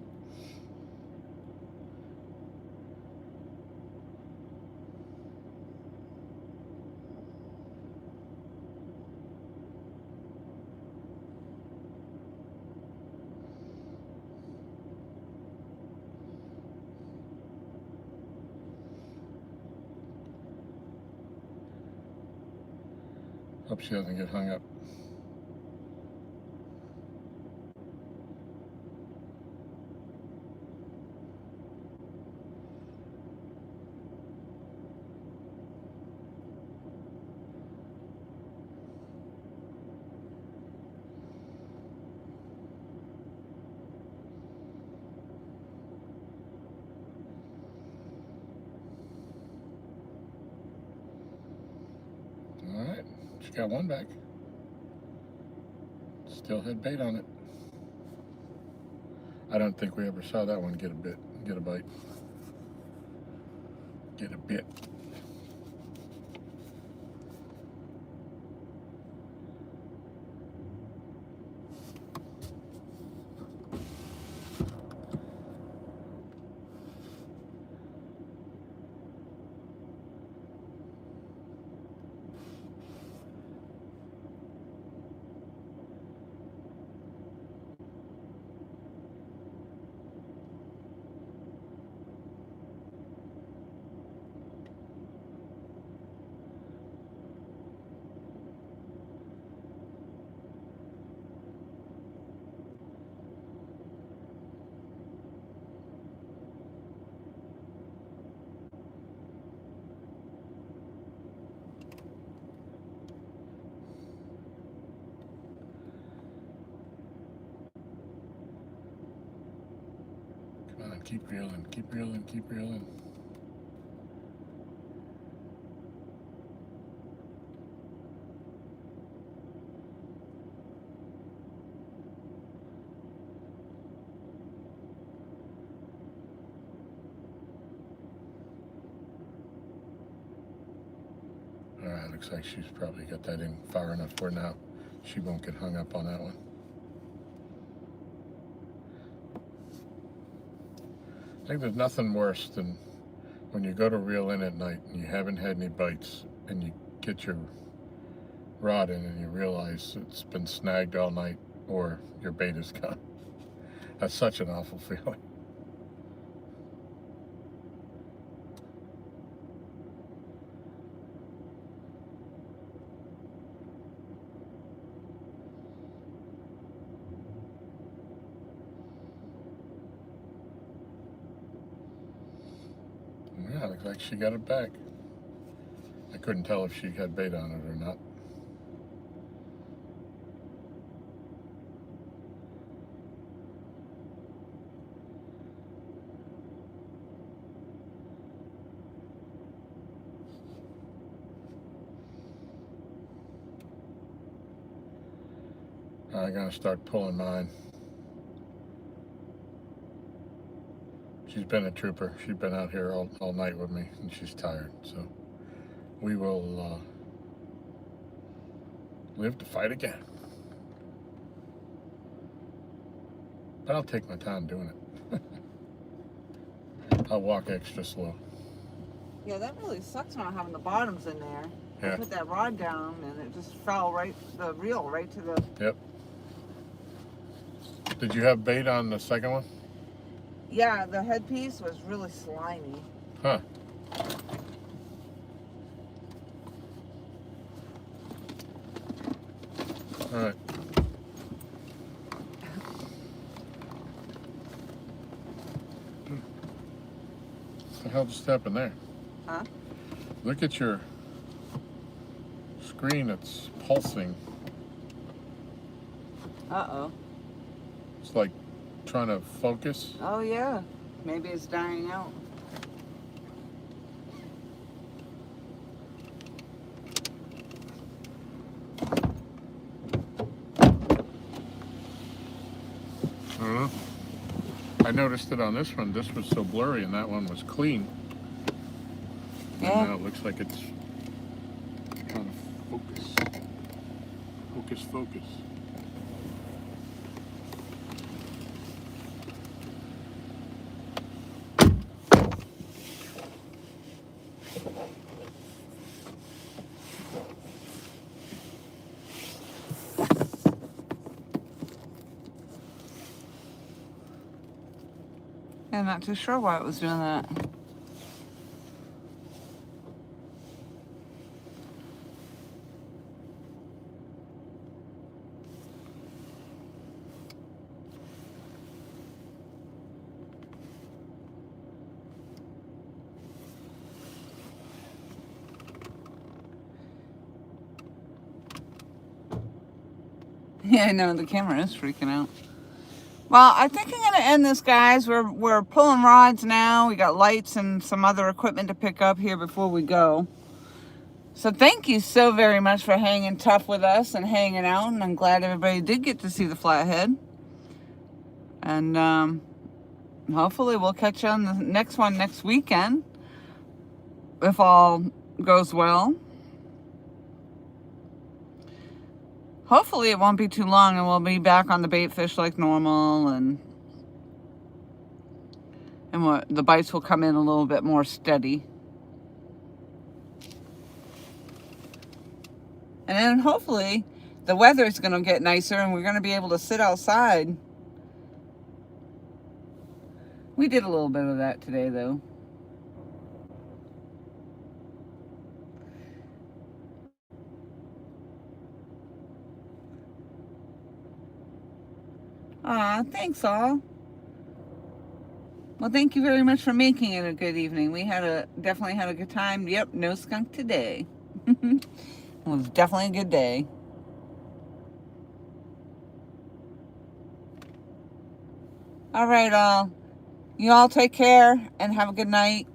Hope she doesn't get hung up. All right, she got 1 back. Still had bait on it. I don't think we ever saw that one get a bite. Get a bit. Come on, keep reeling, keep reeling, keep reeling. Alright, looks like she's probably got that in far enough for now. She won't get hung up on that one. I think there's nothing worse than when you go to reel in at night and you haven't had any bites and you get your rod in and you realize it's been snagged all night or your bait is gone. That's such an awful feeling. Yeah, looks like she got it back. I couldn't tell if she had bait on it or not. I'm gonna start pulling mine. She's been a trooper. She's been out here all night with me, and she's tired. So we will live to fight again. But I'll take my time doing it. I'll walk extra slow. Yeah, that really sucks not having the bottoms in there. Yeah. I put that rod down and it just fell right, the reel right to the... Yep. Did you have bait on the second one? Yeah, the headpiece was really slimy. Huh. All right. What the hell just happened there? Huh? Look at your screen, it's pulsing. Uh-oh. It's like trying to focus. Oh, yeah. Maybe it's dying out. I don't know. I noticed it on this one. This was so blurry and that one was clean. Yeah. And now it looks like it's trying to focus. Focus. I'm not too sure why it was doing that. Yeah, I know, the camera is freaking out. Well, I think I'm going to end this, guys. We're pulling rods now. We got lights and some other equipment to pick up here before we go. So thank you so very much for hanging tough with us and hanging out. And I'm glad everybody did get to see the Flathead. And hopefully we'll catch you on the next one next weekend, if all goes well. Hopefully it won't be too long and we'll be back on the bait fish like normal, and the bites will come in a little bit more steady. And then hopefully the weather is going to get nicer and we're going to be able to sit outside. We did a little bit of that today though. Aw, thanks all. Well, thank you very much for making it a good evening. We definitely had a good time. Yep, no skunk today. It was definitely a good day. All right, all. You all take care and have a good night,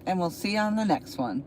and we'll see you on the next one.